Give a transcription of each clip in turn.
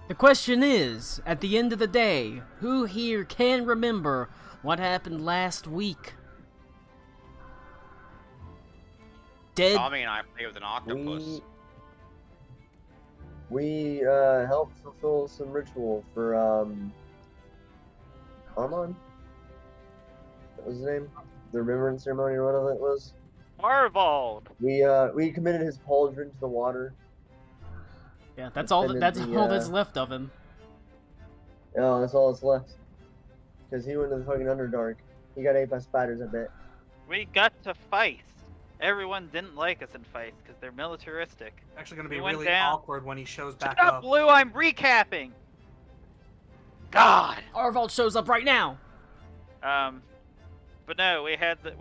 The question is, at the end of the day, who here can remember what happened last week? Dead. Tommy and I play with an octopus. We helped fulfill some ritual for Armand. What was his name? The remembrance ceremony or whatever it was. Arvald. We committed his pauldron to the water. Yeah, that's all. That's all that's left of him. Oh, that's all that's left. Because he went to the fucking Underdark. He got ate by spiders, I bet. We got to Feist. Everyone didn't like us in Feist because they're militaristic. Actually, going to be We went really down. awkward when he shows back Shut up, up. Blue. I'm recapping. God. Arvald shows up right now. But no, we had the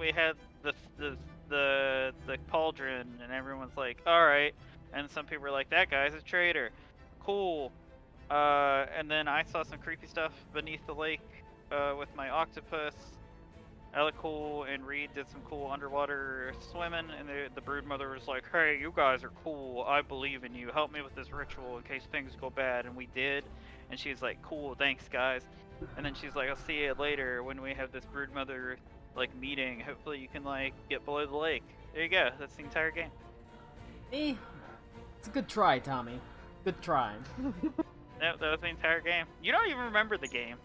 pauldron, and everyone's like, all right. And some people were like, that guy's a traitor. Cool. And then I saw some creepy stuff beneath the lake with my octopus. Elicool and Reed did some cool underwater swimming, and the broodmother was like, hey, you guys are cool. I believe in you. Help me with this ritual in case things go bad. And we did. And she's like, cool, thanks, guys. And then she's like, I'll see you later when we have this broodmother, like, meeting. Hopefully you can, like, get below the lake. There you go. That's the entire game. It's a good try, Tommy. Good try. That was the entire game. You don't even remember the game.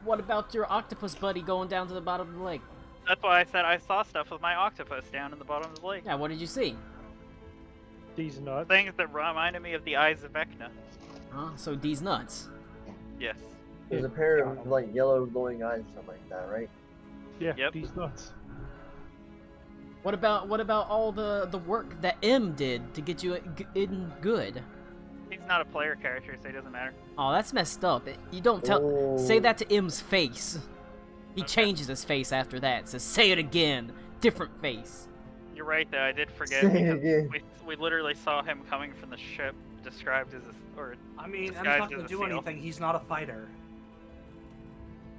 What about your octopus buddy going down to the bottom of the lake? That's why I said I saw stuff with my octopus down in the bottom of the lake. Yeah, what did you see? These nuts. Things that reminded me of the Eyes of Vecna. So D's nuts. Yes. There's a pair of like yellow glowing eyes or something like that, right? Yeah, Yep. these nuts. What about all the work that M did to get you in good? He's not a player character, so he doesn't matter. Oh, that's messed up. You don't tell. Say that to M's face. He changes his face after that. Says, "Say it again, different face." You're right, though. I did forget Say it because again. we literally saw him coming from the ship, described as or I mean, This M's guy's not going just to a do seal. anything. He's not a fighter.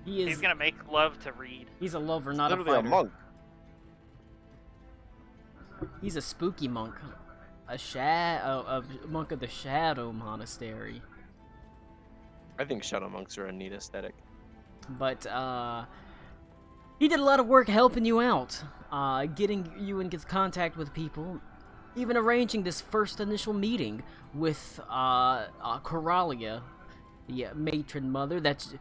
He is. he's gonna make love to Reed. He's a lover, not a Literally fighter. a monk. He's a spooky monk, a monk of the Shadow Monastery. I think shadow monks are a neat aesthetic. But he did a lot of work helping you out, getting you in contact with people, even arranging this first initial meeting with Coralia, the matron mother. That's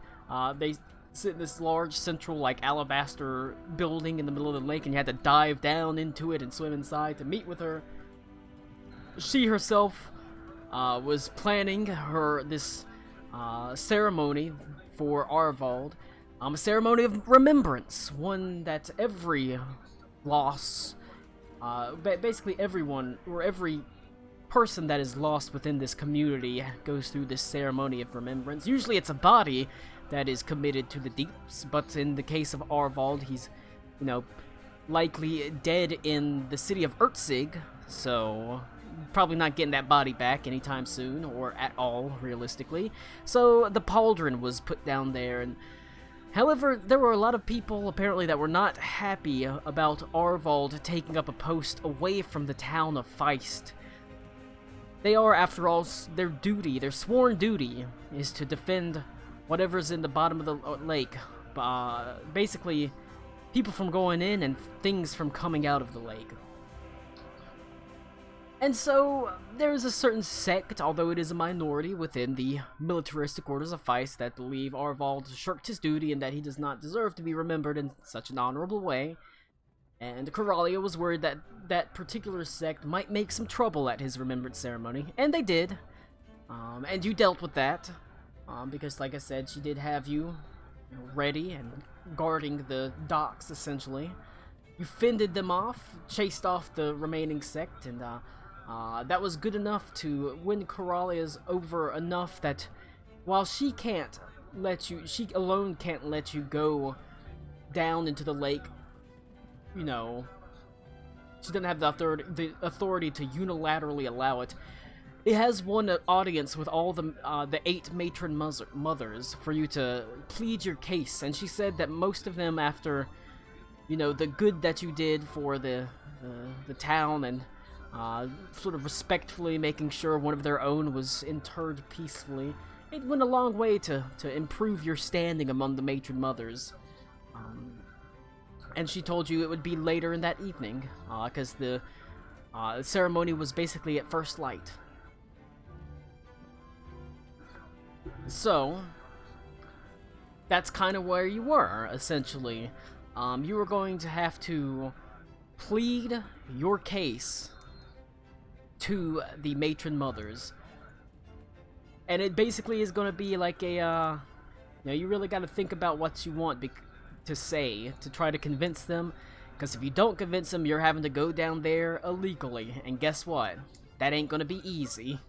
they sit in this large central like alabaster building in the middle of the lake, and you had to dive down into it and swim inside to meet with her. She herself was planning this ceremony for Arvald, a ceremony of remembrance, one that every loss, basically everyone or every person that is lost within this community goes through this ceremony of remembrance. Usually it's a body that is committed to the deeps, but in the case of Arvald, he's, likely dead in the city of Ertzig, so probably not getting that body back anytime soon, or at all, realistically. So the pauldron was put down there, and however, there were a lot of people apparently that were not happy about Arvald taking up a post away from the town of Feist. They are, after all, their sworn duty is to defend whatever's in the bottom of the lake. Basically, people from going in and things from coming out of the lake. And so, there is a certain sect, although it is a minority within the militaristic orders of Feist, that believe Arvald shirked his duty and that he does not deserve to be remembered in such an honorable way. And Coralia was worried that that particular sect might make some trouble at his remembrance ceremony, and they did. And you dealt with that, because like I said, she did have you ready and guarding the docks, essentially. You fended them off, chased off the remaining sect, and that was good enough to win Coralia's over enough that while she alone can't let you go down into the lake, she doesn't have the authority to unilaterally allow it. It has won an audience with all the 8 matron mothers for you to plead your case, and she said that most of them, after the good that you did for the town and sort of respectfully making sure one of their own was interred peacefully. It went a long way to improve your standing among the matron mothers. And she told you it would be later in that evening, because the ceremony was basically at first light. So, that's kind of where you were, essentially. You were going to have to plead your case to the matron mothers. And it basically is going to be like a, you really got to think about what you want to say to try to convince them. Because if you don't convince them, you're having to go down there illegally. And guess what? That ain't going to be easy.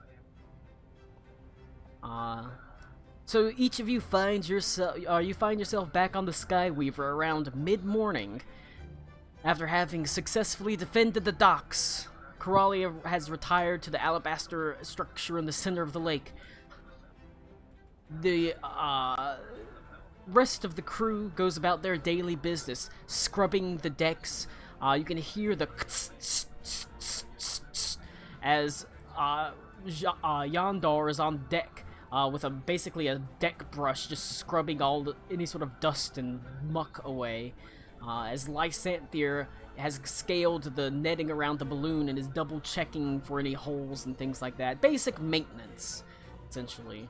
So each of you find yourself back on the Skyweaver around mid-morning. After having successfully defended the docks, Coralia has retired to the alabaster structure in the center of the lake. The rest of the crew goes about their daily business, scrubbing the decks. You can hear the as Yondar is on deck with basically a deck brush, just scrubbing any sort of dust and muck away. As Lysanthier has scaled the netting around the balloon and is double checking for any holes and things like that. Basic maintenance, essentially.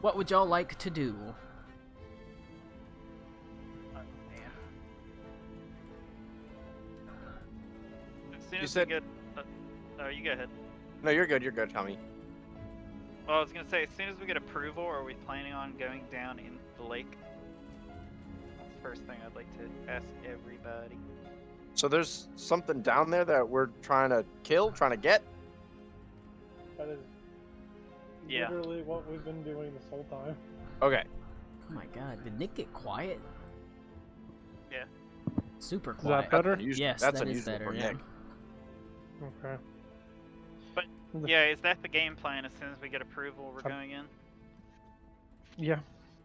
What would y'all like to do? As soon You as said- we get, no, you go ahead. No, you're good, Tommy. Well, I was gonna say, as soon as we get approval, are we planning on going down in the lake? That's the first thing I'd like to ask everybody. So there's something down there that we're trying to get? That is Yeah. literally what we've been doing this whole time. Okay. Oh my god, did Nick get quiet? Yeah. Super Is quiet. that better? Unusual- Yes, that's that is unusual better, for yeah. Nick. Okay. But yeah, is that the game plan? As soon as we get approval, we're going in. Yeah.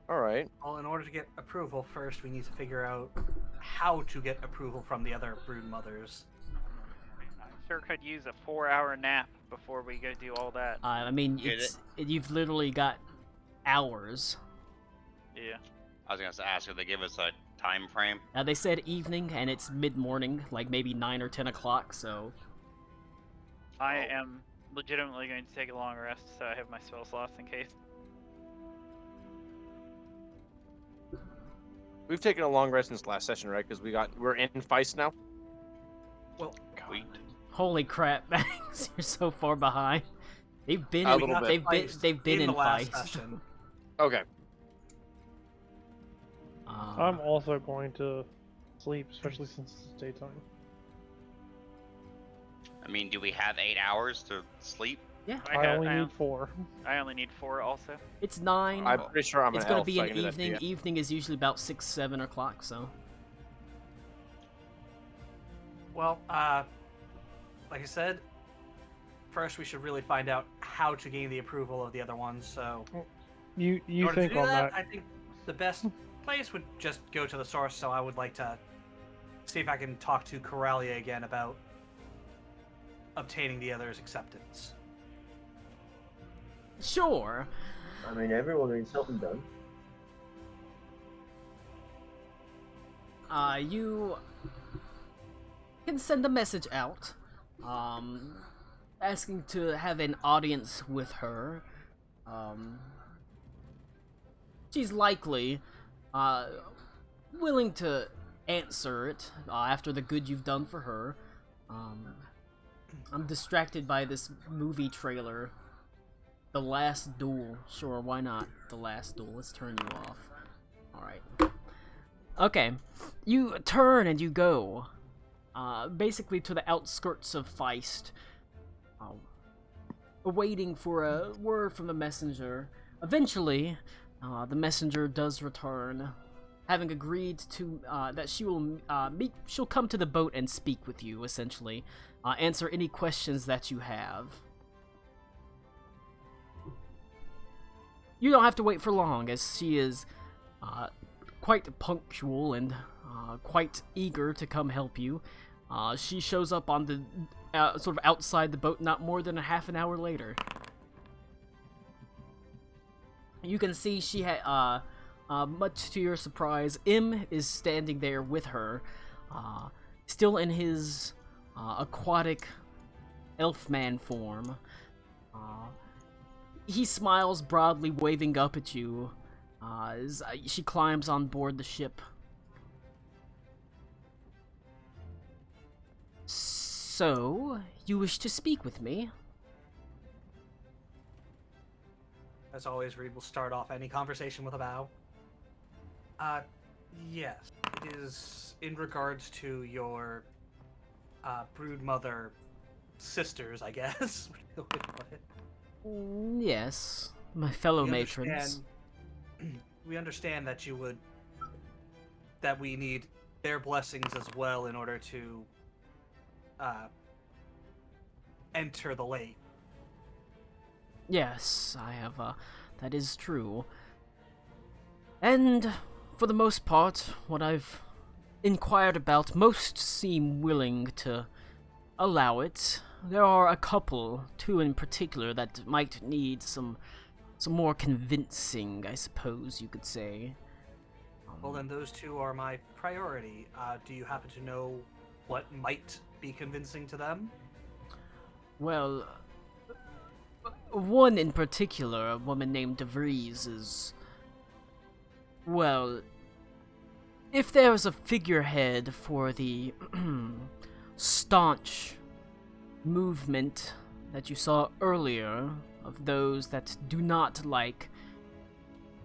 All right. Well, in order to get approval, first we need to figure out how to get approval from the other brood mothers. I sure could use a 4-hour nap before we go do all that. I mean, Get you've literally got hours. Yeah. I was gonna ask if they give us a time frame. They said evening, and it's mid-morning, like maybe 9 or 10 o'clock, so... I am legitimately going to take a long rest, so I have my spell slots in case. We've taken a long rest since last session, right? Because we're in Feist now. Sweet. Holy crap, Max, you're so far behind. They've been A in, little bit. they've been in the last Feist. session. Okay. I'm also going to sleep, especially since it's daytime. I mean, do we have 8 hours to sleep? Yeah, I only need 4. I only need 4 also. it's 9. I'm pretty sure I'm It's an gonna elf, be so I an can do that to evening. you. Evening is usually about 6, 7 o'clock, so... Well, like I said, first we should really find out how to gain the approval of the other ones. So, in You order think to do on that, that? I think the best place would just go to the source. So I would like to see if I can talk to Coralia again about obtaining the other's acceptance. Sure. I mean, everyone needs something done. You can send a message out, asking to have an audience with her. She's likely, willing to answer it, after the good you've done for her. I'm distracted by this movie trailer. The Last Duel. Sure, why not? The Last Duel. Let's turn you off. Alright. Okay. You turn and you go. Basically to the outskirts of Feist. Awaiting for a word from the messenger. Eventually, the messenger does return. Having agreed to, that she will, she'll come to the boat and speak with you, essentially. Answer any questions that you have. You don't have to wait for long, as she is quite punctual and quite eager to come help you. She shows up on the sort of outside the boat not more than a half an hour later. You can see she had, much to your surprise, Im is standing there with her, still in his aquatic elfman form. He smiles broadly, waving up at you as she climbs on board the ship. So, you wish to speak with me? As always, Reed will start off any conversation with a bow. Yes. It is in regards to your, broodmother sisters, I guess. Yes, my fellow We matrons. We understand that that we need their blessings as well in order to, enter the lake. Yes, I have, that is true. And, for the most part, what I've inquired about, most seem willing to allow it. There are a couple, two in particular, that might need some more convincing, I suppose you could say. Well, then those two are my priority. Do you happen to know what might be convincing to them? Well, one in particular, a woman named DeVries, is... Well, if there was a figurehead for the staunch movement that you saw earlier, of those that do not like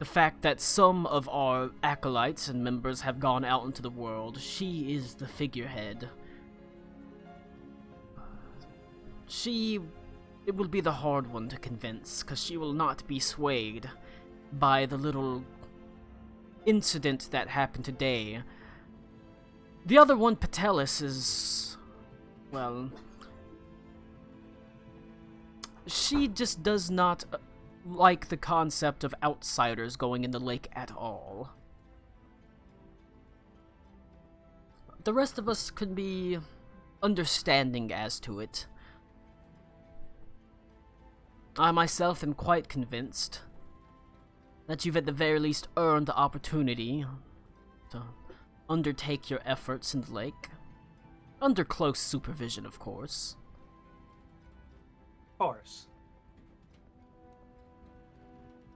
the fact that some of our acolytes and members have gone out into the world, she is the figurehead. It will be the hard one to convince, because she will not be swayed by the little incident that happened today. The other one, Patelis, is... well... she just does not like the concept of outsiders going in the lake at all. The rest of us could be understanding as to it. I myself am quite convinced that you've at the very least earned the opportunity to undertake your efforts in the lake. Under close supervision, of course. Of course.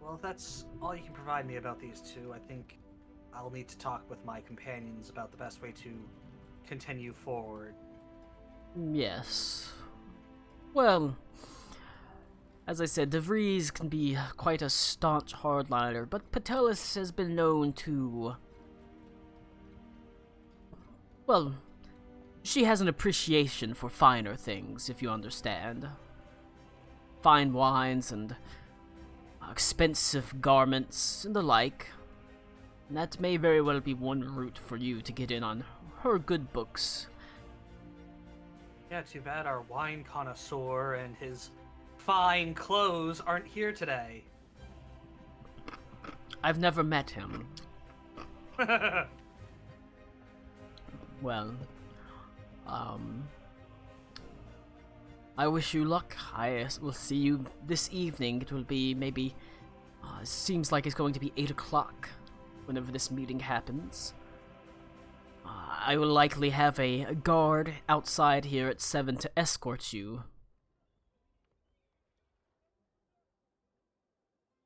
Well, if that's all you can provide me about these two, I think I'll need to talk with my companions about the best way to continue forward. Yes. Well, as I said, DeVries can be quite a staunch hardliner, but Patelis has been known to... well, she has an appreciation for finer things, if you understand. Fine wines and expensive garments and the like. And that may very well be one route for you to get in on her good books. Yeah, too bad our wine connoisseur and his fine clothes aren't here today. I've never met him. Well, I wish you luck. I will see you this evening. It will be maybe, seems like it's going to be 8 o'clock whenever this meeting happens. I will likely have a guard outside here at 7 to escort you.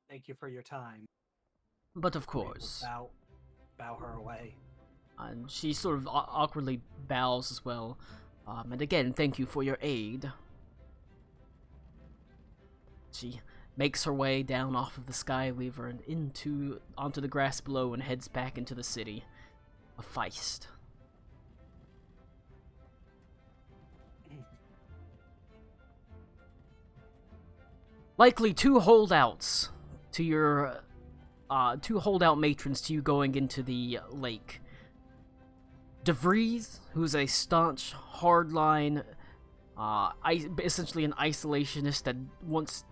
Thank you for your time. But of course. Bow her away. And she sort of awkwardly bows as well. And again, thank you for your aid. She makes her way down off of the Skyweaver and onto the grass below and heads back into the city of Feist. Likely two holdouts to your, two holdout matrons to you going into the lake. DeVries, who's a staunch, hardline, essentially an isolationist that wants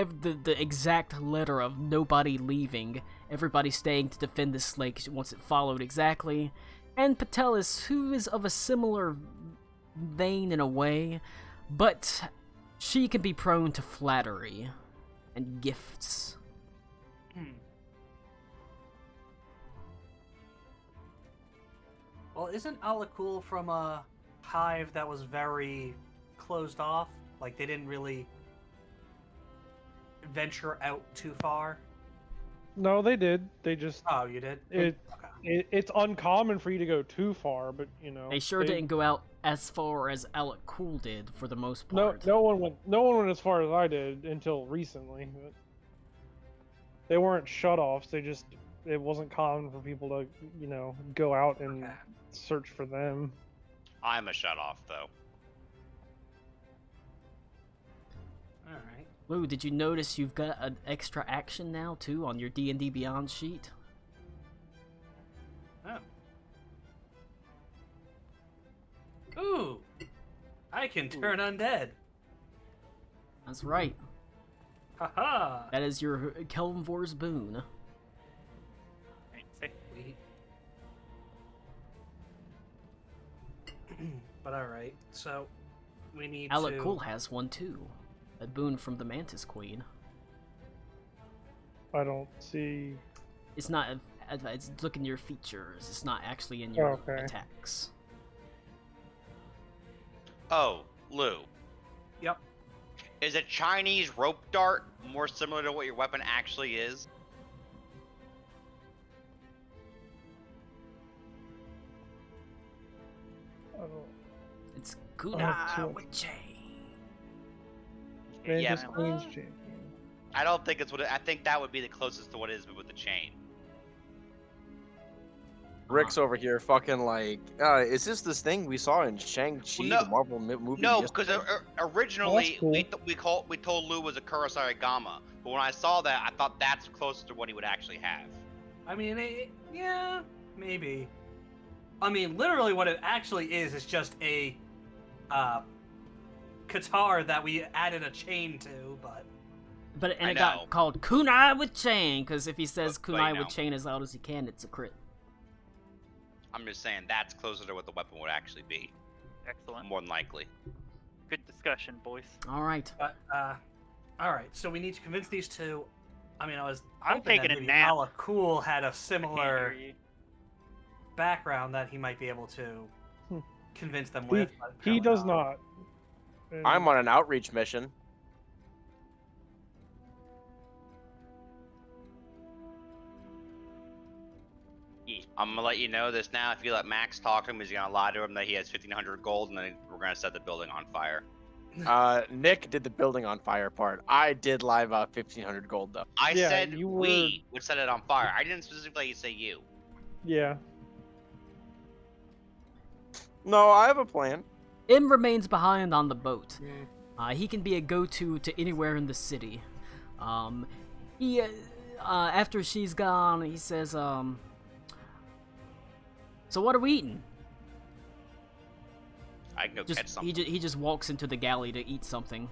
the exact letter of nobody leaving, everybody staying to defend this lake once it followed exactly, and Patelis, who is of a similar vein in a way, but she can be prone to flattery and gifts. Well, isn't Alakul from a hive that was very closed off? Like, they didn't really venture out too far? No, they did. They just Oh, you did? it's uncommon for you to go too far, but They sure didn't go out as far as Alec Cool did for the most No, part. no one went as far as I did until recently. But they weren't shut-offs. It wasn't common for people to go out and search for them. I'm a shut-off, though. Alright. Lou, did you notice you've got an extra action now, too, on your D&D Beyond sheet? Oh. Ooh! I can turn undead! That's right. Haha! That is your Kelmvor's boon. Sweet. But alright, so we need Alec to... Cool has one, too. A boon from the Mantis Queen. I don't see. It's not... It's look in your features. It's not actually in your Okay. attacks. Oh, Lou. Yep. Is a Chinese rope dart more similar to what your weapon actually is? I don't. It's Oh, Kuna cool. with chain. Mantis Yeah. Queen's champion. I don't think it's what I think that would be the closest to what it is, but with the chain. Rick's over here fucking like, is this thing we saw in Shang-Chi, Well, no- the Marvel movie? No, yesterday? because originally Oh, that's cool. we told Lou was a Kurosai Gama, but when I saw that, I thought that's closer to what he would actually have. I mean, yeah, maybe. I mean, literally what it actually is just a guitar that we added a chain to, but... But and I it know. got called Kunai with chain, because if he says But, Kunai you know. with chain as loud as he can, it's a crit. I'm just saying that's closer to what the weapon would actually be, Excellent. more than likely. Good discussion, boys. Alright. But, alright, so we need to convince these two... I mean, I'm hoping taking that a maybe nap. Ala Cool had a I can't similar hear you. background that he might be able to Hmm. convince them He, with. but he apparently does not. And I'm on an outreach mission. I'm gonna let you know this now. If you let Max talk to him, he's gonna lie to him that he has 1,500 gold, and then we're gonna set the building on fire. Nick did the building on fire part. I did live 1,500 gold though. I Yeah, said you we would set it on fire. I didn't specifically say you. Yeah. No, I have a plan. M remains behind on the boat. Mm. He can be a go-to to anywhere in the city. He, after she's gone, he says, so what are we eating? I can go catch something. He just walks into the galley to eat something.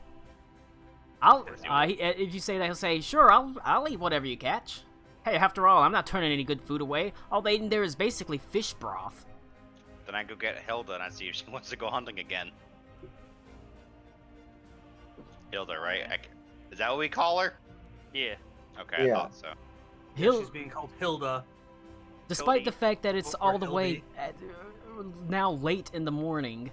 If you say that, he'll say, sure, I'll eat whatever you catch. Hey, after all, I'm not turning any good food away. All they eat in there is basically fish broth. Then I go get Hilda and I see if she wants to go hunting again. Hilda, right? Is that what we call her? Yeah. Okay, Yeah. I thought so. She's being called Hilda. Despite Hildy. the fact that it's Or all the way now late in the morning,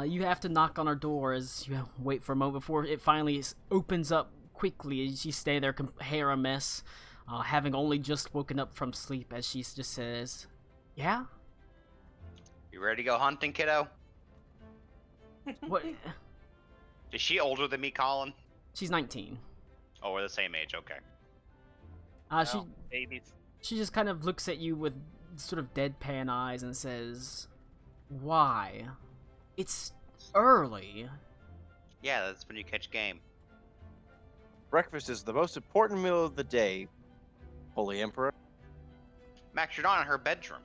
you have to knock on her door as you wait for a moment before it finally opens up quickly. As you stay there, hair a mess, having only just woken up from sleep. As she just says, "Yeah, You ready to go hunting, kiddo? what?" Is she older than me, Colin? She's 19. Oh, we're the same age. Okay. She Oh, babies. she just kind of looks at you with sort of deadpan eyes and says, "Why? It's early." Yeah, that's when you catch game. Breakfast is the most important meal of the day, Holy Emperor. Max, you're not in her bedroom.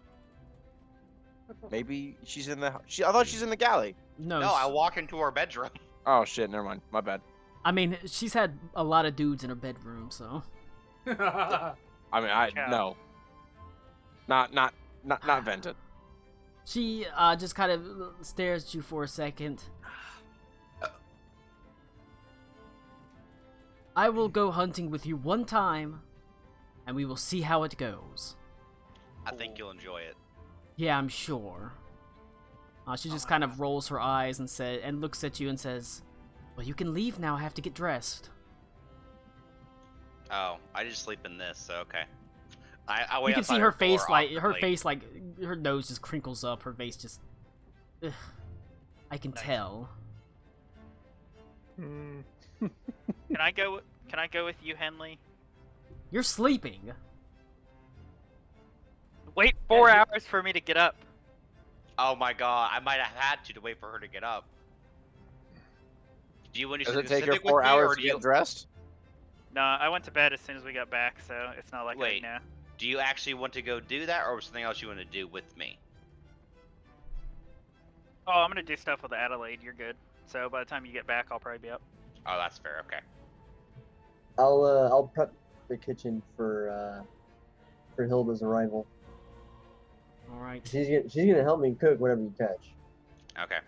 Maybe she's in the. I thought she's in the galley. No, No, I walk into her bedroom. Oh shit, never mind. My bad. I mean, she's had a lot of dudes in her bedroom, so. I mean, I Yeah. no. Not Venton. She just kind of stares at you for a second. I will go hunting with you one time, and we will see how it goes. I think you'll enjoy it. Yeah, I'm sure. She just kind of rolls her eyes and looks at you and says, "Well, you can leave now. I have to get dressed." Oh, I just sleep in this, so okay. I wait You can see outside her door face, like awkwardly. her nose just crinkles up. Her face just. Ugh, I can Nice. tell. Hmm. Can I go? Can I go with you, Henley? You're sleeping. Wait 4 hours for me to get up. Oh my god, I might have had to wait for her to get up. Do you want to Does see it take her Pacific with 4 me, hours or to do you get dressed? No, I went to bed as soon as we got back, so it's not like Wait. I know. do you actually want to go do that, or something else you want to do with me? Oh, I'm gonna do stuff with Adelaide. You're good. So by the time you get back, I'll probably be up. Oh, that's fair. Okay. I'll prep the kitchen for Hilda's arrival. All right. She's gonna help me cook whatever you catch. Okay.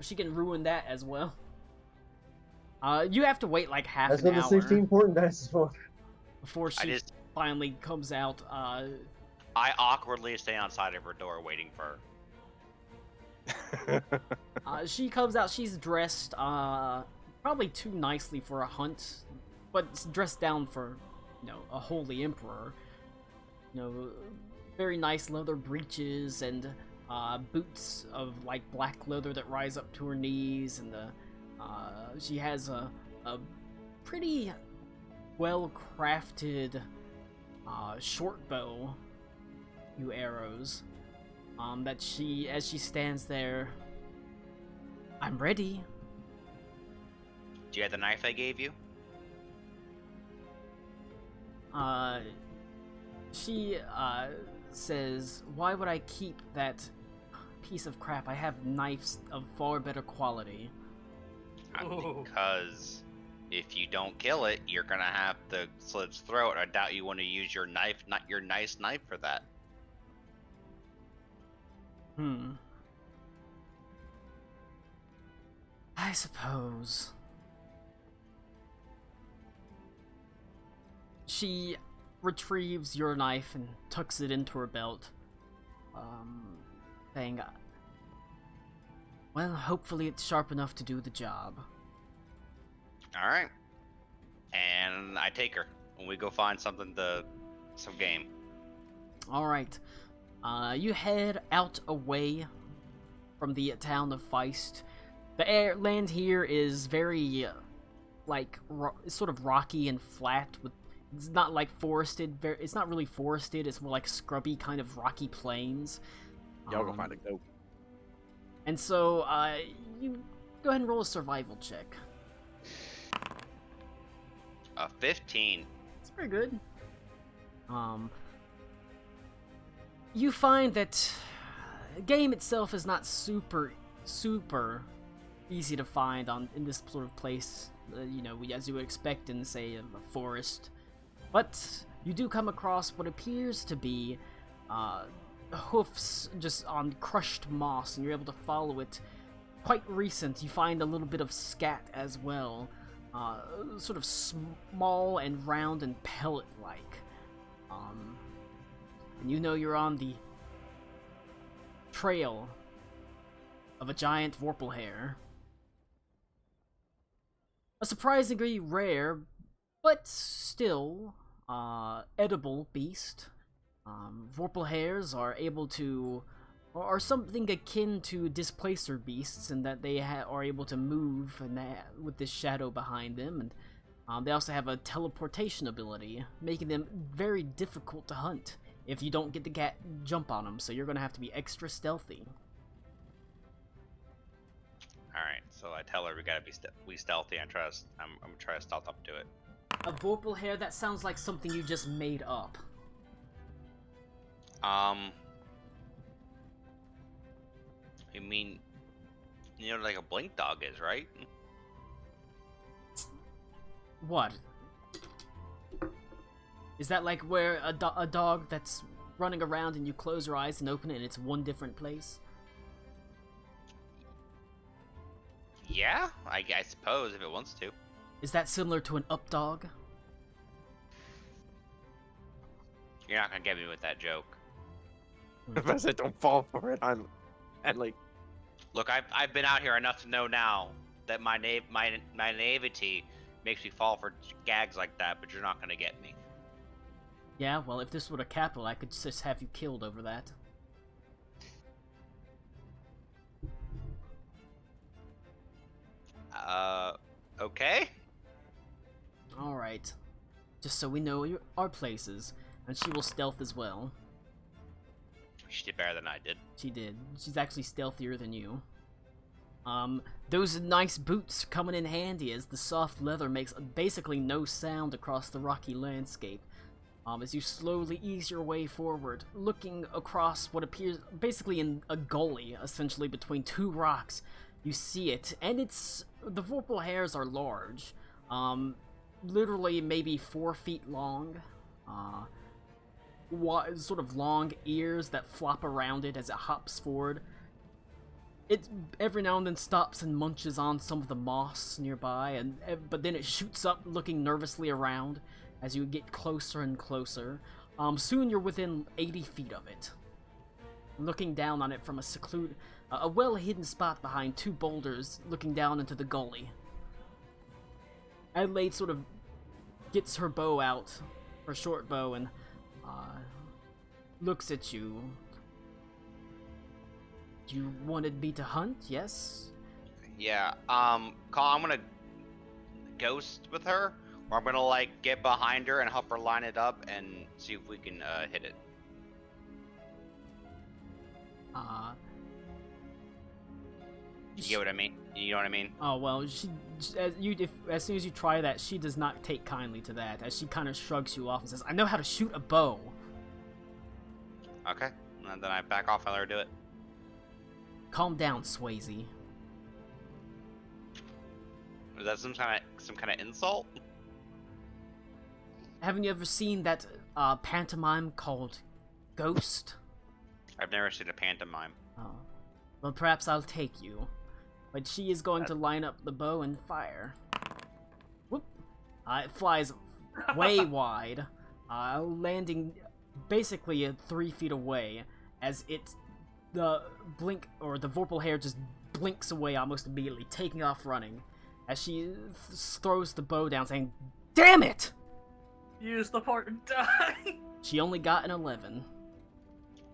She can ruin that as well. You have to wait like half That's an what hour the 16 important dice is for. before I she just finally comes out. I awkwardly stay outside of her door waiting for her. She comes out. She's dressed probably too nicely for a hunt, but it's dressed down for, a holy emperor. Very nice leather breeches and boots of like black leather that rise up to her knees, and she has a pretty well crafted short bow, few arrows. That as she stands there, "I'm ready." Do you have the knife I gave you? She says, "Why would I keep that piece of crap? I have knives of far better quality." Ooh. Because if you don't kill it, you're gonna have to slit its throat. I doubt you want to use your knife, not your nice knife, for that. I suppose. She retrieves your knife and tucks it into her belt, saying, "Well, hopefully it's sharp enough to do the job." All right. And I take her, and we go find some game. All right. You head out away from the town of Feist. The land here is very, sort of rocky and flat. It's not like forested. It's not really forested. It's more like scrubby kind of rocky plains. Y'all go find a goat. And so, you go ahead and roll a survival check. 15. It's pretty good. You find that the game itself is not super easy to find in this sort of place, as you would expect in, say, a forest. But you do come across what appears to be hoofs just on crushed moss, and you're able to follow it. Quite recent. You find a little bit of scat as well. Sort of small and round and pellet-like. And you're on the trail of a giant Vorpalhair. A surprisingly rare, but still, edible beast. Vorpalhairs are something akin to displacer beasts in that they are able to move with this shadow behind them, and they also have a teleportation ability, making them very difficult to hunt if you don't get to jump on them, so you're going to have to be extra stealthy. Alright, so I tell her we gotta be stealthy. I'm gonna try to stealth up to it. A Vorpalhair, that sounds like something you just made up. You mean, like a blink dog is, right? What? Is that like where a dog that's running around and you close your eyes and open it and it's one different place? Yeah, I suppose if it wants to. Is that similar to an up dog? You're not gonna get me with that joke. If I said don't fall for it, and like, Look, I've been out here enough to know now that my naivety makes me fall for gags like that, but you're not gonna get me. Yeah, well, if this were a capital, I could just have you killed over that. Okay? Alright. Just so we know our places. And she will stealth as well. She did better than I did. She did. She's actually stealthier than you. Those nice boots coming in handy as the soft leather makes basically no sound across the rocky landscape. As you slowly ease your way forward, looking across what appears basically in a gully, essentially between two rocks, you see it, and the Vorpal hairs are large, literally maybe 4 feet long, sort of long ears that flop around it as it hops forward. It every now and then stops and munches on some of the moss nearby, but then it shoots up, looking nervously around as you get closer and closer. Soon you're within 80 feet of it, looking down on it from a well-hidden spot behind 2 boulders, looking down into the gully. Adelaide sort of gets her bow out, her short bow, and looks at you. You wanted me to hunt, yes? Yeah, Colin, I'm gonna ghost with her, or I'm gonna, like, get behind her and help her line it up and see if we can, hit it. You get what I mean? You know what I mean? Oh, well, as soon as you try that, she does not take kindly to that, as she kind of shrugs you off and says, I know how to shoot a bow. Okay, and then I back off and let her do it. Calm down, Swayze. Is that some kind of insult? Haven't you ever seen that pantomime called Ghost? I've never seen a pantomime. Oh. Well, perhaps I'll take you. But she is going to line up the bow and fire. Whoop! It flies way wide, landing basically 3 feet away, as the Vorpal hair just blinks away almost immediately, taking off running, as she throws the bow down, saying, "Damn it!" Use the port and die. She only got an 11.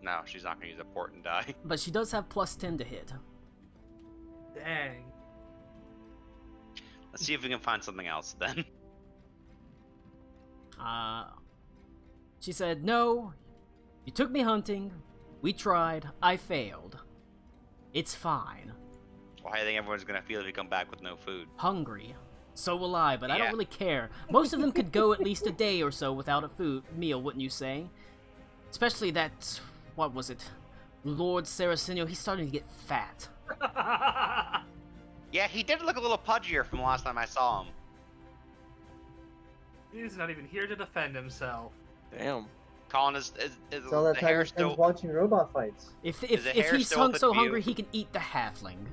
No, she's not gonna use a port and die. But she does have plus 10 to hit. Dang. Let's see if we can find something else then. She said, no, you took me hunting, we tried, I failed. It's fine. Well, how do you think everyone's gonna feel if you come back with no food? Hungry. So will I, but I don't Yeah. really care. Most of them could go at least a day or so without a meal, wouldn't you say? Especially that, what was it? Lord Saraceno, he's starting to get fat. Yeah, he did look a little pudgier from the last time I saw him. He's not even here to defend himself. damn. Colin is So all that the time hair he spends still. watching robot fights. If the if hair he's still so up in hungry, view? he can eat the halfling.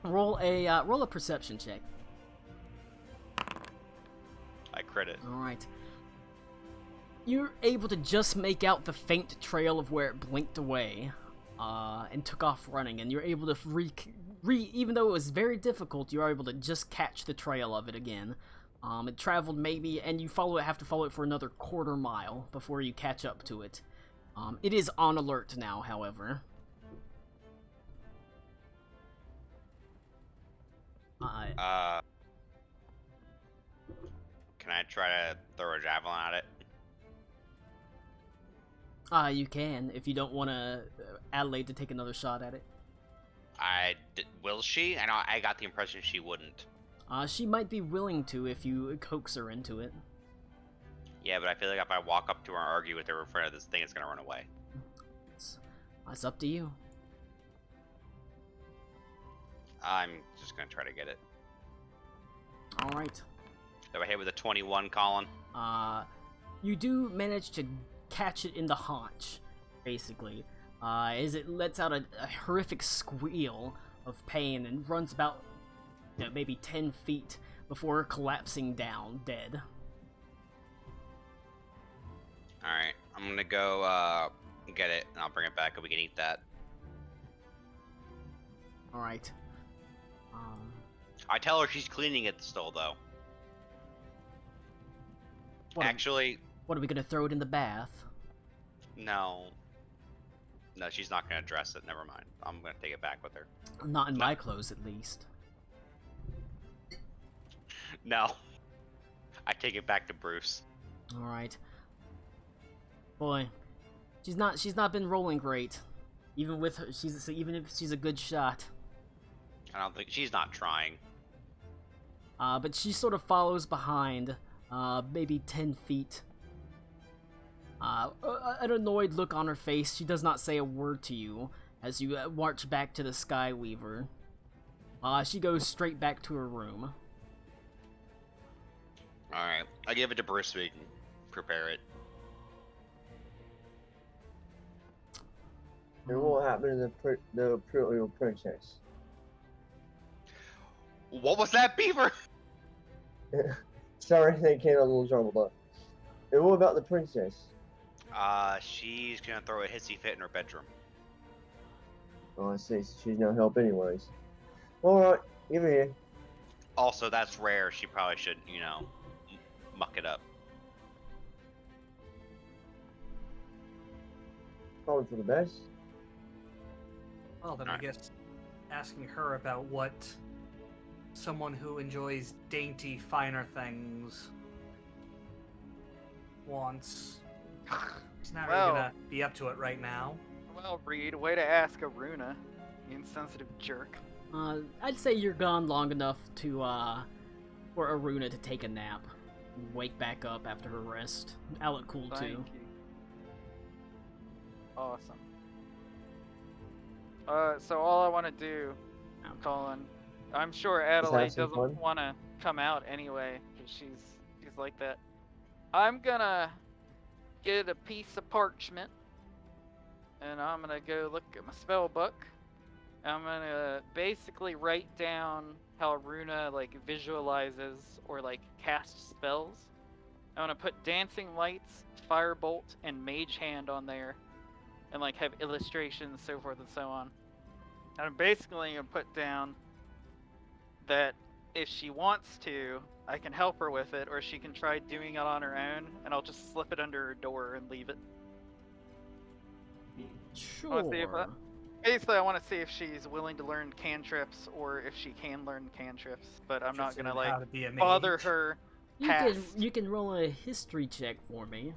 Roll a perception check. I crit it. All right. You're able to just make out the faint trail of where it blinked away, and took off running. And you're able to even though it was very difficult, you're able to just catch the trail of it again. It traveled maybe, and you have to follow it for another quarter mile before you catch up to it. It is on alert now, however. Can I try to throw a javelin at it? You can, if you don't want Adelaide to take another shot at it. Will she? I know I got the impression she wouldn't. She might be willing to if you coax her into it. Yeah, but I feel like if I walk up to her and argue with her in front of this thing, it's gonna run away. It's up to you. I'm just gonna try to get it. Alright. That I hit with a 21, Colin. You do manage to catch it in the haunch, basically, as it lets out a horrific squeal of pain and runs about, maybe 10 feet before collapsing down, dead. Alright, I'm gonna go get it, and I'll bring it back and we can eat that. Alright. I tell her she's cleaning it still, though. What, Actually, what are we gonna throw it in the bath? no. No, she's not gonna dress it, never mind. I'm gonna take it back with her. Not in my clothes, at least. No. I take it back to Bruce. Alright. Boy, she's not been rolling great. Even with her, even if she's a good shot. I don't think she's not trying. But she sort of follows behind, maybe 10 feet. An annoyed look on her face, she does not say a word to you as you march back to the Skyweaver. She goes straight back to her room. Alright, I give it to Bruce so we can prepare it. And what happened to the Imperial Princess? What was that, Beaver? Sorry, they came a little jumbled up. And what about the princess? She's gonna throw a hissy fit in her bedroom. Oh, I see. So she's no help anyways. Alright, give me here. Also, that's rare. She probably should, muck it up. Probably for the best. Well, then I Alright. guess asking her about what someone who enjoys dainty, finer things wants. She's not really Well. gonna be up to it right now. Well, Reed, way to ask Aruna, you insensitive jerk. I'd say you're gone long enough to, for Aruna to take a nap. And wake back up after her rest. I'll look cool Thank too. you. Awesome. So all I want to do, Colin, I'm sure Adelaide some doesn't fun? want to come out anyway, because she's like that. I'm gonna get a piece of parchment, and I'm gonna go look at my spell book. I'm gonna basically write down how Runa visualizes or casts spells. I'm gonna put dancing lights, firebolt, and mage hand on there, and have illustrations, so forth and so on. And I'm basically gonna put down that if she wants to, I can help her with it, or she can try doing it on her own, and I'll just slip it under her door and leave it. Wanna see if Sure. Basically, I want to see if she's willing to learn cantrips, or if she can learn cantrips, but I'm not gonna How to be a bother mage. her. You can roll a history check for me.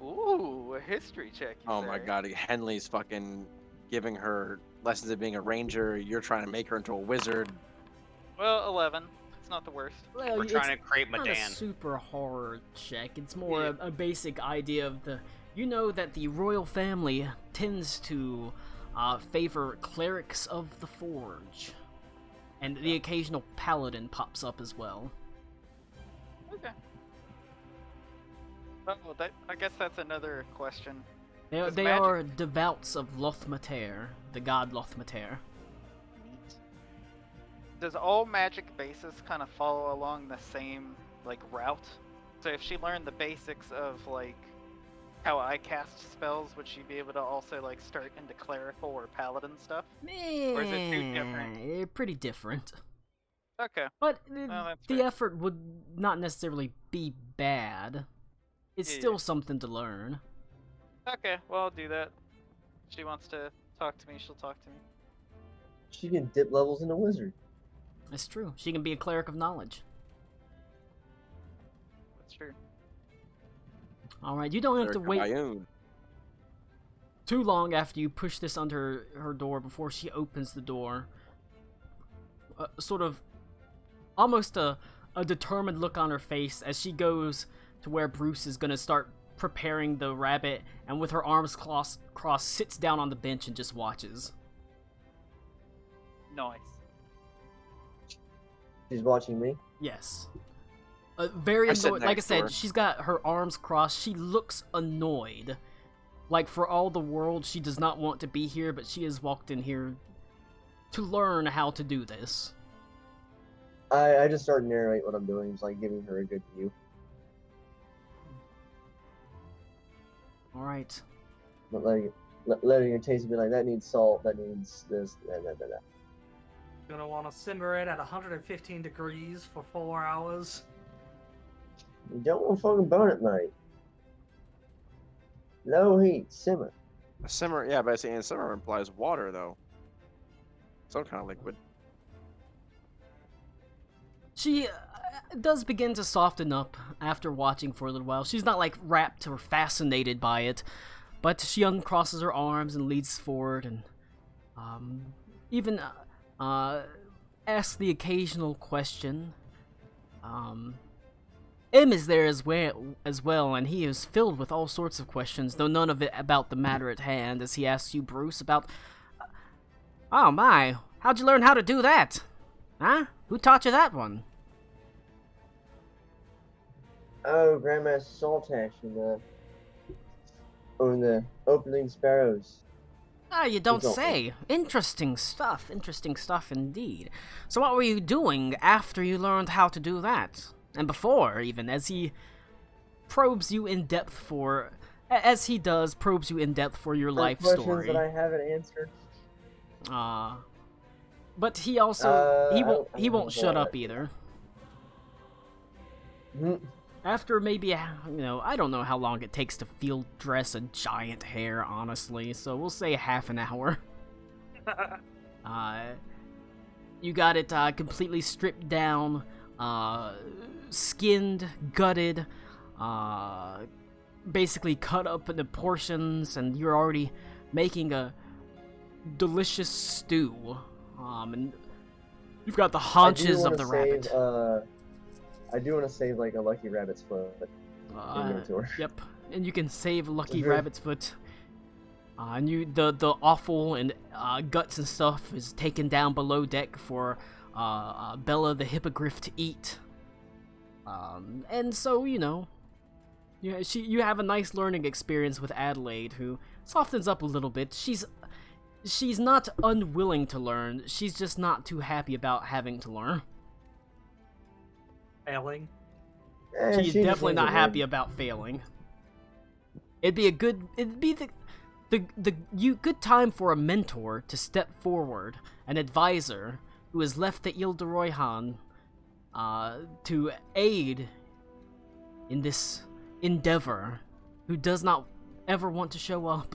Ooh, a history check. You Oh my say? god, Henley's fucking giving her lessons of being a ranger. You're trying to make her into a wizard. Well, 11. It's not the worst. Well, We're it's trying to create not a Madan. super hard check. It's more Yeah. a basic idea of the. You know that the royal family tends to favor clerics of the forge, and the occasional paladin pops up as well. Okay. Well, I guess that's another question. They Does they magic- are devouts of Lothmater, the god Lothmater. Does all magic bases kind of follow along the same route? So if she learned the basics of how I cast spells, would she be able to also start into clerical or paladin stuff? Or is it too different? They're pretty different. Okay. But that's the fair. effort would not necessarily be bad. It's Yeah, still yeah. something to learn. Okay, well, I'll do that. If she wants to talk to me, she'll talk to me. She can dip levels in a wizard. That's true. She can be a cleric of knowledge. That's true. Alright, you don't have to wait Ioun. too long after you push this under her door before she opens the door. Sort of almost a determined look on her face as she goes to where Bruce is gonna start preparing the rabbit, and with her arms crossed, sits down on the bench and just watches. Nice. She's watching me. Yes. Very I sit annoyed. Like I next to said, her. she's got her arms crossed. She looks annoyed. Like, for all the world, she does not want to be here, but she has walked in here to learn how to do this. I just start to narrate what I'm doing, just like giving her a good view. Alright. But letting her taste it, be like, that needs salt, that needs this, that. Gonna want to simmer it at 115 degrees for 4 hours. You don't want to fucking burn it, mate. Low heat, simmer. A simmer, yeah, but saying simmer implies water, though. Some kind of liquid. She does begin to soften up after watching for a little while. She's not, like, rapt or fascinated by it, but she uncrosses her arms and leads forward and even asks the occasional question. M is there as well, and he is filled with all sorts of questions, though none of it about the matter at hand, as he asks you, Bruce, about... Oh my, how'd you learn how to do that? Huh? Who taught you that one? Oh, Grandmaster Saltash on the opening sparrows. Ah, you don't Exactly. say. Interesting stuff indeed. So what were you doing after you learned how to do that? And before, even, as he probes you in depth for... As he does, probes you in depth for your life Questions story. that I haven't answered. But he also... he I won't, don't he know won't shut what. up either. Hmm. After maybe, I don't know how long it takes to field dress a giant hare, honestly, so we'll say half an hour. You got it completely stripped down, skinned, gutted, basically cut up into portions, and you're already making a delicious stew. And you've got the haunches of the rabbit. I do want to save like a lucky rabbit's foot. And give it to her. Yep, and you can save Lucky Mhm. Rabbit's foot. And the offal and guts and stuff is taken down below deck for Bella the hippogriff to eat. And so you have a nice learning experience with Adelaide, who softens up a little bit. She's not unwilling to learn. She's just not too happy about having to learn. Failing. She's She just definitely needs not a happy win. about failing. It'd be the good time for a mentor to step forward, an advisor who has left the Ile de Royhan to aid in this endeavor, who does not ever want to show up.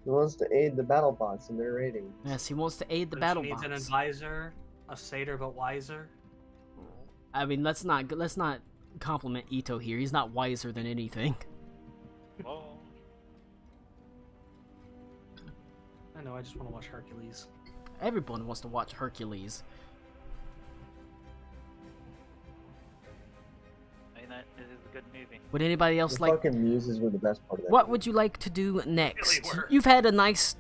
He wants to aid the battle bots in their rating. Yes, he wants to aid the But battle she needs an bots. advisor, a satyr but wiser. I mean, let's not compliment Ito here. He's not wiser than anything. Oh. I know, I just want to watch Hercules. Everyone wants to watch Hercules. I mean, that it is a good movie. Would anybody else The like? fucking muses were the best part of that. What would you like to do next? were. You've had a nice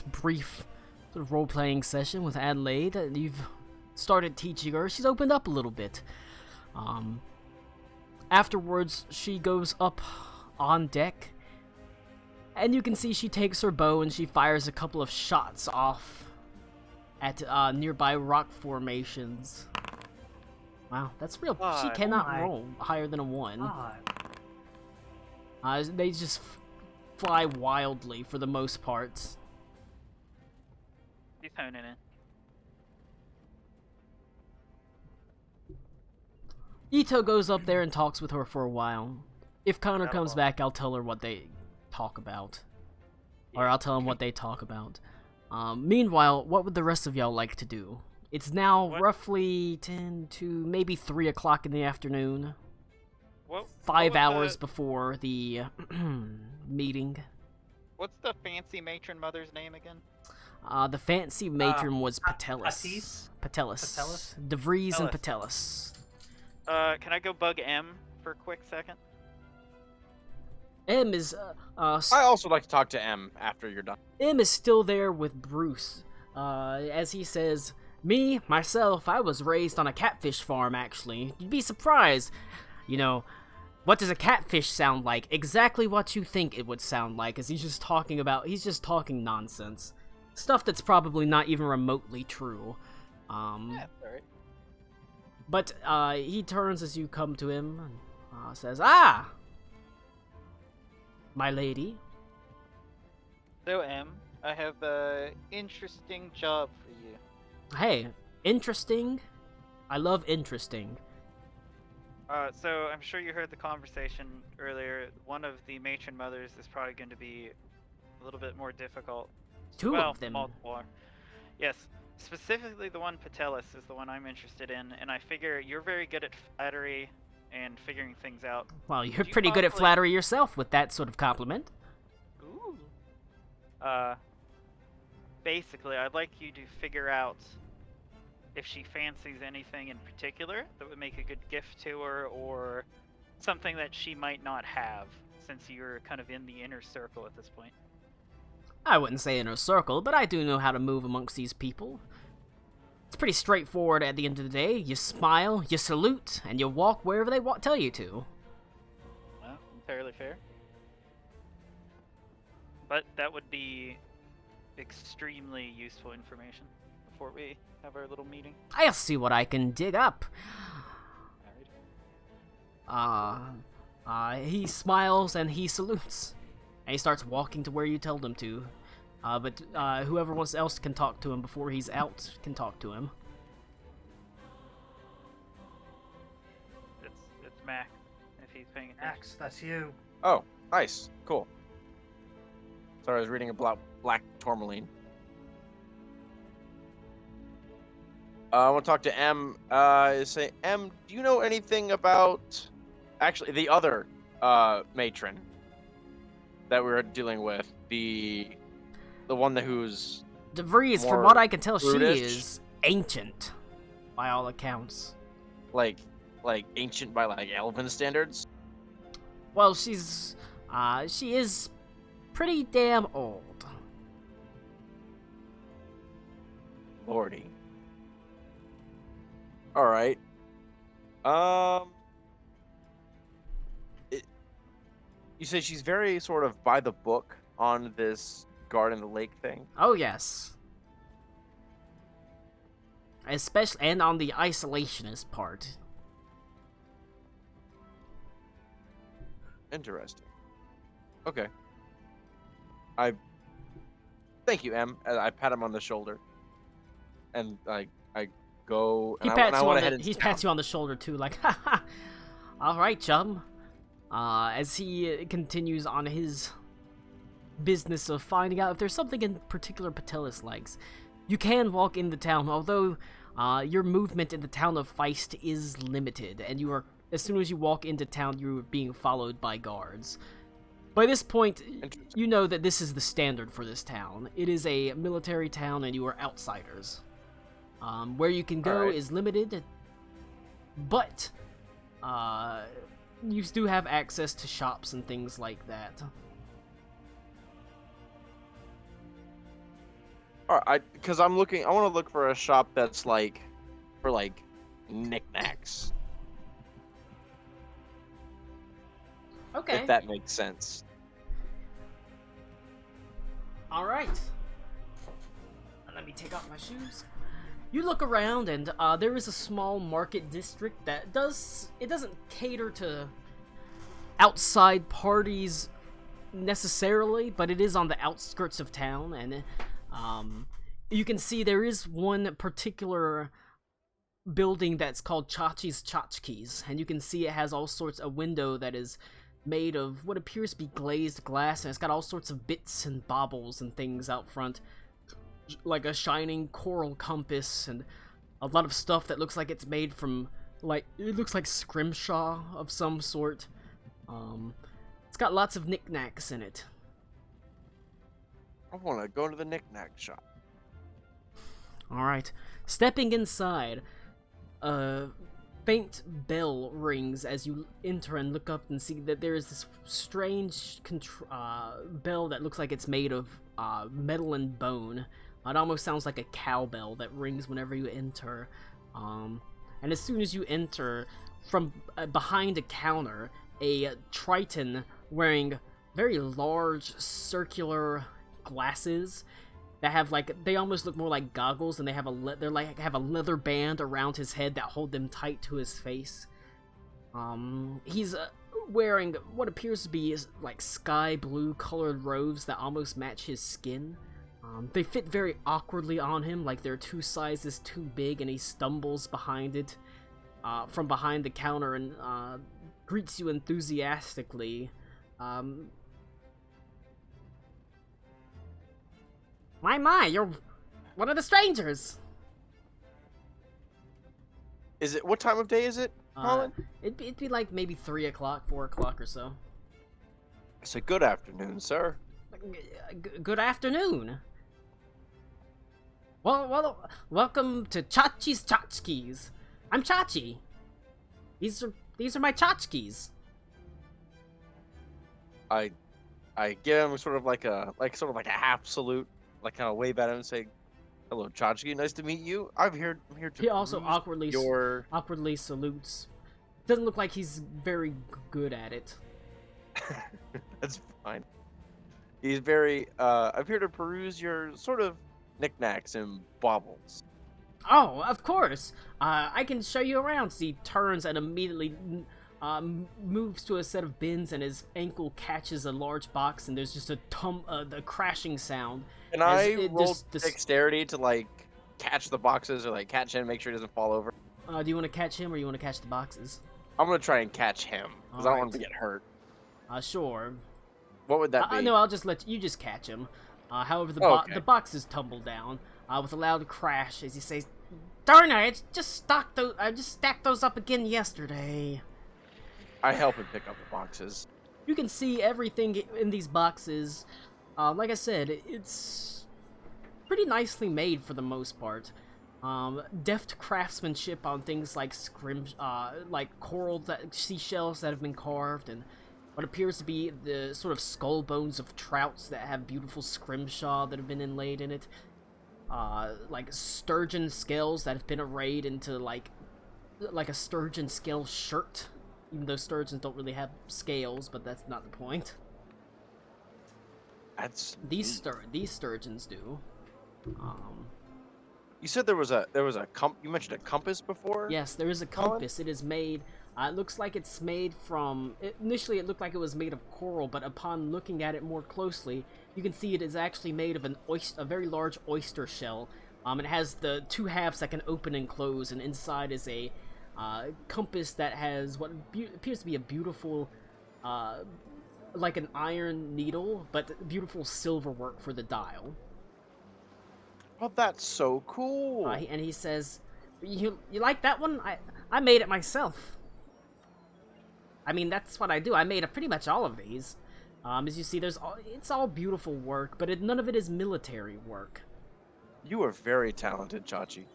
brief sort of role-playing session with Adelaide. You've started teaching her. She's opened up a little bit. Afterwards, she goes up on deck, and you can see she takes her bow and she fires a couple of shots off at nearby rock formations. Wow, that's real. She God, cannot oh my roll higher than a 1. God. They just fly wildly for the most part. He's honing in. Ito goes up there and talks with her for a while. If Connor comes That'll- back, I'll tell her what they talk about. Or I'll tell him what they talk about. Meanwhile, what would the rest of y'all like to do? It's now What- roughly 10 to maybe 3 o'clock in the afternoon. What? 5 what was hours the- before the meeting. What's the fancy matron mother's name again? The fancy matron was Patelis. Patis? Patelis. Patelis? DeVries and Patelis. Can I go bug M for a quick second? M is I also like to talk to M after you're done. M is still there with Bruce, as he says, Me, myself, I was raised on a catfish farm, actually. You'd be surprised. You know, what does a catfish sound like? Exactly what you think it would sound like, as he's just talking nonsense. Stuff that's probably not even remotely true. Yeah, alright. But, he turns as you come to him, and says, "Ah! My lady." So, Em, I have a interesting job for you. Hey, interesting? I love interesting. So I'm sure you heard the conversation earlier. One of the matron mothers is probably going to be a little bit more difficult. Two well, of them. multiple are. Yes, specifically the one Patelis is the one I'm interested in, and I figure you're very good at flattery and figuring things out. Well, you're Could you pretty good at possibly- flattery yourself with that sort of compliment. Ooh. Basically, I'd like you to figure out if she fancies anything in particular that would make a good gift to her, or something that she might not have, since you're kind of in the inner circle at this point. I wouldn't say inner circle, but I do know how to move amongst these people. It's pretty straightforward at the end of the day. You smile, you salute, and you walk wherever they tell you to. Well, entirely fair. But that would be extremely useful information before we have our little meeting. I'll see what I can dig up. Alright. He smiles and he salutes. And he starts walking to where you tell him to. But whoever else can talk to him before he's out can talk to him. It's Mac, if he's paying attention. Max, that's you. Oh, nice. Cool. Sorry, I was reading about black tourmaline. I want to talk to M. Say, M, do you know anything about... Actually, the other matron that we were dealing with? The one who's... DeVries, from More what I can tell, she brutish? is ancient. By all accounts. like ancient by like elven standards. Well, she is pretty damn old. Lordy. All right. You say she's very sort of by the book on this guard in the lake thing. Oh, yes. Especially, and on the isolationist part. Interesting. Okay. Thank you, M. I pat him on the shoulder, and I go. He And pats I you want on to head the, into he town. pats you on the shoulder too, like, ha ha. All right, chum. As he continues on his business of finding out if there's something in particular Patelis likes. You can walk into town, although your movement in the town of Feist is limited, and you are, as soon as you walk into town, you're being followed by guards. By this point, you know that this is the standard for this town. It is a military town, and you are outsiders. Where you can go Alright. is limited, but you do have access to shops and things like that. All right, because I'm looking. I want to look for a shop that's like, for like, knickknacks. Okay. If that makes sense. All right. Let me take off my shoes. You look around, and there is a small market district that doesn't cater to outside parties necessarily, but it is on the outskirts of town, and you can see there is one particular building that's called Chachi's Tchotchkes, and you can see it has all sorts of window that is made of what appears to be glazed glass, and it's got all sorts of bits and baubles and things out front, like a shining coral compass and a lot of stuff that looks like it's made from, like, it looks like scrimshaw of some sort. It's got lots of knickknacks in it. I want to go to the knickknack shop. Alright. Stepping inside, a faint bell rings as you enter and look up and see that there is this strange bell that looks like it's made of metal and bone. It almost sounds like a cowbell that rings whenever you enter. And as soon as you enter, from behind a counter, a Triton wearing very large circular glasses that have they almost look more like goggles, and they have have a leather band around his head that hold them tight to his face. He's wearing what appears to be like sky blue colored robes that almost match his skin. They fit very awkwardly on him, like they're 2 sizes too big, and he stumbles behind it, from behind the counter, and greets you enthusiastically. My, you're one of the strangers! Is it, what time of day is it, Colin? It'd be like maybe 3 o'clock, 4 o'clock or so. I said, good afternoon, sir. Good afternoon. Well, welcome to Chachi's Tchotchkes. I'm Chachi. These are my tchotchkes. I give him sort of like a half salute, like kind of wave at him and say, "Hello, Chachi. Nice to meet you. I'm here to." He also peruse awkwardly salutes. Doesn't look like he's very good at it. That's fine. He's very. I'm here to peruse your sort of knickknacks and baubles. Oh, of course. I can show you around. So he turns and immediately moves to a set of bins, and his ankle catches a large box, and there's just the crashing sound. Can I roll dexterity to catch the boxes, or catch him, make sure he doesn't fall over? Do you want to catch him, or you want to catch the boxes? I'm gonna try and catch him because I don't want him to get hurt. Sure. What would that be? No, I'll just let you just catch him. However, the boxes tumble down with a loud crash as he says, "Darn it! I just stacked those up again yesterday." I help him pick up the boxes. You can see everything in these boxes. Like I said, it's pretty nicely made for the most part. Deft craftsmanship on things like coral seashells that have been carved, and what appears to be the sort of skull bones of trouts that have beautiful scrimshaw that have been inlaid in it. Like sturgeon scales that have been arrayed into like a sturgeon scale shirt. Even though sturgeons don't really have scales, but that's not the point. These sturgeons do. You said there was a you mentioned a compass before? Yes, there is a compass. It is made. It looks like it's made from. Initially, it looked like it was made of coral, but upon looking at it more closely, you can see it is actually made of a very large oyster shell. It has the 2 halves that can open and close, and inside is a compass that has what appears to be a beautiful, like an iron needle, but beautiful silver work for the dial. Oh, that's so cool. And he says, "You like that one? I made it myself. I mean, that's what I do. I made pretty much all of these. As you see, it's all beautiful work, but none of it is military work." You are very talented, Chachi.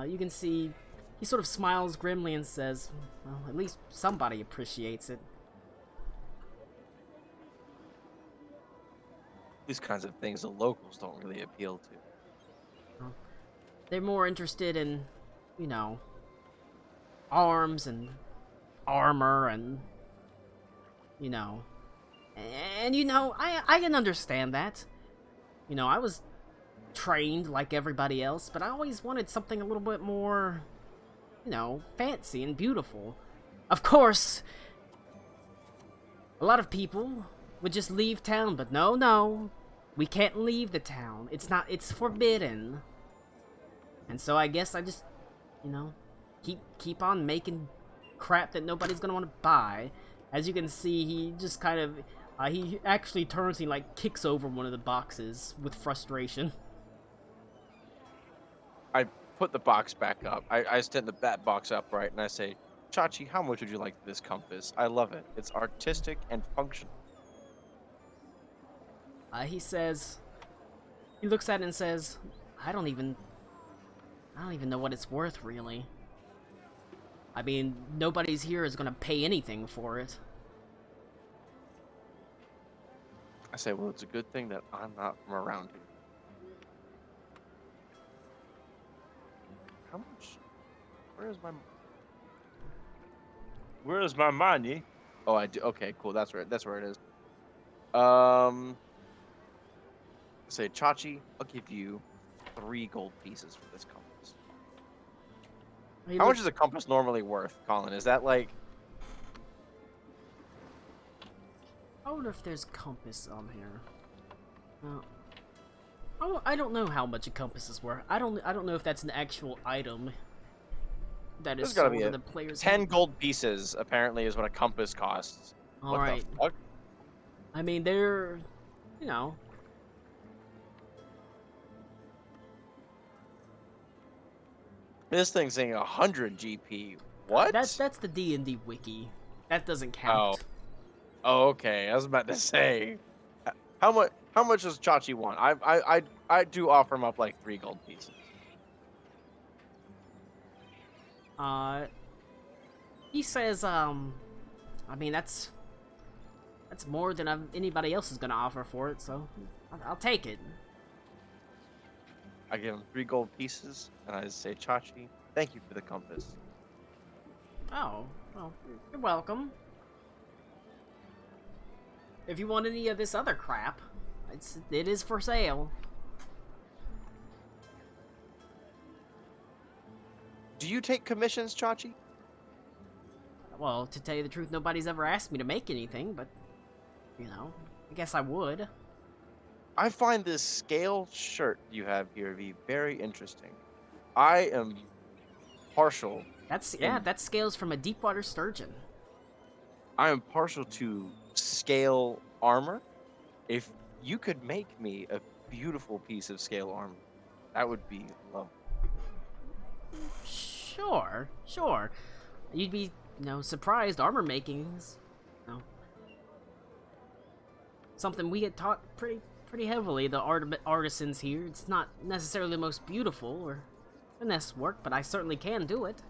You can see he sort of smiles grimly and says, "Well, at least somebody appreciates it." These kinds of things the locals don't really appeal to. They're more interested in, arms and armor and, I can understand that. I was trained like everybody else, but I always wanted something a little bit more, fancy and beautiful. Of course, a lot of people would just leave town, but no, we can't leave the town. It's forbidden. And so I guess I just, keep on making crap that nobody's gonna want to buy. As you can see, he just kind of, he actually turns and kicks over one of the boxes with frustration. I put the box back up. I stand that box upright and I say, "Chachi, how much would you like for this compass? I love it. It's artistic and functional." He looks at it and says, I don't even know what it's worth, really. I mean, nobody's here is gonna pay anything for it. I say, "Well, it's a good thing that I'm not from around here." How much? Where is my money? Oh, I do. Okay, cool. That's where it is. Say Chachi, I'll give you 3 gold pieces for this compass. Hey, How look, much is a compass normally worth, Colin? Is that like? I wonder if there's compass on here. I don't know how much a compass is worth. I don't know if that's an actual item that is There's gotta sold be in a the player's 10 hand. gold pieces apparently is what a compass costs. All What right. the fuck? I mean, they're, you know, This thing's saying 100 GP. What? that's the D&D wiki. That doesn't count. Oh, okay. I was about to say, how much does Chachi want? I do offer him up like 3 gold pieces. He says, I mean, that's more than anybody else is gonna offer for it, so I'll take it. I give him 3 gold pieces, and I say, Chachi, thank you for the compass. Oh, well, you're welcome. If you want any of this other crap, it is for sale. Do you take commissions, Chachi? Well, to tell you the truth, nobody's ever asked me to make anything, but, you know, I guess I would. I find this scale shirt you have here to be very interesting. I am partial. That scales from a deepwater sturgeon. I am partial to scale armor. If you could make me a beautiful piece of scale armor, that would be lovely. Sure. You'd be, you know, surprised armor making is, you know, something we get taught pretty heavily. The artisans here. It's not necessarily the most beautiful or finesse work, but I certainly can do it.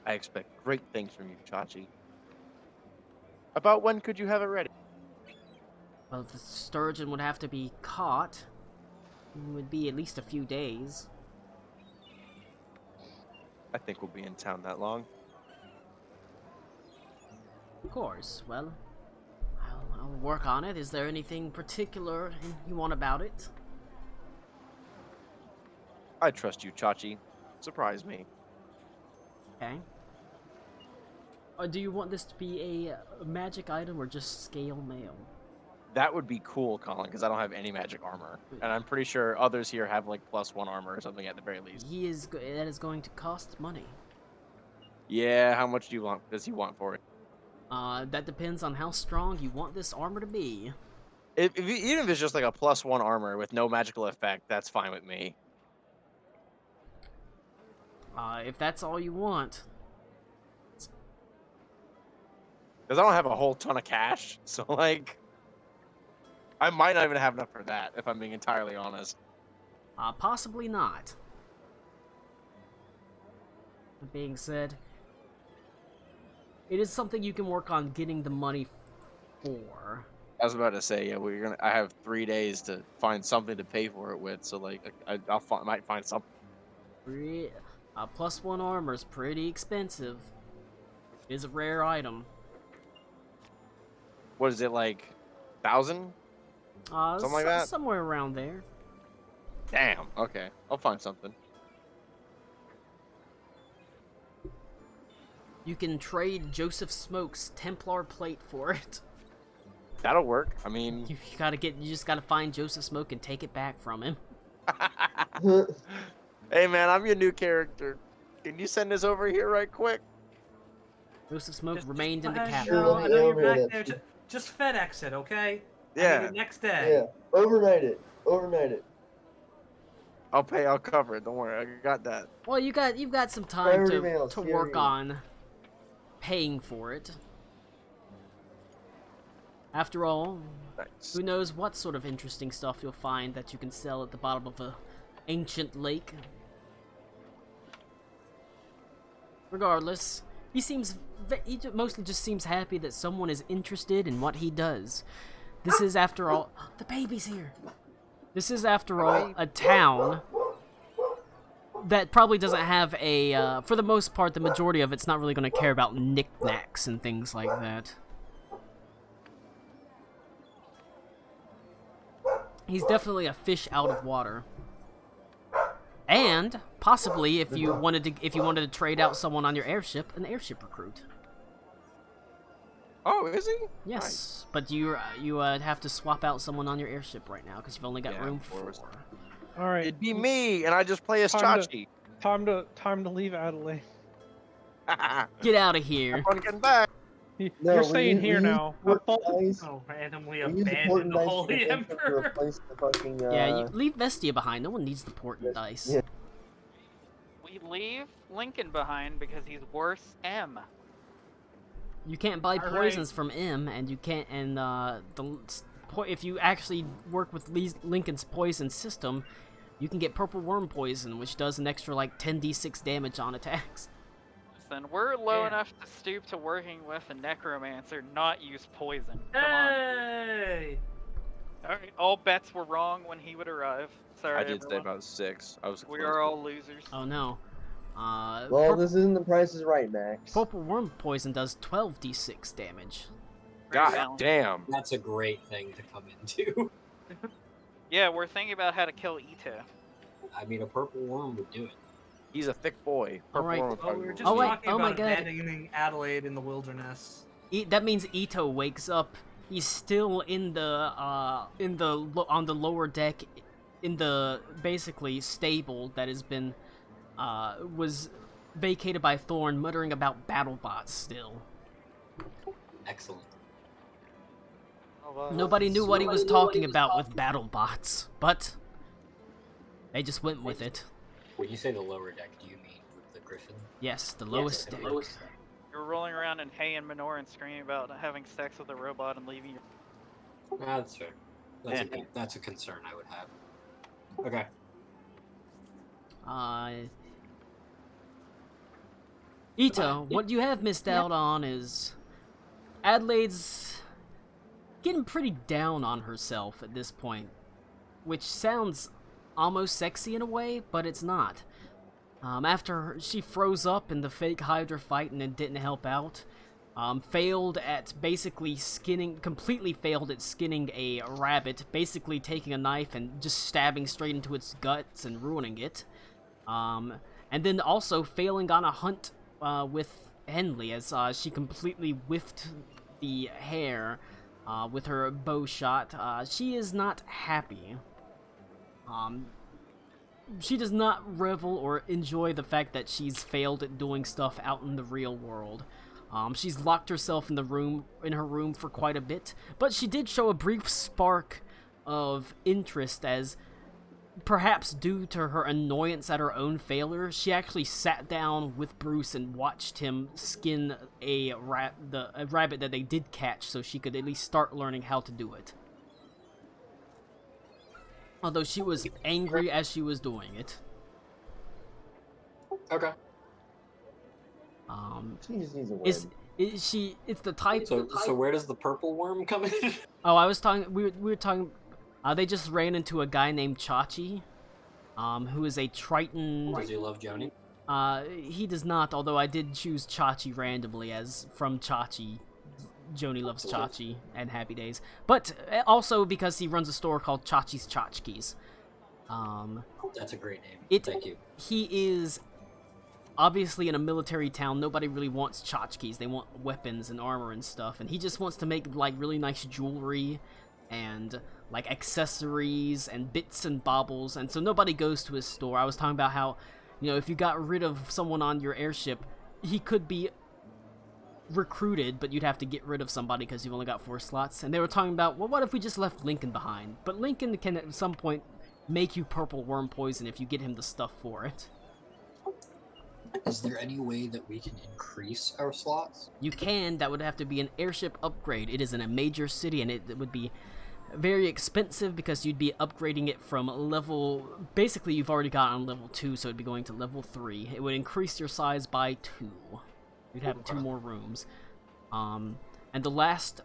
I expect great things from you, Chachi. About when could you have it ready? Well, the sturgeon would have to be caught. It would be at least a few days. I think we'll be in town that long. Of course. Well, I'll work on it. Is there anything particular you want about it? I trust you, Chachi. Surprise me. Okay. Do you want this to be a magic item or just scale mail? That would be cool, Colin, because I don't have any magic armor. And I'm pretty sure others here have like +1 armor or something at the very least. That is going to cost money. Yeah, how much does he want for it? That depends on how strong you want this armor to be. Even if it's just like a +1 armor with no magical effect, that's fine with me. If that's all you want. Because I don't have a whole ton of cash, so like, I might not even have enough for that, if I'm being entirely honest. Possibly not. That being said, it is something you can work on getting the money for. I was about to say, yeah, I have 3 days to find something to pay for it with, so like, I might find something. +1 armor is pretty expensive. It is a rare item. What is it, like 1,000? Something like that? Somewhere around there. Damn. Okay, I'll find something. You can trade Joseph Smoke's Templar plate for it. That'll work. I mean, You just gotta find Joseph Smoke and take it back from him. hey man, I'm your new character. Can you send this over here right quick? Joseph Smoke Just remained in the go ahead, capital. Sure, I know you're overnight back it. there. Just FedEx it, okay? I Yeah, need it next day. Yeah, overnight it. I'll cover it. Don't worry, I got that. Well, you've got some time Priority to mail, work CRE. on paying for it. After all, Nice. who knows what sort of interesting stuff you'll find that you can sell at the bottom of a ancient lake. Regardless, he mostly just seems happy that someone is interested in what he does. This is, after all, the baby's here. This is, after all, a town that probably doesn't have a, for the most part, the majority of it's not really going to care about knickknacks and things like that. He's definitely a fish out of water. And possibly, if you wanted to trade out someone on your airship, an airship recruit. Oh, is he? Yes, Nice. but you have to swap out someone on your airship right now because you've only got Yeah, room of for course. 4. All right. It'd be me, and I just play as Time to- Chachi. Time to leave Adelaide. Get out of here. Fun getting back. No, You're we staying use- here we now. use Have fun. dice. Oh, randomly We use the abandoned portent the dice Holy to Emperor. replace the fucking, Yeah, you leave Vestia behind. No one needs the portent dice. yeah. We leave Lincoln behind because he's worse M. You can't buy Alright. poisons from M, and you can't. And if you actually work with Lincoln's poison system, you can get purple worm poison, which does an extra like 10d6 damage on attacks. Listen, we're low Yeah. enough to stoop to working with a necromancer, not use poison. Come on. Hey! Alright, all bets were wrong when he would arrive. Sorry, I did say everyone. about 6. I was. We close. are all losers. Oh no. Well, this isn't the Price is Right, Max. Purple worm poison does 12d6 damage. God Very damn. That's a great thing to come into. Yeah, we're thinking about how to kill Ito. I mean, a purple worm would do it. He's a thick boy. Alright. Worm would Oh, probably we were be just Oh, wait. talking Oh my about God. abandoning Adelaide in the wilderness. That means Ito wakes up. He's still on the lower deck, in the basically stable that has been was vacated by Thorn, muttering about BattleBots still. Excellent. Nobody knew what he was talking about with BattleBots, but they just went with it. When you say the lower deck, do you mean with the griffin? Yes, the lowest deck. You're rolling around in hay and manure and screaming about having sex with a robot and leaving your... Ah, that's fair. That's, Yeah. that's a concern I would have. Okay. Ito, what you have missed out on is Adelaide's getting pretty down on herself at this point, which sounds almost sexy in a way, but it's not. After she froze up in the fake Hydra fight and it didn't help out, failed at basically completely failed at skinning a rabbit, basically taking a knife and just stabbing straight into its guts and ruining it. And then also failing on a hunt with Henley as she completely whiffed the hare with her bow shot. She is not happy. She does not revel or enjoy the fact that she's failed at doing stuff out in the real world. She's locked herself in her room for quite a bit, but she did show a brief spark of interest as, perhaps due to her annoyance at her own failure, she actually sat down with Bruce and watched him skin a rabbit that they did catch so she could at least start learning how to do it. Although she was angry as she was doing it. Okay. She just needs a win. It's the type... So where does the purple worm come in? Oh, I was talking... We were talking... they just ran into a guy named Chachi, who is a Triton... Does he love Joni? He does not, although I did choose Chachi randomly as from Chachi. Joni loves Chachi and Happy Days. But also because he runs a store called Chachi's Tchotchkes. That's a great name. Thank you. He is obviously in a military town. Nobody really wants tchotchkes. They want weapons and armor and stuff. And he just wants to make like really nice jewelry and like accessories and bits and baubles. And so nobody goes to his store. I was talking about how, you know, if you got rid of someone on your airship, he could be recruited, but you'd have to get rid of somebody because you've only got 4 slots. And they were talking about, well, what if we just left Lincoln behind? But Lincoln can at some point make you purple worm poison if you get him the stuff for it. Is there any way that we can increase our slots? You can. That would have to be an airship upgrade. It is in a major city, and it would be very expensive because you'd be upgrading it from level... Basically, you've already got on level 2, so it'd be going to level 3. It would increase your size by 2. You'd have 2 more rooms. And and the last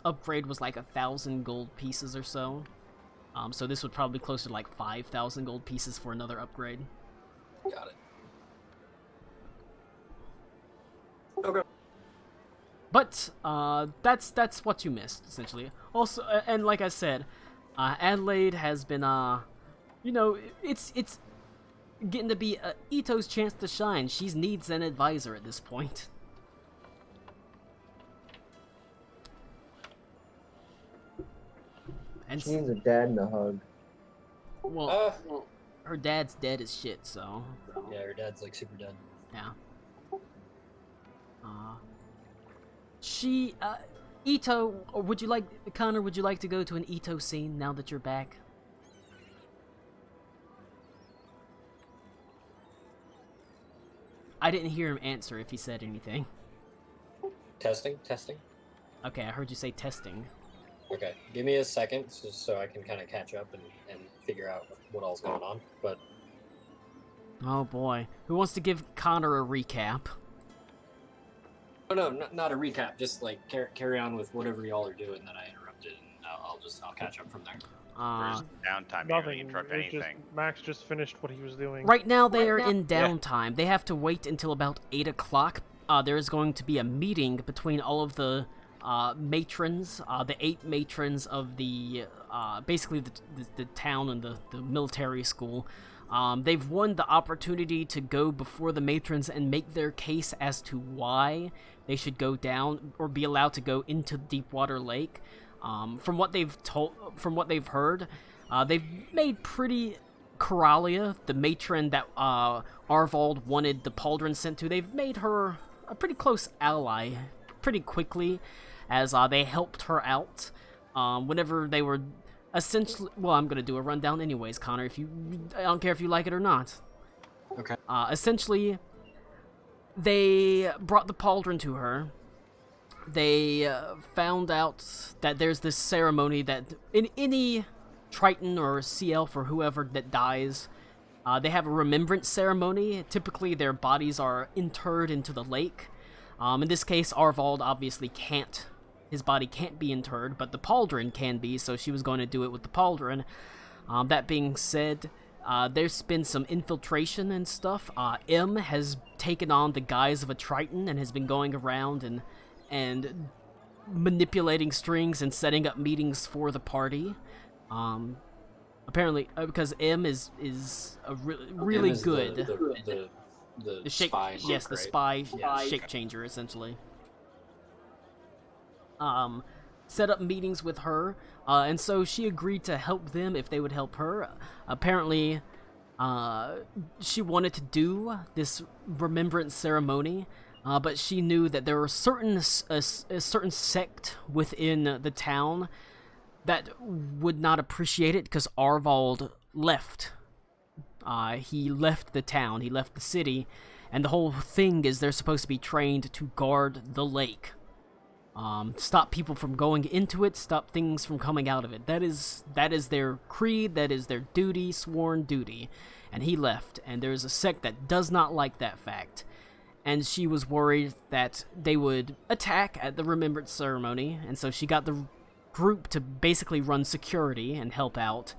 upgrade was like 1,000 gold pieces or so. So this would probably be closer to like 5,000 gold pieces for another upgrade. Got it. Okay. But that's what you missed essentially. Also, and like I said, Adelaide has been you know, it's getting to be Ito's chance to shine. She needs an advisor at this point. And She needs a dad and a hug. well, her dad's dead as shit, so Yeah, her dad's like super dead. yeah. Ito, or would you like, Connor, would you like to go to an Ito scene now that you're back? I didn't hear him answer if he said anything. Testing. Okay, I heard you say testing. Okay, give me a second so I can kind of catch up and figure out what all's going on. But Oh boy. Who wants to give Connor a recap? oh no, not a recap. Just like carry on with whatever y'all are doing that I interrupted, and I'll catch up from there. There's downtime. You don't Nothing. interrupt It's just anything. Max just finished what he was doing. Right now they are in downtime. They have to wait until about 8 o'clock. There is going to be a meeting between all of the matrons, the 8 matrons of the, basically the town and the military school. They've won the opportunity to go before the matrons and make their case as to why they should go down or be allowed to go into Deepwater Lake. From what they've heard, they've made pretty Coralia, the matron that Arvald wanted the Pauldron sent to. They've made her a pretty close ally pretty quickly, as they helped her out whenever they were essentially. Well, I'm gonna do a rundown anyways, Connor. I don't care if you like it or not. Okay. Essentially, they brought the Pauldron to her. They found out that there's this ceremony that in any Triton or Sea Elf or whoever that dies, they have a remembrance ceremony. Typically, their bodies are interred into the lake. In this case, Arvald obviously can't. His body can't be interred, but the Pauldron can be, so she was going to do it with the Pauldron. That being said, there's been some infiltration and stuff. M has taken on the guise of a Triton and has been going around and manipulating strings and setting up meetings for the party. Apparently, because M is a really M is good. The shape, spy. yes, monk, the right? spy Yeah. shape changer, essentially. Set up meetings with her, and so she agreed to help them if they would help her. Apparently, she wanted to do this remembrance ceremony, but she knew that there were a certain sect within the town that would not appreciate it because Arvald left. He left the town, he left the city, and the whole thing is they're supposed to be trained to guard the lake. Stop people from going into it, stop things from coming out of it. That is their creed, that is their duty, sworn duty. And he left, and there's a sect that does not like that fact. And she was worried that they would attack at the remembrance ceremony, and so she got the group to basically run security and help out.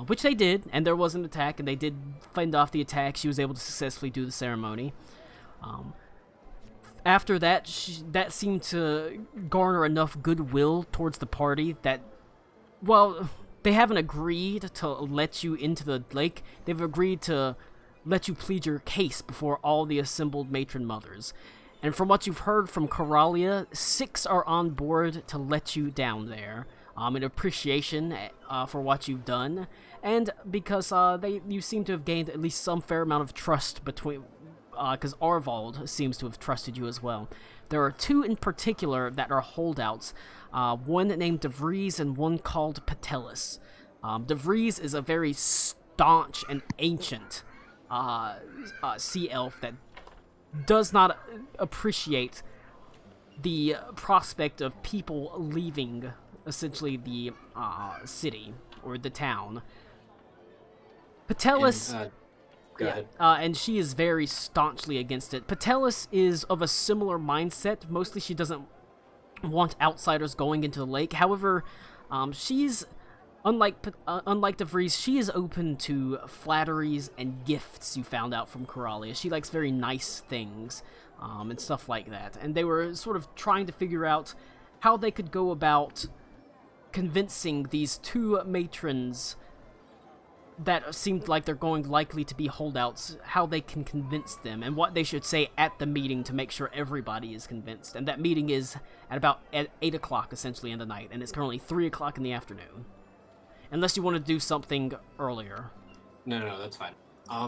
Which they did, and there was an attack, and they did fend off the attack. She was able to successfully do the ceremony. After that, that seemed to garner enough goodwill towards the party that, well, they haven't agreed to let you into the lake. They've agreed to let you plead your case before all the assembled matron mothers. And from what you've heard from Coralia, 6 are on board to let you down there. In appreciation for what you've done, and because you seem to have gained at least some fair amount of trust between, because Arvald seems to have trusted you as well. There are 2 in particular that are holdouts, one named DeVries and one called Patelis. DeVries is a very staunch and ancient sea elf that does not appreciate the prospect of people leaving essentially the city or the town. Patelis, Go ahead. and she is very staunchly against it. Patelis is of a similar mindset. Mostly she doesn't want outsiders going into the lake. However, she's unlike DeVries, she is open to flatteries and gifts. You found out from Coralia. She likes very nice things and stuff like that. And they were sort of trying to figure out how they could go about convincing these two matrons that seemed like they're going likely to be holdouts, how they can convince them, and what they should say at the meeting to make sure everybody is convinced. And that meeting is at 8 o'clock, essentially, in the night, and it's currently 3 o'clock in the afternoon. Unless you want to do something earlier. No, that's fine.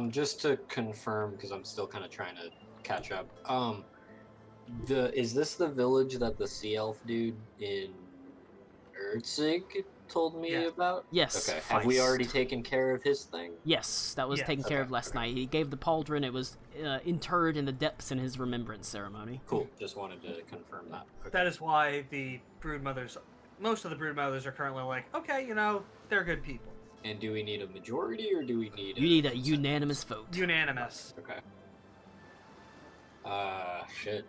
Just to confirm, because I'm still kind of trying to catch up. Is this the village that the sea elf dude in Erzig told me about? Yes. Okay. Have we already taken care of his thing? Yes, that was taken care of last night. He gave the pauldron. It was interred in the depths in his remembrance ceremony. Cool. Just wanted to confirm that. Okay. That is why the broodmothers, most of the broodmothers are currently like, okay, they're good people. And do we need a majority or do we need? You need a unanimous vote. Unanimous. Okay. Shit.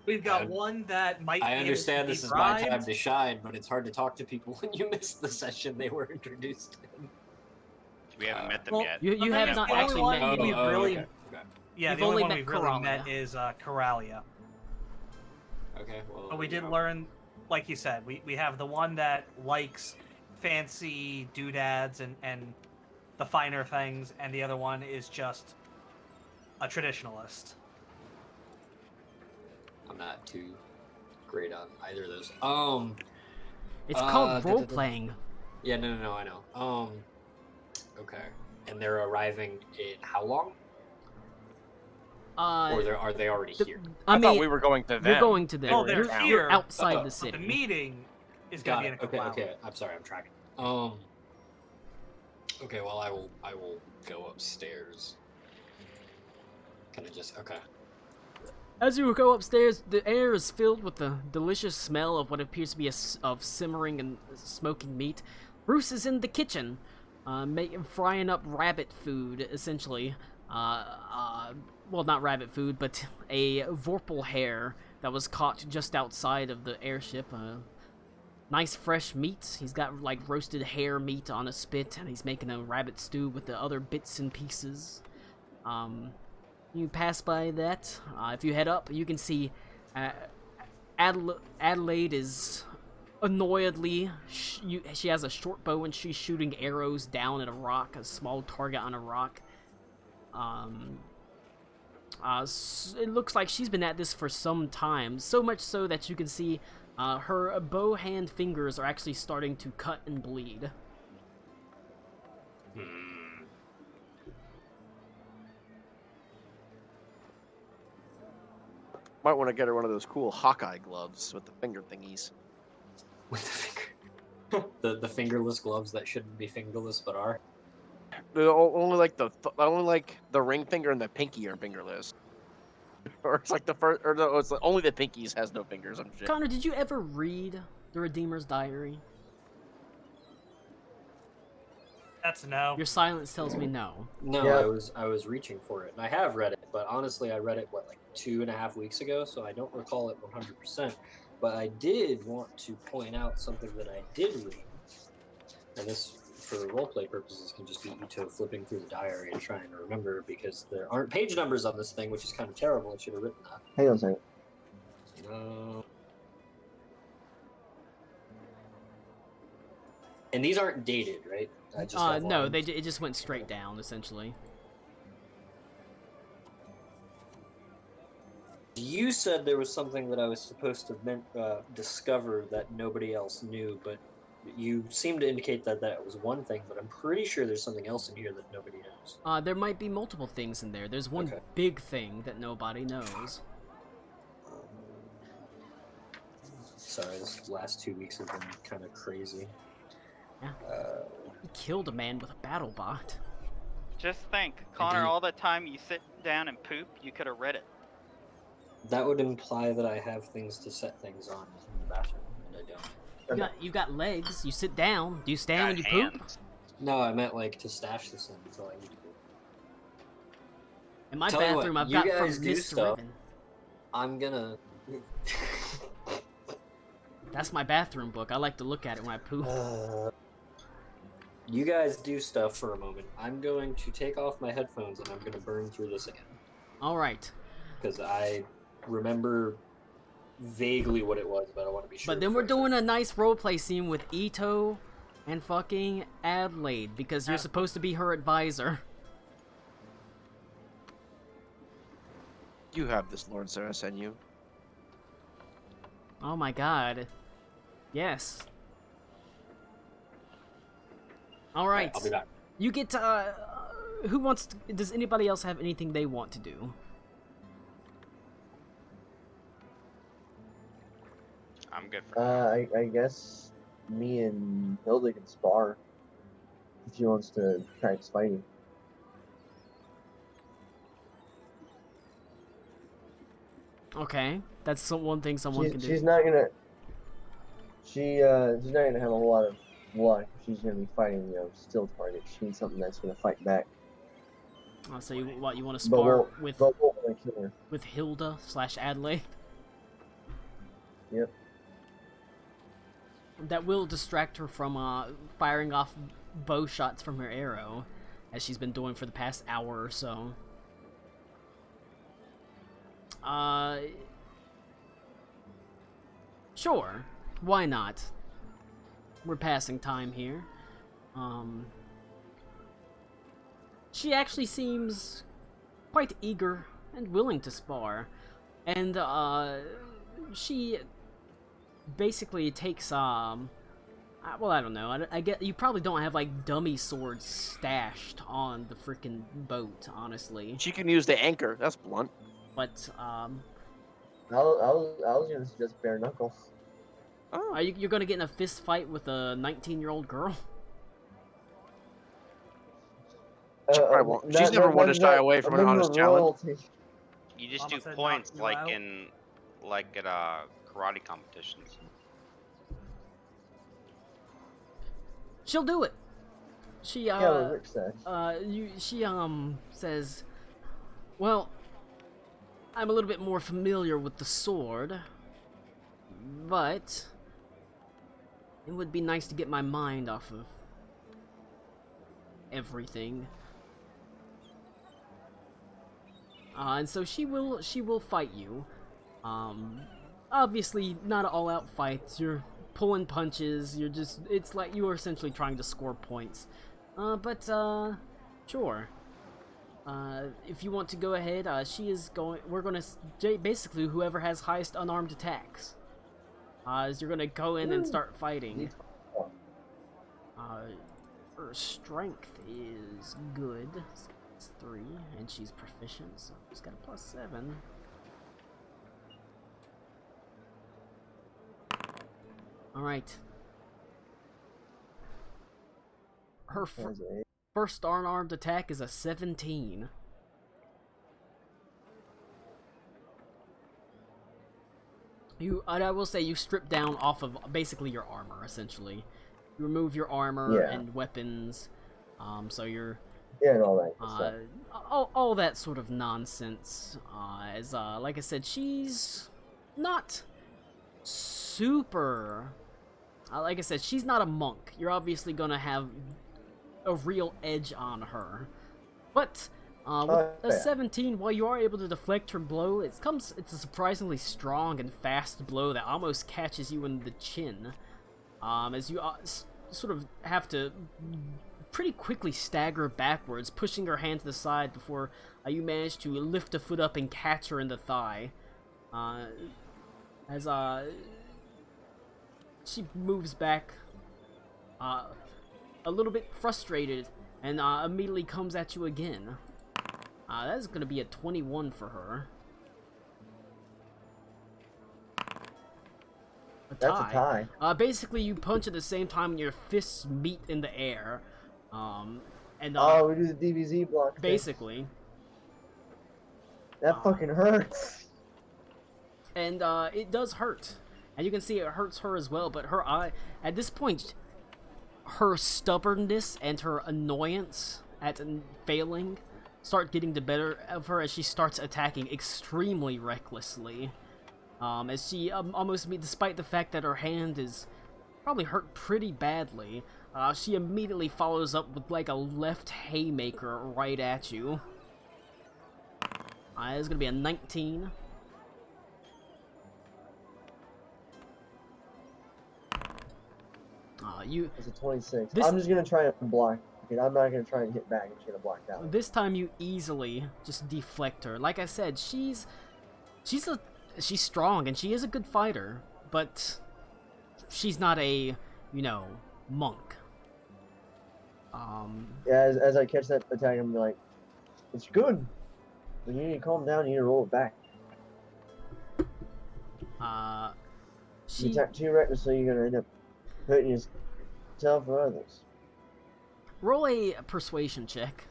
We've got one that might. I understand this is my time to shine, but it's hard to talk to people when you miss the session they were introduced in. We haven't met them yet. You have not actually met anyone. Okay. Yeah, You've the only only one met we've really Coralia. met is Coralia. Okay, well. But we did learn, like you said, we have the one that likes fancy doodads and the finer things, and the other one is just a traditionalist. I'm not too great on either of those. It's called role playing. Yeah, no, I know. Okay. And they're arriving in how long? Or are they already here? I thought we were going to them. You're going to them. Oh, they're You're here. outside the city. The meeting is Got gonna be in a it. couple hours. Okay. I'm sorry, I'm tracking. Okay, well I will go upstairs. Can I just As you go upstairs, the air is filled with the delicious smell of what appears to be of simmering and smoking meat. Bruce is in the kitchen, frying up rabbit food, essentially. Well, not rabbit food, but a vorpal hare that was caught just outside of the airship. Nice fresh meat. He's got, like, roasted hare meat on a spit, and he's making a rabbit stew with the other bits and pieces. You pass by that. If you head up, you can see Adelaide is annoyedly. She has a short bow and she's shooting arrows down at a rock, a small target on a rock. It looks like she's been at this for some time, so much so that you can see her bow hand fingers are actually starting to cut and bleed. Might want to get her one of those cool Hawkeye gloves with the finger thingies. With the finger. the fingerless gloves that shouldn't be fingerless but are. Only like the ring finger and the pinky are fingerless. Or it's like the first, or no, it's like only the pinkies has no fingers. I'm shit. Connor, did you ever read The Redeemer's Diary? That's a no. Your silence tells me no. No, Yeah. I was reaching for it, and I have read it, but honestly, I read it like 2.5 weeks ago, so I don't recall it 100%. But I did want to point out something that I did read, and this, for roleplay purposes, can just be Ito flipping through the diary and trying to remember, because there aren't page numbers on this thing, which is kind of terrible. I should have written that. Hang on a second. And these aren't dated, right? I just have No, lines. it just went straight down, essentially. You said there was something that I was supposed to discover that nobody else knew, but you seem to indicate that that was one thing, but I'm pretty sure there's something else in here that nobody knows. There might be multiple things in there. There's one Okay. big thing that nobody knows. Sorry, this last 2 weeks have been kind of crazy. Yeah. He killed a man with a battle bot. Just think, Connor, Indeed. all the time you sit down and poop, you could have read it. That would imply that I have things to set things on in the bathroom, and I don't. You've got legs. You sit down. Do you stand when you Got poop? hands. No, I meant like to stash this in until I need to. In my Tell you what, bathroom, I've you got guys from do Mr. stuff. Riven. I'm gonna. That's my bathroom book. I like to look at it when I poop. You guys do stuff for a moment. I'm going to take off my headphones and I'm going to burn through this again. All right. Because I remember vaguely what it was, but I want to be sure. But then we're doing a nice roleplay scene with Ito and fucking Adelaide because you're supposed to be her advisor. You have this, Lord Sarah sent you. Oh my god. Yes. All right. I'll be back. You get who wants to, does anybody else have anything they want to do? I'm good for I guess me and Hilda can spar if she wants to practice fighting. Okay. That's one thing someone can do. She's not gonna. She's not gonna have a lot of luck. She's gonna be fighting, still targets. She needs something that's gonna fight back. So you want to But spar with we'll kill her. with Hilda / Adelaide? Yep. That will distract her from firing off bow shots from her arrow, as she's been doing for the past hour or so. Sure. Why not? We're passing time here. She actually seems quite eager and willing to spar. And, she basically takes, well, I don't know. I get you probably don't have, like, dummy swords stashed on the freaking boat, honestly. She can use the anchor. That's blunt. But, I was gonna suggest bare knuckle. Oh. you're gonna get in a fist fight with a 19-year-old girl? She probably won't. She's never one to shy away from an honest challenge. You just Mama do said points knock you like at karate competitions. She'll do it. She Yeah, what Rick said. she says, well, I'm a little bit more familiar with the sword, but it would be nice to get my mind off of everything. And so she will fight you. Obviously not all-out fights. You're pulling punches. It's like you are essentially trying to score points. But sure. If you want to go ahead, we're gonna basically whoever has highest unarmed attacks. Is you're gonna go in and start fighting. Her strength is good. It's 3, and she's proficient, so she's got a +7. Alright. Her first unarmed attack is a 17. I will say you strip down off of basically your armor, essentially. You remove your armor and weapons, so you're... Yeah, and all that stuff. all that sort of nonsense. Like I said, she's not super... like I said, she's not a monk. You're obviously gonna have a real edge on her. But with a 17, while you are able to deflect her blow, it's a surprisingly strong and fast blow that almost catches you in the chin. As you sort of have to pretty quickly stagger backwards, pushing her hand to the side before you manage to lift a foot up and catch her in the thigh. As she moves back a little bit frustrated and immediately comes at you again. That is going to be a 21 for her. That's a tie. Basically, you punch at the same time and your fists meet in the air. We do the DBZ block. Basically. That fucking hurts. And it does hurt. And you can see it hurts her as well, but her eye... At this point, her stubbornness and her annoyance at failing start getting the better of her as she starts attacking extremely recklessly. As she despite the fact that her hand is probably hurt pretty badly, she immediately follows up with like a left haymaker right at you. It's gonna be a 19. It's a 26. This- I'm just gonna try and block. Okay, I'm not gonna try and hit back. I'm just gonna block that. This time you easily just deflect her. Like I said, she's strong and she is a good fighter, but she's not a, monk. Yeah, as I catch that attack, I'm like, it's good, but you need to calm down. You need to roll it back. You She attack too recklessly, you're gonna end up hurting yourself or others. roll a persuasion check.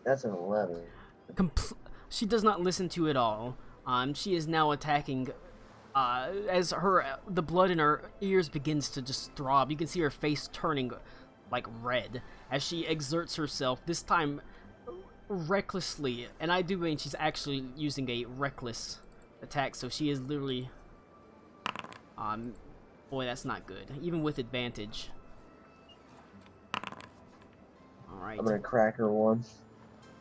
That's an 11. She does not listen to it all. She is now attacking. As the blood in her ears begins to just throb, you can see her face turning like red as she exerts herself. This time, recklessly, and I do mean she's actually using a reckless attack. So she is literally. Boy, that's not good. Even with advantage. All right. I'm gonna crack her once.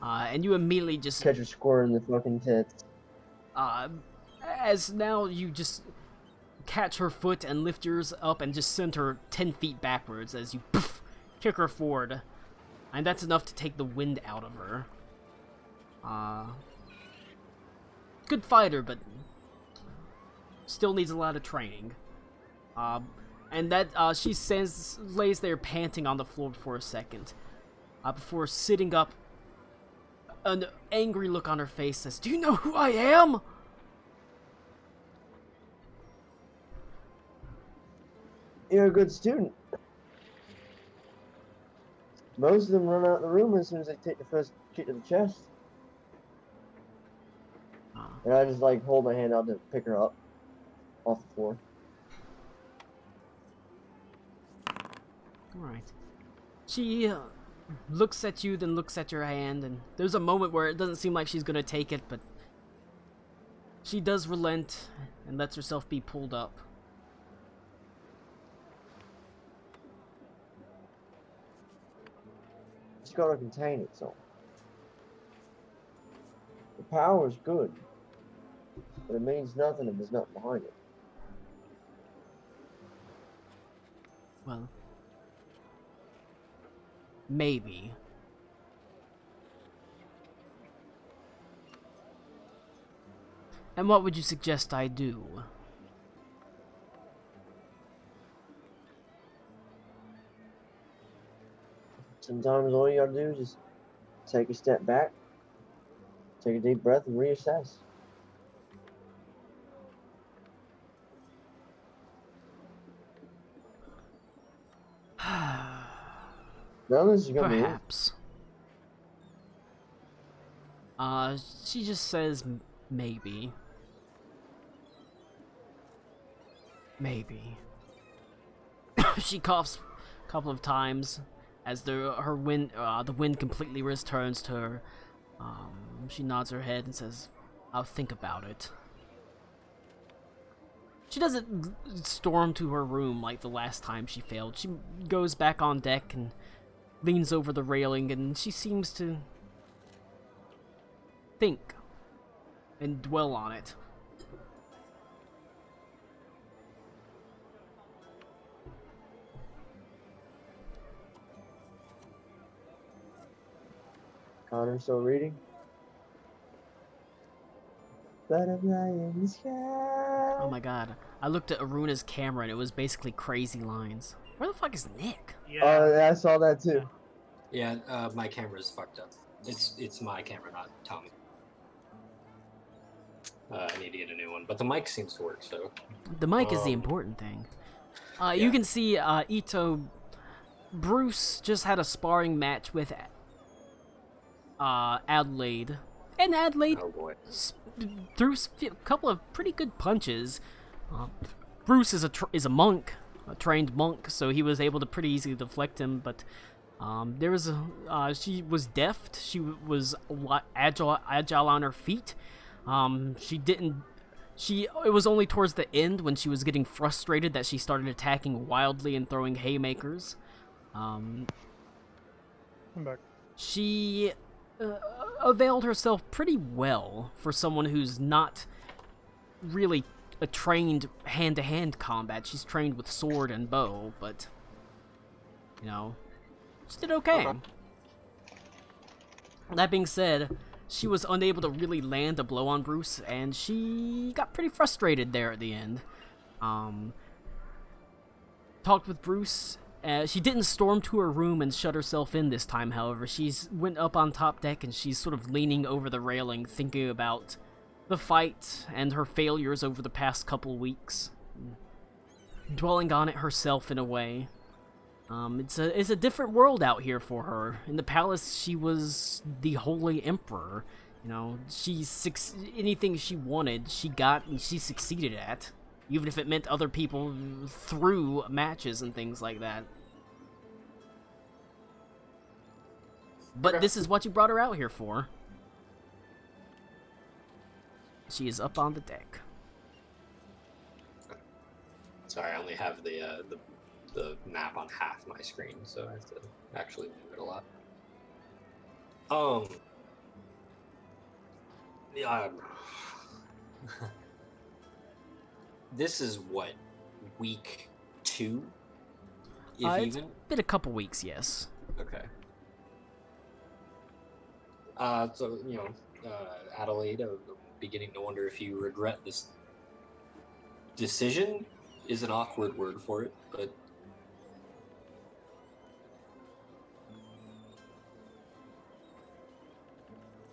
And you immediately just Catch her square in the fucking tits. as now you just catch her foot and lift yours up and just send her 10 feet backwards as you poof, kick her forward. And that's enough to take the wind out of her. Good fighter, but still needs a lot of training. And that she lays there panting on the floor for a second. Before sitting up, an angry look on her face says, "Do you know who I am?" You're a good student. Most of them run out of the room as soon as they take the first kick to the chest. And I just like hold my hand out to pick her up off the floor. Alright. She looks at you, then looks at your hand, and there's a moment where it doesn't seem like she's gonna take it, but she does relent and lets herself be pulled up. It's gotta contain it, so. The power is good, but it means nothing if there's nothing behind it. Well, maybe. And what would you suggest I do? Sometimes all you gotta do is just take a step back, take a deep breath, and reassess. None of this is gonna be it. Perhaps. She just says maybe. Maybe. She coughs a couple of times as the wind completely returns to her. She nods her head and says, "I'll think about it." She doesn't storm to her room like the last time she failed. She goes back on deck and leans over the railing, and she seems to think and dwell on it. Connor still reading? Butterfly in the sky. Oh my god. I looked at Aruna's camera and it was basically crazy lines. Where the fuck is Nick? Oh, yeah, I saw that too. Yeah, my camera's fucked up. It's my camera, not Tommy. I need to get a new one, but the mic seems to work, so. The mic is the important thing. You can see Ito. Bruce just had a sparring match with Adelaide. And Adelaide Oh boy. threw a couple of pretty good punches. Bruce is a monk, a trained monk, so he was able to pretty easily deflect him, but There was she was deft. She was agile on her feet. It was only towards the end when she was getting frustrated that she started attacking wildly and throwing haymakers. I'm back. She availed herself pretty well for someone who's not really a trained hand-to-hand combat. She's trained with sword and bow, but you know, she did okay. That being said, she was unable to really land a blow on Bruce, and she got pretty frustrated there at the end. Talked with Bruce. She didn't storm to her room and shut herself in this time, however. She's went up on top deck and she's sort of leaning over the railing, thinking about the fight and her failures over the past couple weeks. Dwelling on it herself in a way. It's a different world out here for her. In the palace, she was the Holy Emperor. You know, anything she wanted, she got and she succeeded at. Even if it meant other people through matches and things like that. But this is what you brought her out here for. She is up on the deck. Sorry, I only have the map on half my screen, so I have to actually move it a lot. Yeah. This is what, week 2? If It's even? been a couple weeks, yes. Okay. So, Adelaide, I'm beginning to wonder if you regret this decision is an awkward word for it, but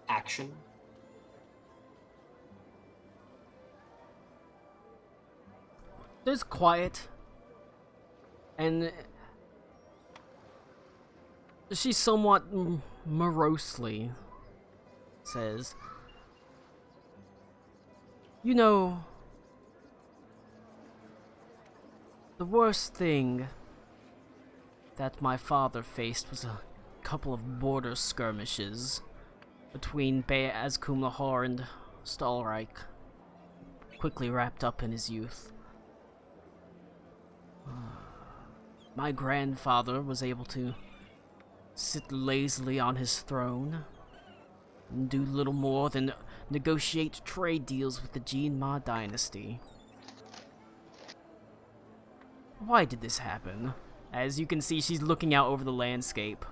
action. There's quiet, and she somewhat morosely says, "You know, the worst thing that my father faced was a couple of border skirmishes between Bay Azkum Lahore and Stalreich, quickly wrapped up in his youth. My grandfather was able to sit lazily on his throne and do little more than negotiate trade deals with the Jin Ma dynasty. Why did this happen?" As you can see, she's looking out over the landscape.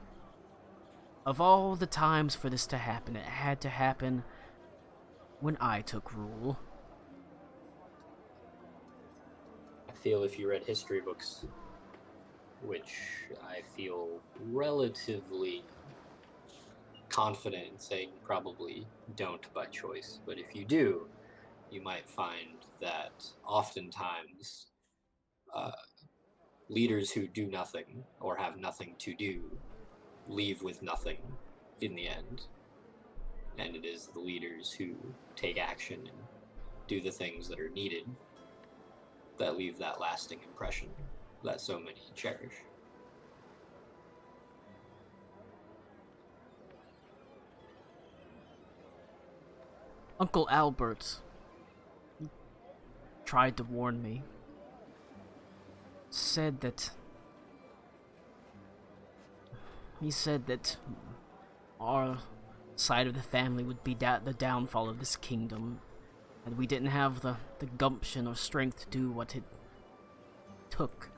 "Of all the times for this to happen, it had to happen when I took rule." I feel if you read history books, which I feel relatively confident in saying you probably don't by choice, but if you do, you might find that oftentimes leaders who do nothing or have nothing to do leave with nothing in the end. And it is the leaders who take action and do the things that are needed that leave that lasting impression that so many cherish. Uncle Albert tried to warn me. He said that our side of the family would be the downfall of this kingdom, and we didn't have the gumption or strength to do what it took.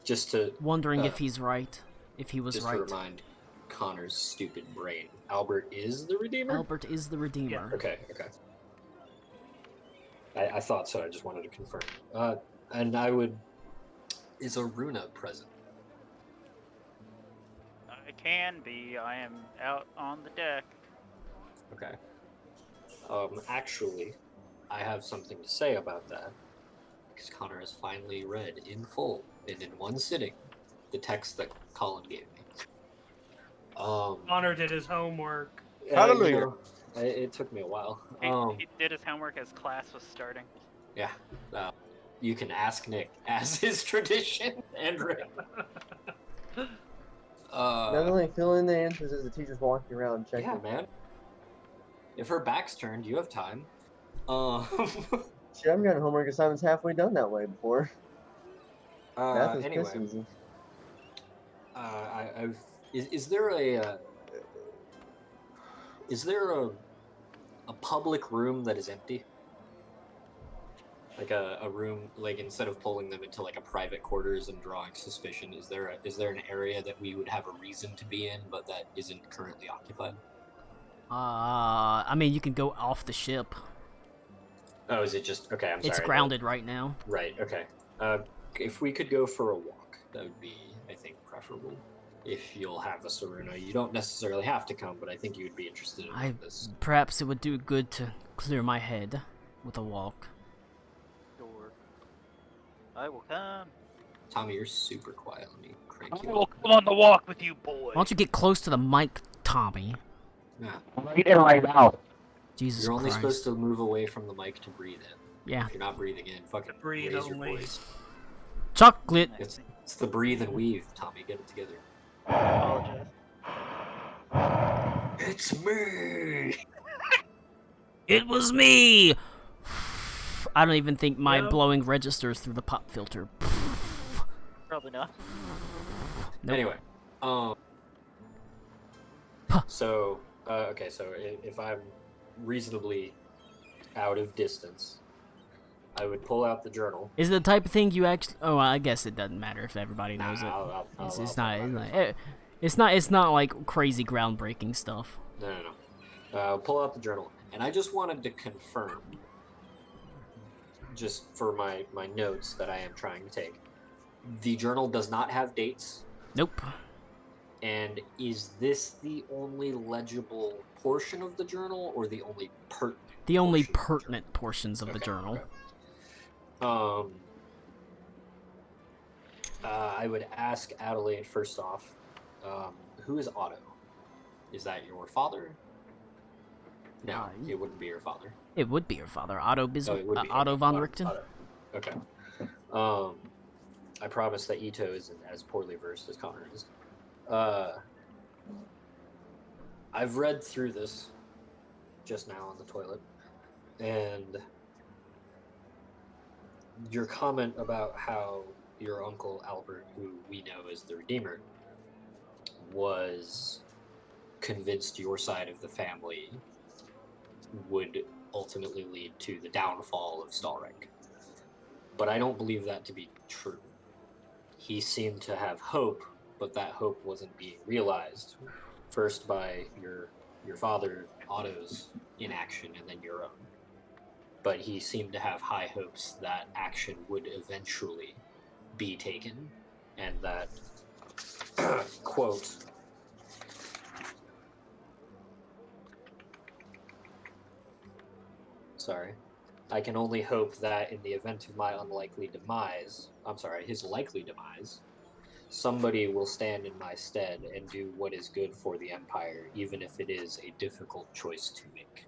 Just to Wondering if he's right, if he was just right. to remind Connor's stupid brain, Albert is the Redeemer? Albert is the Redeemer. Okay. I thought so, I just wanted to confirm. And I would... Is Aruna present? I can be. I am out on the deck. Okay. Actually, I have something to say about that, because Connor has finally read in full and in one sitting the text that Colin gave me. Connor did his homework. Hallelujah. It took me a while. He did his homework as class was starting. Yeah. You can ask Nick, as is tradition, and Rick. Not only fill in the answers as the teacher's walking around checking. Yeah, man. If her back's turned, you have time. See, I've gotten homework assignments halfway done that way before. Math is anyway, piss easy. is there a public room that is empty? Like a room, like instead of pulling them into like a private quarters and drawing suspicion, is there an area that we would have a reason to be in, but that isn't currently occupied? I mean, you can go off the ship. Oh, is it just okay? I'm sorry. It's grounded right now. Right. Okay. If we could go for a walk, that would be, I think, preferable. If you'll have us, Saruna, you don't necessarily have to come, but I think you would be interested in this. Perhaps it would do good to clear my head with a walk. Sure. I will come. Tommy, you're super quiet. Let me crank I you will up. come on the walk with you, boy. Why don't you get close to the mic, Tommy? Yeah. Right in right now. Jesus You're only Christ. supposed to move away from the mic to breathe in. Yeah. If you're not breathing in, fucking Breathe raise your only. voice. Chocolate. It's the breathe and weave, Tommy. Get it together. Apologize. It's me. It was me! I don't even think my Yeah. blowing registers through the pop filter. Probably not. Nope. Anyway, Puh. so okay, so if I'm reasonably out of distance, I would pull out the journal. Is it the type of thing you actually... Oh, I guess it doesn't matter if everybody knows it. It's not like crazy groundbreaking stuff. No. Pull out the journal, and I just wanted to confirm, just for my notes that I am trying to take. The journal does not have dates. Nope. And is this the only legible portion of the journal, or the only pertinent? The only portion of the journal? pertinent portions of the Okay, journal. okay. I would ask Adelaide first off, who is Otto? Is that your father? No, it wouldn't be your father. It would be your father, Otto It would be. Otto von Otto. Richten. Okay. I promise that Ito isn't as poorly versed as Connor is. I've read through this just now on the toilet, and your comment about how your uncle Albert, who we know as the Redeemer, was convinced your side of the family would ultimately lead to the downfall of Stalrek. But I don't believe that to be true. He seemed to have hope, but that hope wasn't being realized. First by your father, Otto's inaction, and then your own. But he seemed to have high hopes that action would eventually be taken, and that, quote, sorry, I can only hope that in the event of my his likely demise, somebody will stand in my stead and do what is good for the Empire, even if it is a difficult choice to make.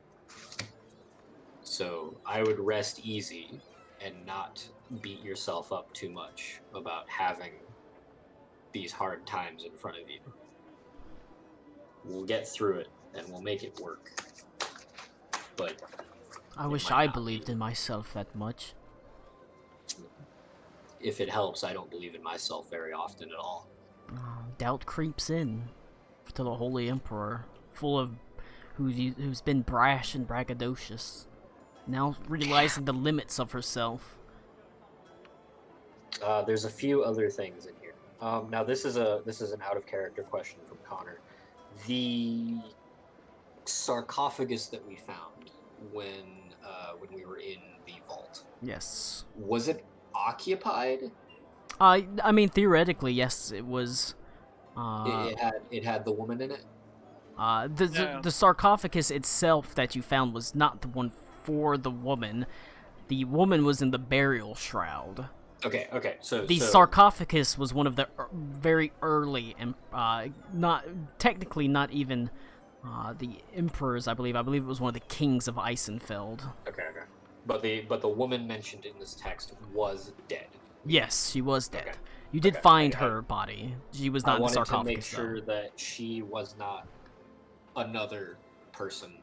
So I would rest easy and not beat yourself up too much about having these hard times in front of you. We'll get through it and we'll make it work. But I wish might I not believed be. in myself that much. If it helps, I don't believe in myself very often at all. Doubt creeps in to the Holy Emperor, full of who's been brash and braggadocious, now realizing the limits of herself. There's a few other things in here. Now this is an out of character question from Connor. The sarcophagus that we found when we were in the vault, Yes. was it occupied? I mean, theoretically, yes, it was. It had the woman in it. The sarcophagus itself that you found was not the one for the woman. The woman was in the burial shroud. Okay. So The sarcophagus was one of the very early, not even the emperors. I believe it was one of the kings of Eisenfeld. Okay. But the woman mentioned in this text was dead. Yes, she was dead. Okay. You did Okay. find I- her body. She was not I in the wanted to sarcophagus, make sure though. that she was not another person.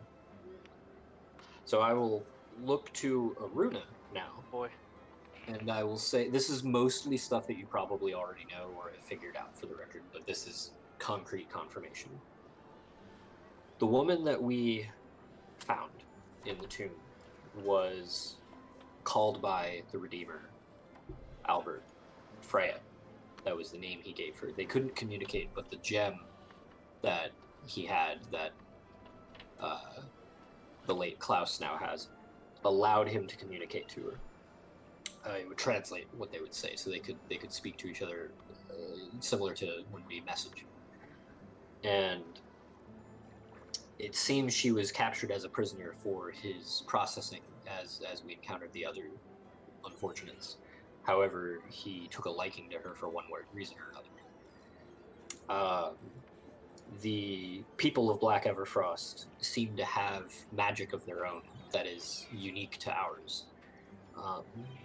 So I will look to Aruna now, Boy. and I will say this is mostly stuff that you probably already know or have figured out for the record, but this is concrete confirmation. The woman that we found in the tomb was called by the Redeemer, Albert, Freya. That was the name he gave her. They couldn't communicate, but the gem that he had, that the late Klaus now has, allowed him to communicate to her. It would translate what they would say, so they could speak to each other, similar to when we message. And it seems she was captured as a prisoner for his processing, as we encountered the other unfortunates. However, he took a liking to her for one reason or another. The people of Black Everfrost seem to have magic of their own that is unique to ours.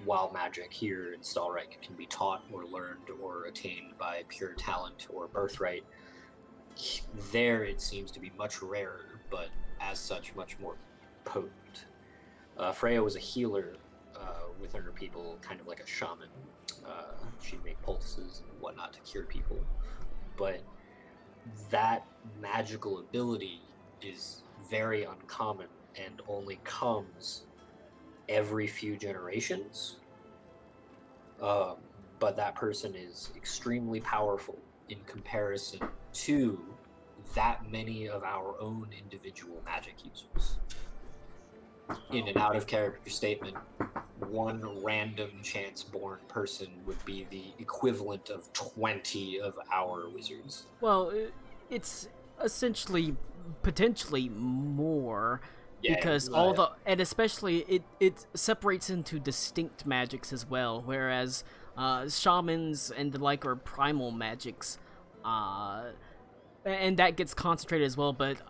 While magic here in Stalreich can be taught or learned or attained by pure talent or birthright, there it seems to be much rarer, but as such much more potent. Freya was a healer within her people, kind of like a shaman. She'd make poultices and whatnot to cure people. But that magical ability is very uncommon and only comes every few generations. But that person is extremely powerful in comparison to that many of our own individual magic users. In an out-of-character statement, one random chance-born person would be the equivalent of 20 of our wizards. Well, it's essentially potentially more because and especially it separates into distinct magics as well, whereas shamans and the like are primal magics, and that gets concentrated as well, but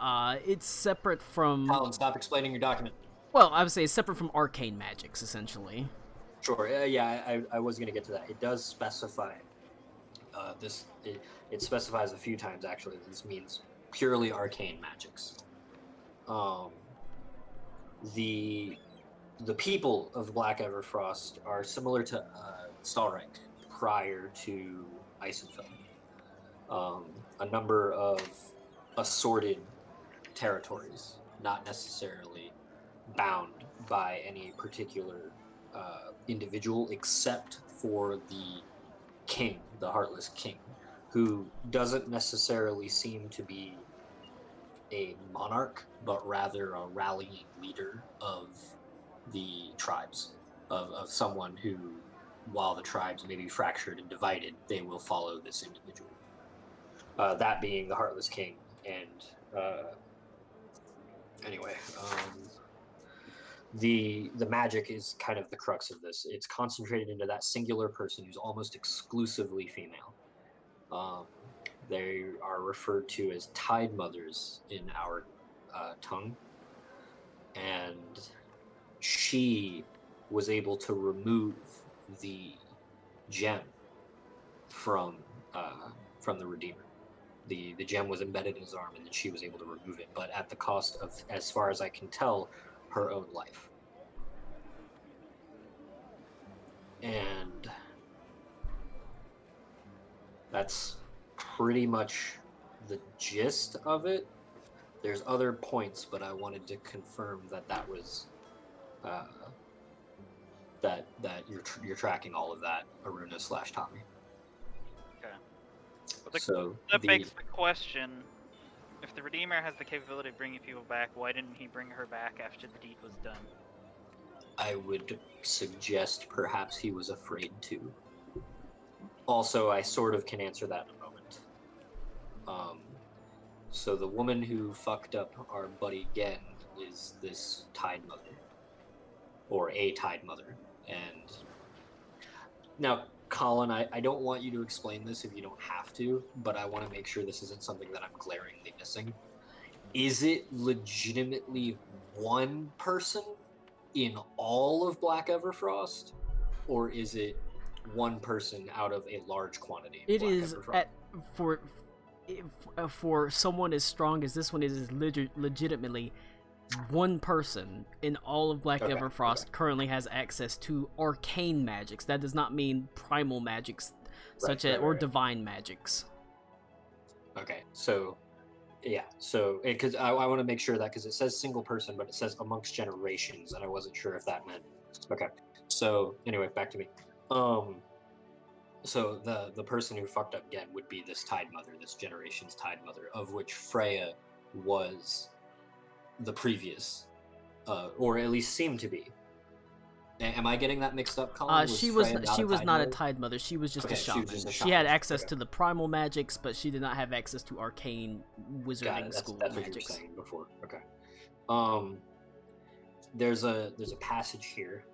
it's separate from. Colin, stop explaining your document. Well, I would say it's separate from arcane magics, essentially. Sure. I was going to get to that. It does specify this. It specifies a few times actually. This means purely arcane magics. The people of Black Everfrost are similar to Stalreich prior to Eisenfeld. A number of assorted territories, not necessarily bound by any particular individual, except for the king, the Heartless King, who doesn't necessarily seem to be a monarch, but rather a rallying leader of the tribes, of someone who, while the tribes may be fractured and divided, they will follow this individual. That being the Heartless King, and anyway, the magic is kind of the crux of this. It's concentrated into that singular person who's almost exclusively female. They are referred to as Tide Mothers in our tongue, and she was able to remove the gem from the Redeemer. The gem was embedded in his arm, and then she was able to remove it, but at the cost of, as far as I can tell, her own life. And that's pretty much the gist of it. There's other points, but I wanted to confirm that was that you're tracking all of that, Aruna / Tommy. But So that begs the question: if the Redeemer has the capability of bringing people back, why didn't he bring her back after the deed was done? I would suggest perhaps he was afraid to. Also, I sort of can answer that in a moment. So the woman who fucked up our buddy Gen is this Tide Mother, or a Tide Mother. And now, Colin, I don't want you to explain this if you don't have to, but I want to make sure this isn't something that I'm glaringly missing. Is it legitimately one person in all of Black Everfrost, or is it one person out of a large quantity of It Black is Everfrost? for someone as strong as this one is legitimately one person in all of Black Okay, Everfrost currently has access to arcane magics. That does not mean primal magics, or divine magics. Okay, so yeah, so because I want to make sure that because it says single person, but it says amongst generations, and I wasn't sure if that meant. Okay, so anyway, back to me. So the person who fucked up again would be this Tide Mother, this generation's Tide Mother, of which Freya was the previous, or at least seemed to be. Am I getting that mixed up, Colin? She Freya was not a Mother? Tide Mother. She was just Okay, a she was shaman. just a She had shaman, access okay. to the primal magics, but she did not have access to arcane Got wizarding it. school That's what you were magics. saying before. Okay. There's a passage here,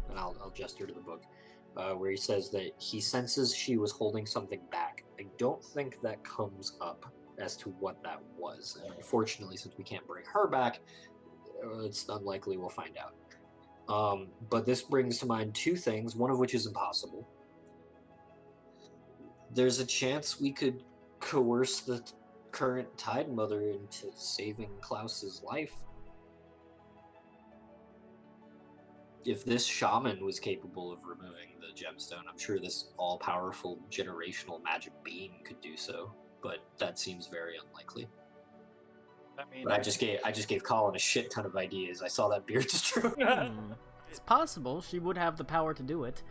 and I'll gesture to the book, where he says that he senses she was holding something back. I don't think that comes up as to what that was, and unfortunately, since we can't bring her back, it's unlikely we'll find out. But this brings to mind two things, one of which is impossible. There's a chance we could coerce the current Tide Mother into saving Klaus's life. If this shaman was capable of removing the gemstone, I'm sure this all-powerful generational magic being could do so, but that seems very unlikely. I mean, But I just gave Colin a shit ton of ideas. I saw that beard stroke. It's possible she would have the power to do it.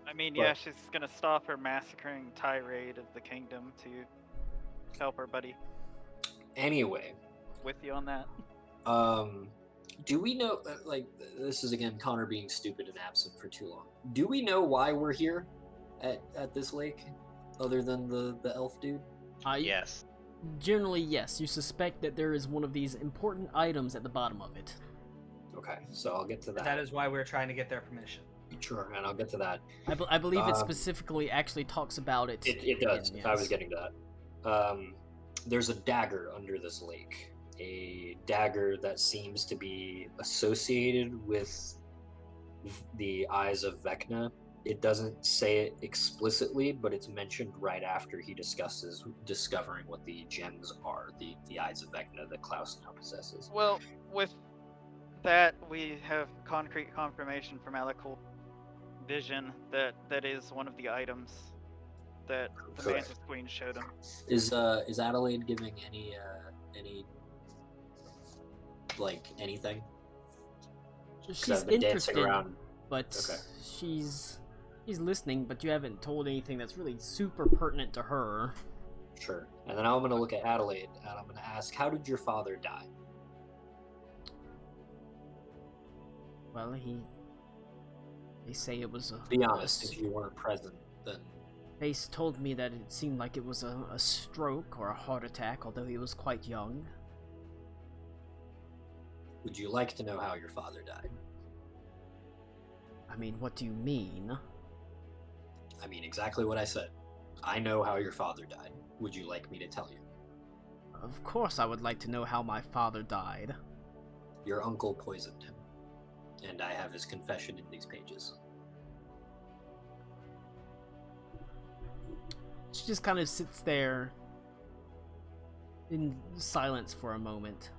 I mean, yeah, she's gonna stop her massacring tirade of the kingdom to help her buddy. Anyway, With you on that. do we know? Like, this is again Connor being stupid and absent for too long. Do we know why we're here at this lake, other than the elf dude? Yes. Generally, yes. You suspect that there is one of these important items at the bottom of it. Okay, so I'll get to that. That is why we're trying to get their permission. Sure, and I'll get to that. I believe it specifically actually talks about it. It does. Yes. I was getting to that. There's a dagger under this lake. A dagger that seems to be associated with the Eyes of Vecna. It doesn't say it explicitly, but it's mentioned right after he discusses discovering what the gems are, the Eyes of Vecna that Klaus now possesses. Well, with that, we have concrete confirmation from Alakul vision that is one of the items that the Correct. Mantis Queen showed him. Is Adelaide giving any like anything? 'Cause She's I've been dancing interested, around. but Okay. she's listening. But you haven't told anything that's really super pertinent to her. Sure. And then I'm going to look at Adelaide and I'm going to ask, how did your father die? Well, they say it was a. Be honest, if you weren't present, then They told me that it seemed like it was a stroke or a heart attack, although he was quite young. would you like to know how your father died? I mean, what do you mean? I mean, exactly what I said. I know how your father died. Would you like me to tell you? Of course I would like to know how my father died. Your uncle poisoned him. And I have his confession in these pages. She just kind of sits there in silence for a moment.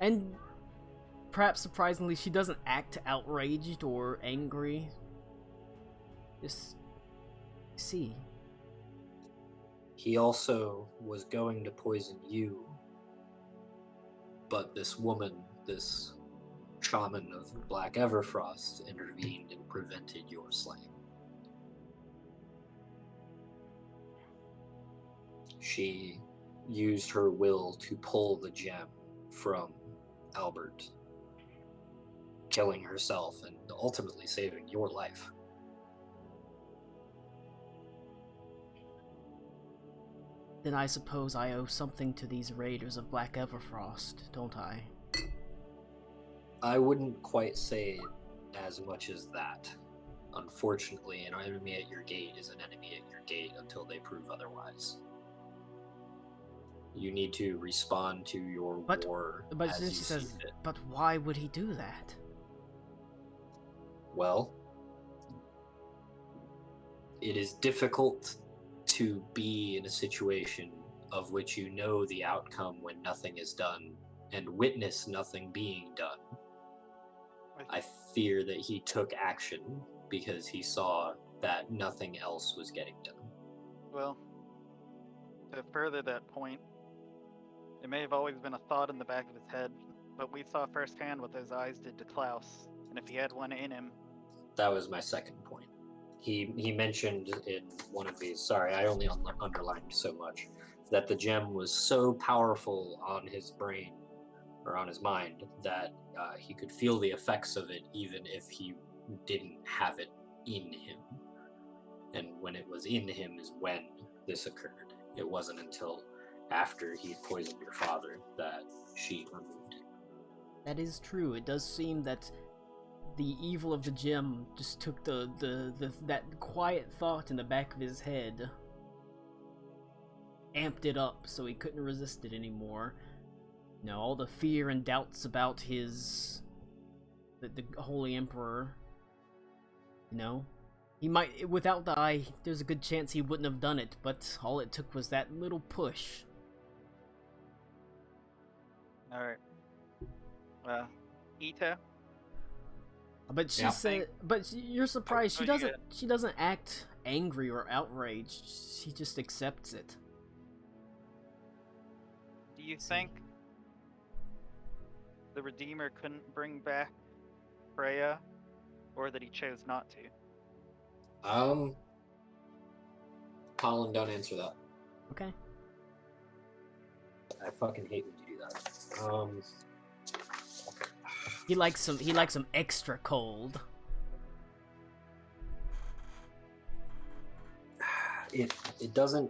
And perhaps surprisingly, she doesn't act outraged or angry. Just see. He also was going to poison you, but this woman, this shaman of Black Everfrost, intervened and prevented your slaying. She used her will to pull the gem from Albert, killing herself and ultimately saving your life. Then I suppose I owe something to these raiders of Black Everfrost, don't I? I wouldn't quite say as much as that. Unfortunately, an enemy at your gate is an enemy at your gate until they prove otherwise. You need to respond to your But- war But as then you she see says, fit. but why would he do that? Well, it is difficult to be in a situation of which you know the outcome when nothing is done and witness nothing being done. I fear that he took action because he saw that nothing else was getting done. Well, to further that point, it may have always been a thought in the back of his head, but we saw firsthand what those eyes did to Klaus, and if he had one in him, That was my second point. He mentioned in one of these, sorry, I only underlined so much, that the gem was so powerful on his brain, or on his mind, that he could feel the effects of it even if he didn't have it in him. And when it was in him is when this occurred. It wasn't until after he poisoned your father that she removed it. That is true. It does seem that the evil of the gem just took that quiet thought in the back of his head, amped it up so he couldn't resist it anymore. You know, all the fear and doubts about the Holy Emperor. You know, he might, without the eye, there's a good chance he wouldn't have done it, but all it took was that little push. alright. Ito? But she Yeah. said, you're surprised. Oh, She doesn't act angry or outraged. She just accepts it. Do you think the Redeemer couldn't bring back Freya, or that he chose not to? Colin, don't answer that. Okay. I fucking hate when you do that. He likes some extra cold. It doesn't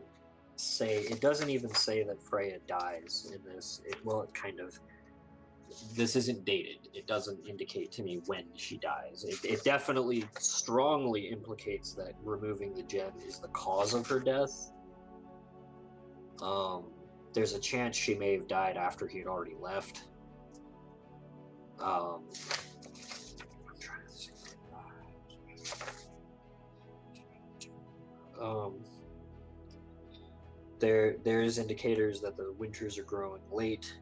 even say that Freya dies in this. It kind of. This isn't dated. It doesn't indicate to me when she dies. It definitely strongly implicates that removing the gem is the cause of her death. There's a chance she may have died after he had already left. I'm trying to see. There's indicators that the winters are growing late.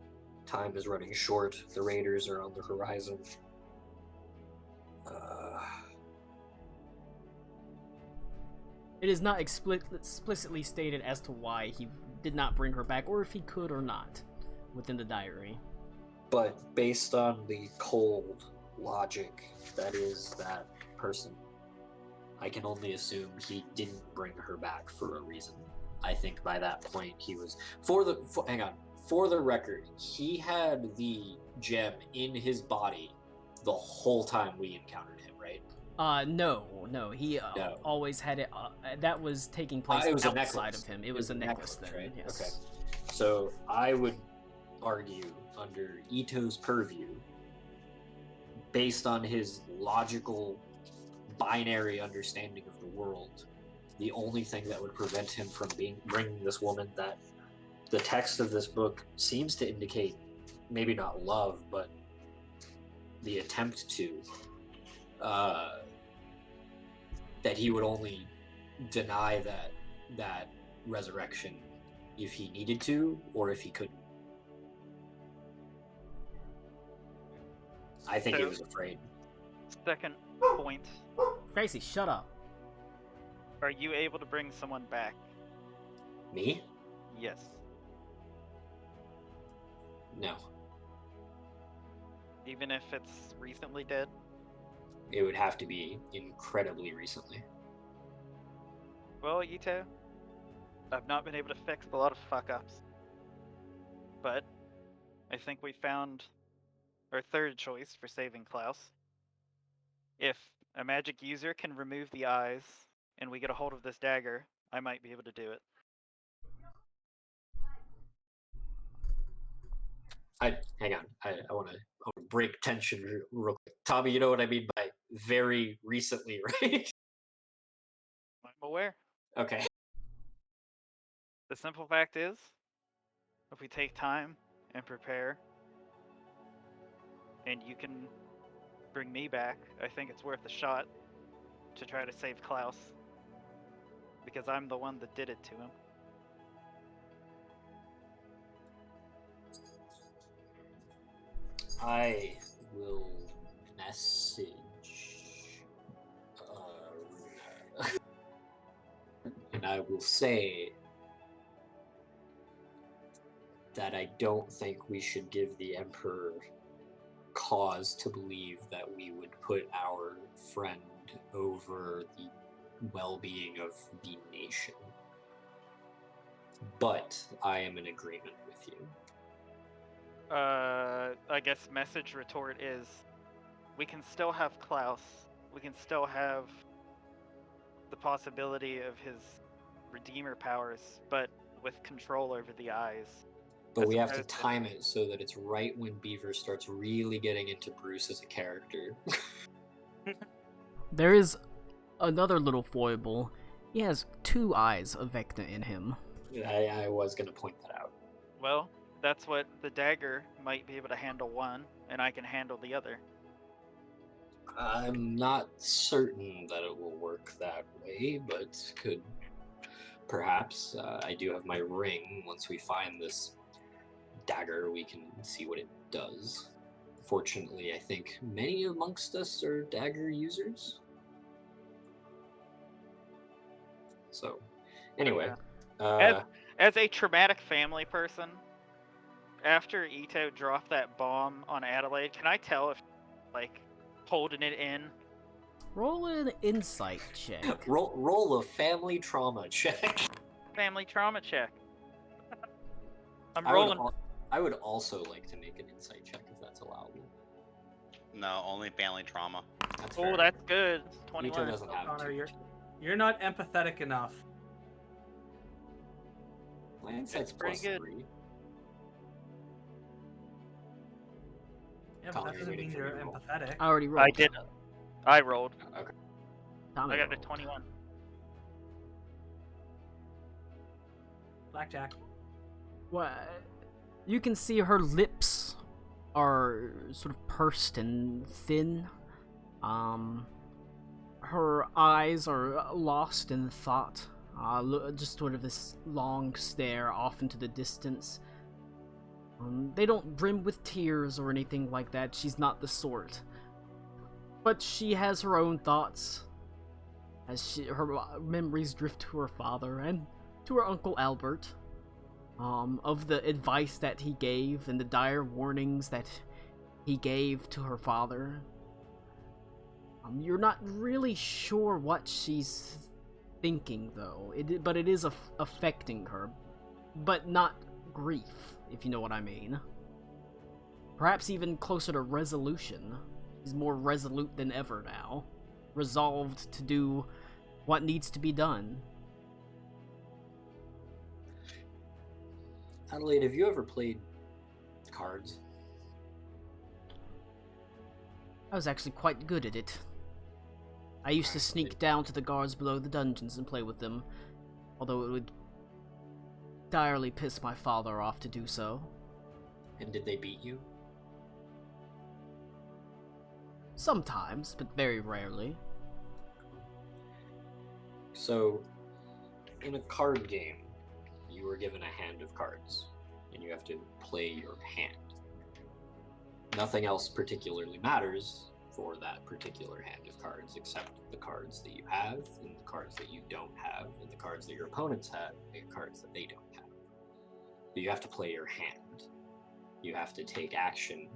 Time is running short. The raiders are on the horizon. It is not explicitly stated as to why he did not bring her back, or if he could or not, within the diary. But based on the cold logic that is that person, I can only assume he didn't bring her back for a reason. I think by that point he was for the record, he had the gem in his body the whole time we encountered him, right? No. He No. always had it. That was taking place It was a outside necklace. of him. It was a necklace then. right? Yes. Okay. So I would argue, under Ito's purview, based on his logical binary understanding of the world, the only thing that would prevent him from bringing this woman that the text of this book seems to indicate, maybe not love, but the attempt to, that he would only deny that resurrection if he needed to or if he couldn't. I think he was afraid. Second point, Gracie, shut up. are you able to bring someone back? Me? Yes. No. Even if it's recently dead? It would have to be incredibly recently. Well, Ito, I've not been able to fix a lot of fuck-ups. But I think we found our third choice for saving Klaus. If a magic user can remove the eyes and we get a hold of this dagger, I might be able to do it. Hang on. I want to break tension real quick. Tommy, you know what I mean by very recently, right? I'm aware. Okay. The simple fact is, if we take time and prepare, and you can bring me back, I think it's worth a shot to try to save Klaus. Because I'm the one that did it to him. I will message and I will say that I don't think we should give the Emperor cause to believe that we would put our friend over the well-being of the nation. But I am in agreement with you. I guess message retort is, we can still have Klaus. We can still have the possibility of his Redeemer powers, but with control over the eyes. But As we have to opposed to- time it so that it's right when Beaver starts really getting into Bruce as a character. There is another little foible. He has 2 eyes of Vecna in him. I was going to point that out. Well, that's what the dagger might be able to handle one, and I can handle the other. I'm not certain that it will work that way, but could perhaps. I do have my ring. Once we find this dagger, we can see what it does. Fortunately, I think many amongst us are dagger users. So, anyway. As a traumatic family person, after Ito dropped that bomb on Adelaide, can I tell if, like, holding it in? Roll an insight check. Roll a family trauma check. Family trauma check. I'm I rolling. would also like to make an insight check if that's allowable. No, only family trauma. That's Oh, fair. that's good. Ito 21. doesn't have Connor, to. you're not empathetic enough. My insight's pretty plus good. 3. Yeah, but Connor, that you're doesn't waiting mean for you're me to roll. empathetic. I already rolled. I did. I rolled. Okay. Tommy I got a rolled. 21. Blackjack. What? You can see her lips are sort of pursed and thin. Her eyes are lost in thought. Just sort of this long stare off into the distance. They don't brim with tears or anything like that. She's not the sort. But she has her own thoughts. As her memories drift to her father and to her Uncle Albert. Of the advice that he gave and the dire warnings that he gave to her father. You're not really sure what she's thinking, though. But it is affecting her. But not grief, if you know what I mean. Perhaps even closer to resolution. She's more resolute than ever now. Resolved to do what needs to be done. Adelaide, have you ever played cards? I was actually quite good at it. I used to sneak down to the guards below the dungeons and play with them, although it would direly piss my father off to do so. And did they beat you? Sometimes, but very rarely. So, in a card game, you were given a hand of cards, and you have to play your hand. Nothing else particularly matters for that particular hand of cards except the cards that you have, and the cards that you don't have, and the cards that your opponents have, and the cards that they don't have. But you have to play your hand. You have to take action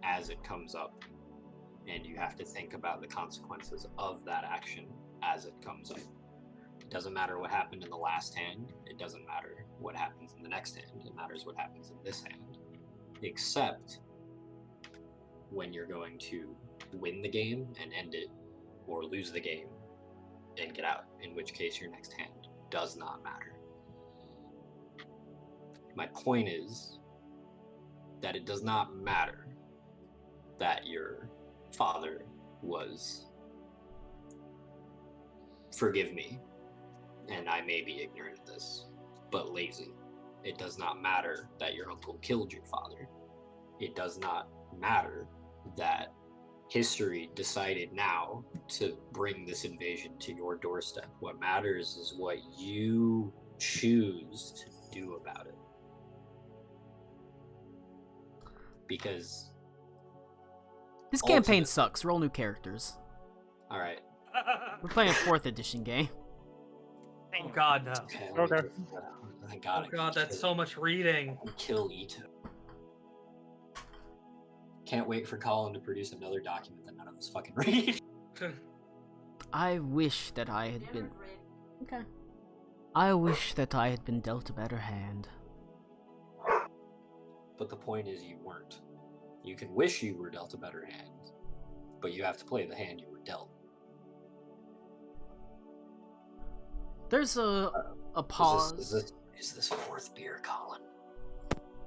as it comes up, and you have to think about the consequences of that action as it comes up. It doesn't matter what happened in the last hand. It doesn't matter what happens in the next hand. It matters what happens in this hand. Except when you're going to win the game and end it, or lose the game and get out, in which case your next hand does not matter. My point is that it does not matter that your father was, forgive me, and I may be ignorant of this, but lazy. It does not matter that your uncle killed your father. It does not matter that history decided now to bring this invasion to your doorstep. What matters is what you choose to do about it. Because This campaign ultimate- sucks. Roll new characters. all right. We're playing a 4th edition game. Oh God, no. Okay. Okay. Thank God. Oh God, that's so much reading. Kill Ito. Can't wait for Colin to produce another document that none of us fucking read. I wish that I had been. Okay. I wish that I had been dealt a better hand. But the point is, you weren't. You can wish you were dealt a better hand, but you have to play the hand you were dealt. There's a pause Is this 4th beer, Colin?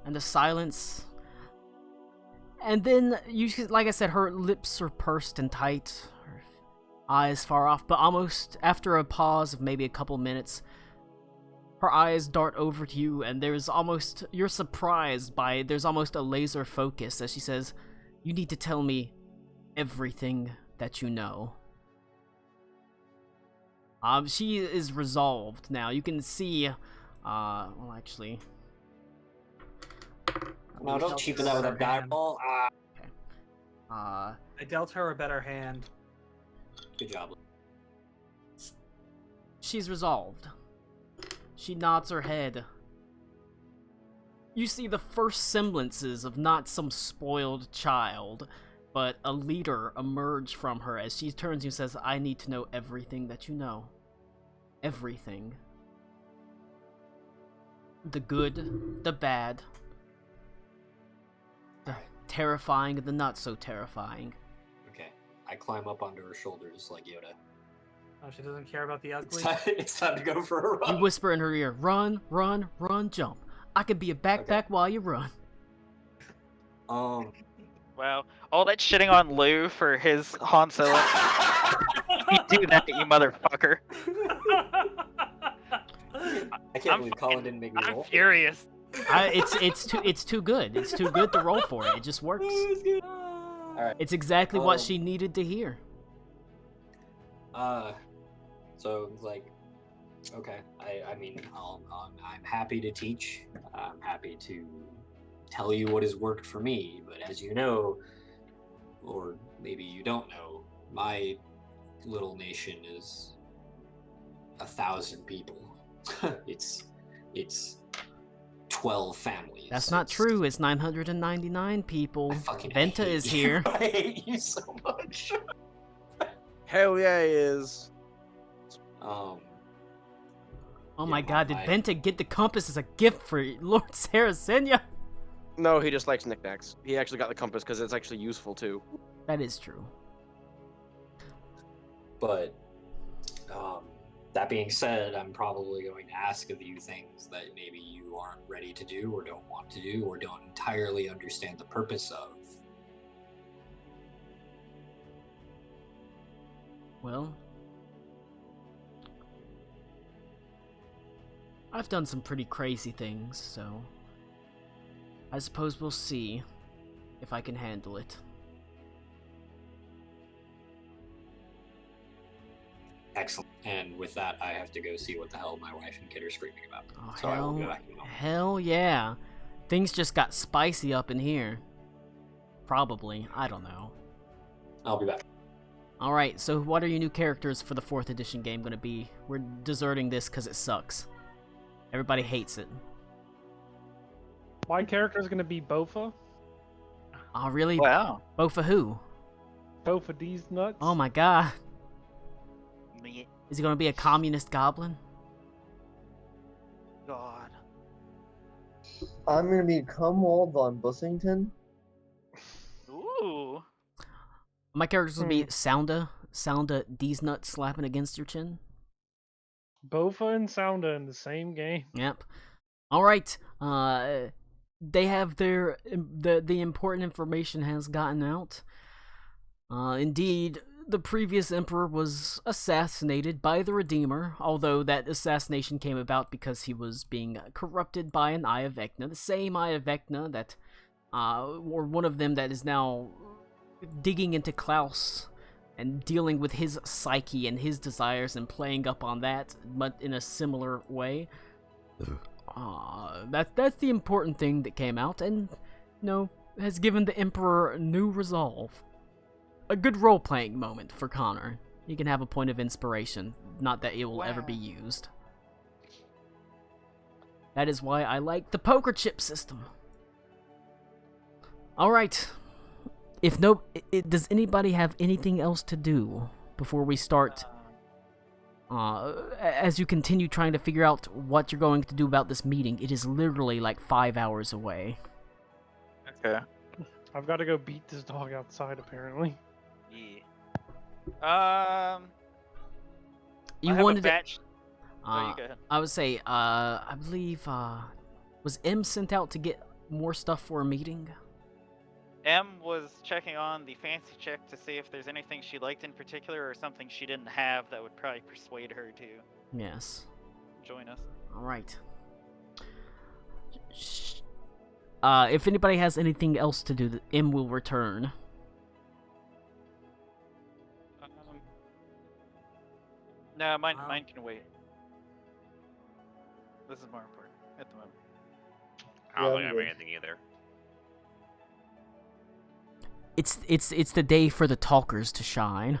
and a silence. And then, like I said, her lips are pursed and tight, her eyes far off, but almost after a pause of maybe a couple minutes, her eyes dart over to you, and you're surprised by, there's almost a laser focus as she says, "You need to tell me everything that you know." She is resolved now. You can see, well, actually, No, don't cheapen out with a die roll. uh, I dealt her a better hand. Good job. she's resolved. She nods her head. You see the first semblances of not some spoiled child, but a leader emerge from her as she turns to you and says, "I need to know everything that you know. Everything. The good, the bad, the terrifying, the not so terrifying." Okay. I climb up onto her shoulders like Yoda. Oh, she doesn't care about the ugly. It's time to go for a You run. whisper in her ear, "Run, run, run, jump. I can be a backpack while you run." Wow. All that shitting on Lou for his Han Solo. You do that, you motherfucker. I can't believe Colin didn't make me I'm roll. furious. It's too good. It's too good to roll for it. It just works. Alright. It's exactly what Um, she needed to hear. So like, okay. I mean, I'm happy to teach. I'm happy to tell you what has worked for me. But as you know, or maybe you don't know, my little nation is 1,000 people. it's 12 families. That's not true. It's 999 people. I fucking Venta hate is you. here. I hate you so much. Hell yeah, he is. Oh Yeah, my god, did my- Venta get the compass as a gift for Lord Saracenia? No, he just likes knickknacks. He actually got the compass because it's actually useful too. That is true. But that being said, I'm probably going to ask of you things that maybe you aren't ready to do or don't want to do or don't entirely understand the purpose of. Well, I've done some pretty crazy things, so I suppose we'll see if I can handle it. Excellent. And with that, I have to go see what the hell my wife and kid are screaming about. Oh, So I will be back in a moment. hell yeah. Things just got spicy up in here. Probably. I don't know. I'll be back. Alright, so what are your new characters for the 4th edition game gonna be? We're deserting this because it sucks. Everybody hates it. My character is gonna be Bofa. Oh, really? Wow. Bofa who? Bofa D's nuts. Oh my god. Me. Is he gonna be a communist goblin? God. I'm gonna be Cumwald von Bussington. Ooh. My character's gonna be Sounda D's nuts slapping against your chin. Bofa and Sounda in the same game. Yep. Alright. They have the important information has gotten out. Indeed, the previous emperor was assassinated by the Redeemer, although that assassination came about because he was being corrupted by an Eye of Vecna, the same Eye of Vecna that, or one of them that is now digging into Klaus and dealing with his psyche and his desires and playing up on that, but in a similar way. That's the important thing that came out, and, has given the Emperor new resolve. A good role-playing moment for Connor. He can have a point of inspiration, not that it will ever be used. That is why I like the poker chip system. Alright. Does anybody have anything else to do before we start? As you continue trying to figure out what you're going to do about this meeting, it is literally like 5 hours away. Okay. I've got to go beat this dog outside, apparently. Yeah. You I have wanted a batch. Oh, you go ahead. I would say, I believe, was M sent out to get more stuff for a meeting? M was checking on the fancy check to see if there's anything she liked in particular or something she didn't have that would probably persuade her to Yes. join us. Alright. If anybody has anything else to do, M will return. No, mine can wait. This is more important at the moment. I don't Yeah, think I I'm have good. anything either. It's the day for the talkers to shine.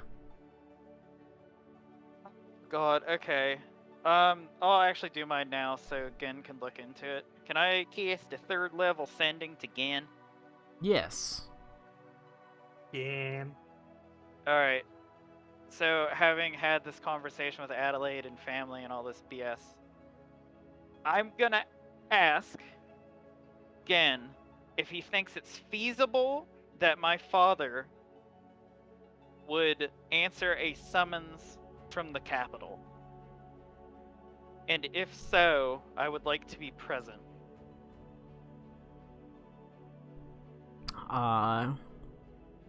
God, okay. I'll actually do mine now so Gen can look into it. Can I cast a 3rd level sending to Gen? Yes. Yeah. Alright. So, having had this conversation with Adelaide and family and all this BS, I'm gonna ask Gen if he thinks it's feasible that my father would answer a summons from the capital. And if so, I would like to be present.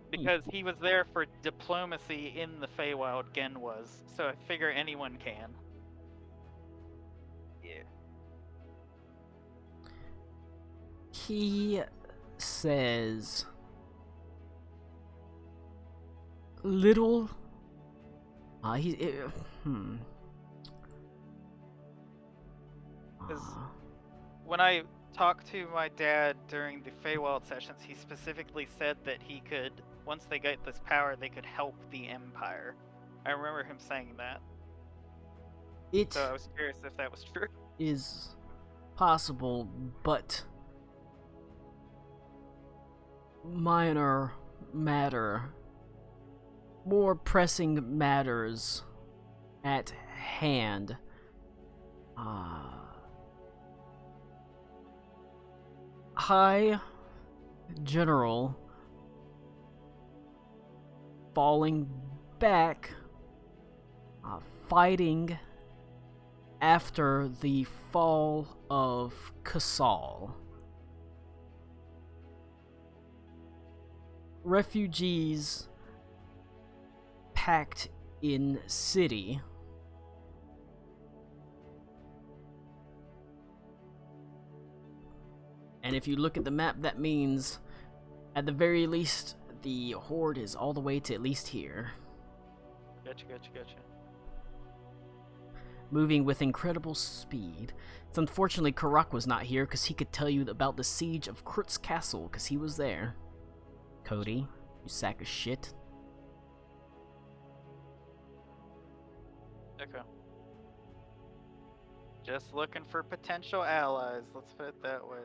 Because he was there for diplomacy in the Feywild, Gen was, so I figure anyone can. Yeah. He says little. When I talked to my dad during the Feywild sessions, he specifically said that he could, once they get this power, they could help the Empire. I remember him saying that. It So I was curious if that was true. is possible, but minor matter, more pressing matters at hand. High General falling back, fighting after the fall of Casal. Refugees packed in city. And if you look at the map, that means, at the very least, the horde is all the way to at least here. Gotcha. Moving with incredible speed. It's unfortunately Karak was not here, because he could tell you about the siege of Krutz Castle, because he was there. Cody, you sack of shit. Okay. Just looking for potential allies, let's put it that way.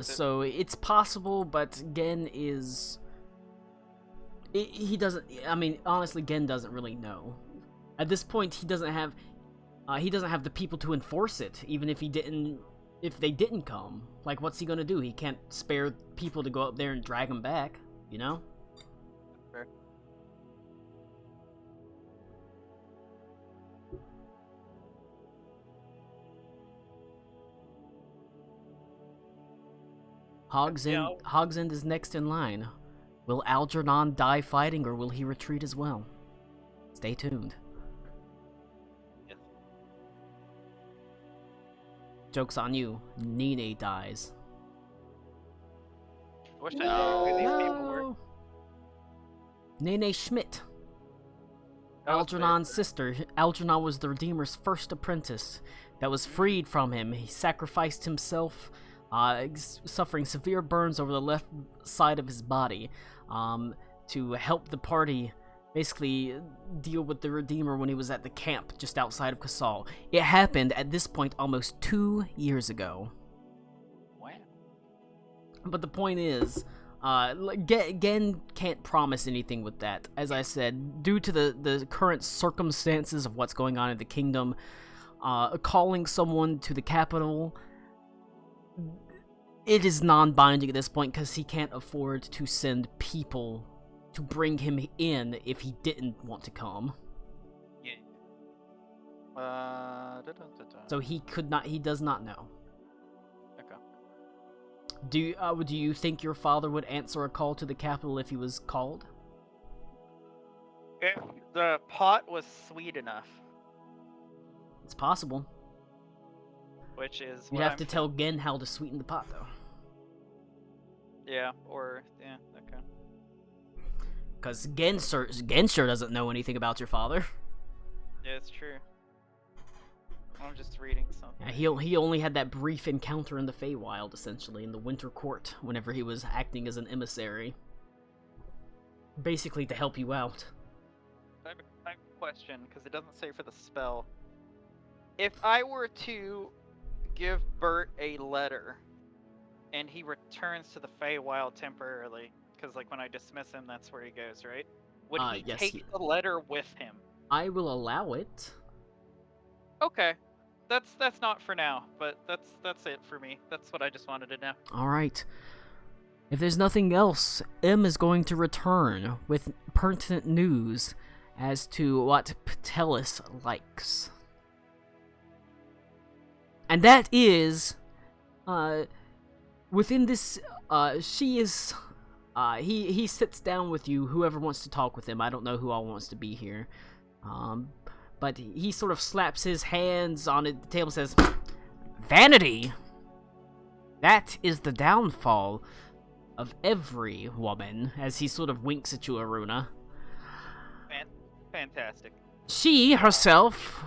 So it's possible, but Gen is... He doesn't... I mean, honestly, Gen doesn't really know. At this point, he doesn't have the people to enforce it, even if they didn't come. Like, what's he gonna do? He can't spare people to go up there and drag them back, you know? Fair. Hogsend is next in line. Will Algernon die fighting, or will he retreat as well? Stay tuned. Yes. Joke's on you. Nene dies. I wish I knew who these people were. No. Nene Schmidt. That was their- Algernon's sister. Algernon was the Redeemer's first apprentice that was freed from him. He sacrificed himself, suffering severe burns over the left side of his body, to help the party basically deal with the Redeemer when he was at the camp just outside of Casal. It happened at this point almost 2 years ago. Wow. But the point is, Gen can't promise anything with that. As I said, due to the current circumstances of what's going on in the kingdom, calling someone to the capital, it is non-binding at this point because he can't afford to send people to bring him in if he didn't want to come. Yeah. So he does not know. Okay. Do you think your father would answer a call to the capital if he was called? If the pot was sweet enough, It's possible. which is You'd what have I'm to tell Gen how to sweeten the pot, though. Yeah, or yeah, okay. Because Gen sure doesn't know anything about your father. Yeah, it's true. I'm just reading something. Yeah, he only had that brief encounter in the Feywild, essentially, in the Winter Court, whenever he was acting as an emissary. Basically to help you out. I have a question, because it doesn't say for the spell. If I were to give Bert a letter, and he returns to the Feywild temporarily, because like when I dismiss him, that's where he goes, right? Would he Yes, take the letter with him? I will allow it. Okay, that's not for now, but that's it for me. That's what I just wanted to know. Alright. If there's nothing else, M is going to return with pertinent news as to what Ptelis likes. And that is, within this, he sits down with you, whoever wants to talk with him. I don't know who all wants to be here. But he sort of slaps his hands on the table and says, "Vanity! That is the downfall of every woman," as he sort of winks at you, Aruna. Fantastic. She herself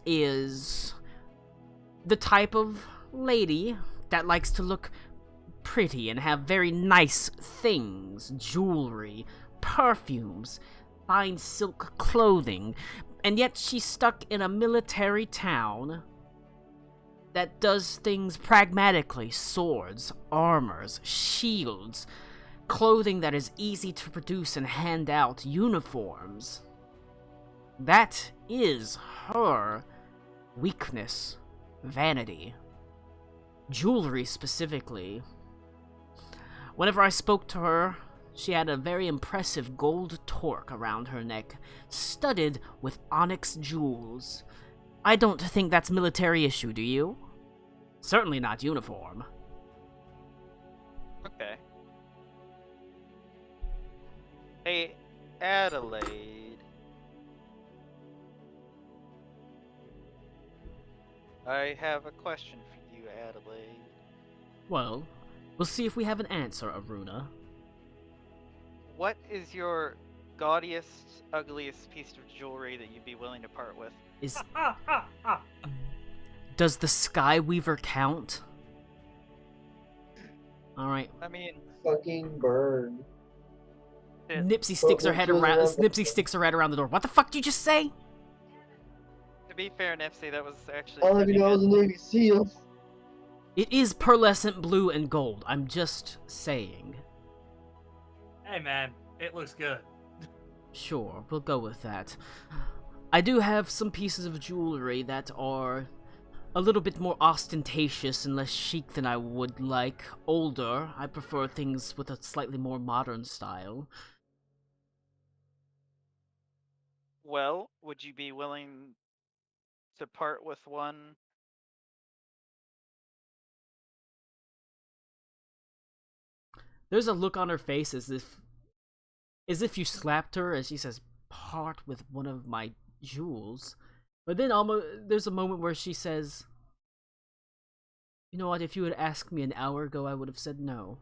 is the type of lady that likes to look pretty and have very nice things, jewelry, perfumes, fine silk clothing, and yet she's stuck in a military town that does things pragmatically: swords, armors, shields, clothing that is easy to produce and hand out, uniforms. That is her weakness, vanity. Jewelry specifically. Whenever I spoke to her, she had a very impressive gold torque around her neck, studded with onyx jewels. I don't think that's military issue, do you? Certainly not uniform. Okay. Hey, Adelaide. I have a question for you, Adelaide. Well, we'll see if we have an answer, Aruna. What is your gaudiest, ugliest piece of jewelry that you'd be willing to part with? Does the Skyweaver count? Alright. I mean, Fucking bird. Nipsey sticks her head around. Nipsey sticks her head around the door. What the fuck did you just say? to be fair, Nipsey, that was actually. All of pretty you know is good. a Navy SEAL. It is pearlescent blue and gold. I'm just saying. Hey man, it looks good. Sure, we'll go with that. I do have some pieces of jewelry that are a little bit more ostentatious and less chic than I would like. Older. I prefer things with a slightly more modern style. Well, would you be willing to part with one? There's a look on her face as if you slapped her as she says, "Part with one of my jewels." But then there's a moment where she says, "You know what, if you had asked me an hour ago, I would have said no."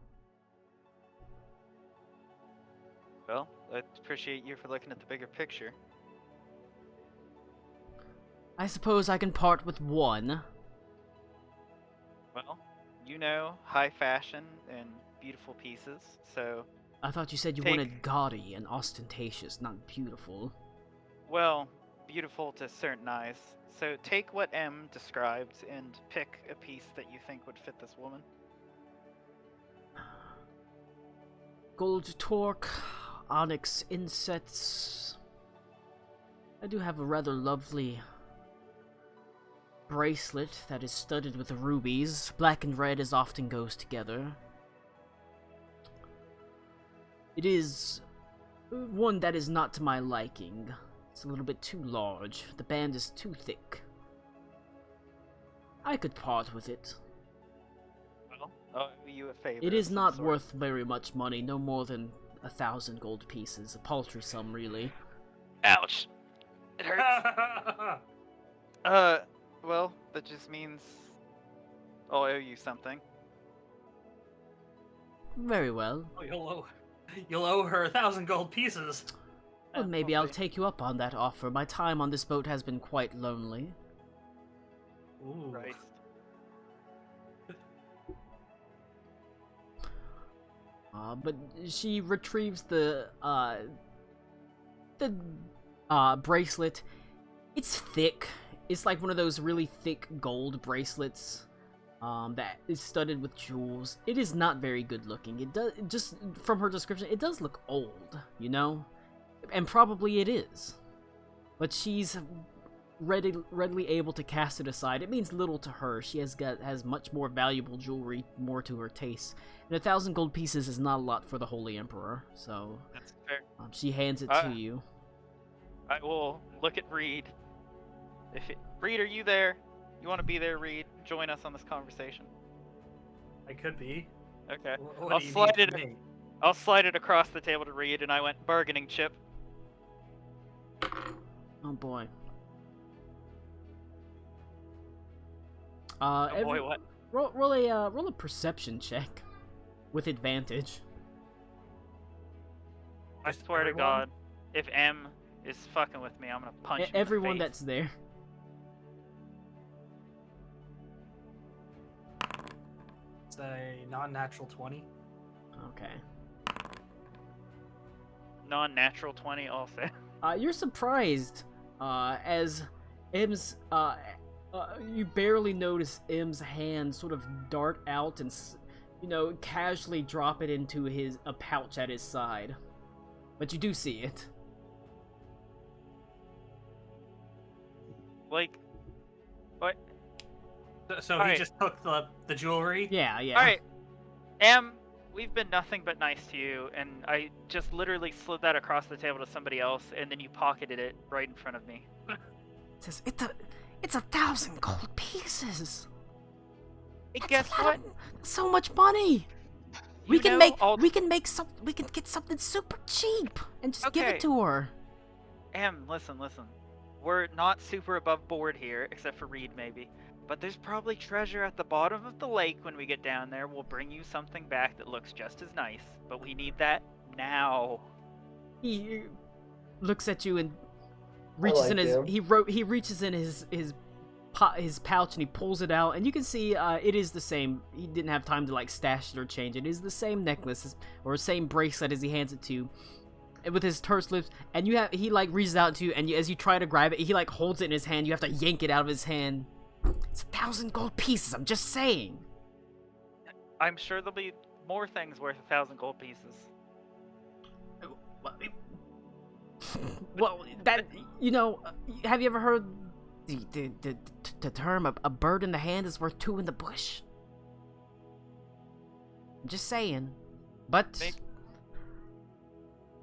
Well, I appreciate you for looking at the bigger picture. I suppose I can part with one. Well, you know, high fashion and beautiful pieces, so... I thought you said you wanted gaudy and ostentatious, not beautiful. Well, beautiful to certain eyes. So take what M described and pick a piece that you think would fit this woman. Gold torque, onyx insets. I do have a rather lovely bracelet that is studded with rubies. Black and red as often goes together. It is one that is not to my liking. It's a little bit too large. The band is too thick. I could part with it. Well, I'll owe you a favor. It of is some not sort. worth very much money, no more than 1,000 gold pieces. A paltry sum, really. Ouch. It hurts. Well, that just means I'll owe you something. Very well. Oh, you'll owe her 1,000 gold pieces. Well, maybe I'll take you up on that offer. My time on this boat has been quite lonely. Ooh. Right. But she retrieves the bracelet. It's thick. It's like one of those really thick gold bracelets that is studded with jewels. It is not very good looking. It does, just from her description, it does look old, you know? And probably it is. But she's readily able to cast it aside. It means little to her. She has much more valuable jewelry, more to her taste. And 1,000 gold pieces is not a lot for the Holy Emperor, so That's fair. she hands it to you. I will look at Reed. Reed, are you there? You want to be there, Reed? Join us on this conversation. I could be. Okay. What I'll do you slide need it. from me? I'll slide it across the table to Reed, and I went bargaining chip. Oh boy. Oh boy, what? Roll a perception check with advantage. I swear to Everyone? God, if M is fucking with me, I'm gonna punch him in the Everyone face. that's there. It's a non-natural 20. Okay. Non-natural 20 also. You're surprised, as M's, you barely notice M's hand sort of dart out and, casually drop it into a pouch at his side. But you do see it. Like, what? So he Alright. just took the jewelry. Yeah. Alright, M, we've been nothing but nice to you, and I just literally slid that across the table to somebody else, and then you pocketed it right in front of me. It says, it's 1,000 gold pieces. Hey, That's guess a lot what? of- so much money. We You can know, we can get something super cheap and just give Okay. it to her. M, listen. We're not super above board here, except for Reed, maybe. But there's probably treasure at the bottom of the lake when we get down there. We'll bring you something back that looks just as nice. But we need that now. He looks at you and reaches like in his him. he reaches in his pouch and he pulls it out, and you can see it is the same. He didn't have time to like stash it or change it. It is the same necklace or same bracelet as he hands it to you, and with his terse lips. And he like reaches out to you, and as you try to grab it, he like holds it in his hand. You have to yank it out of his hand. It's 1,000 gold pieces. I'm just saying. I'm sure there'll be more things worth 1,000 gold pieces. Well, that have you ever heard the term a bird in the hand is worth two in the bush? I'm just saying. But Maybe.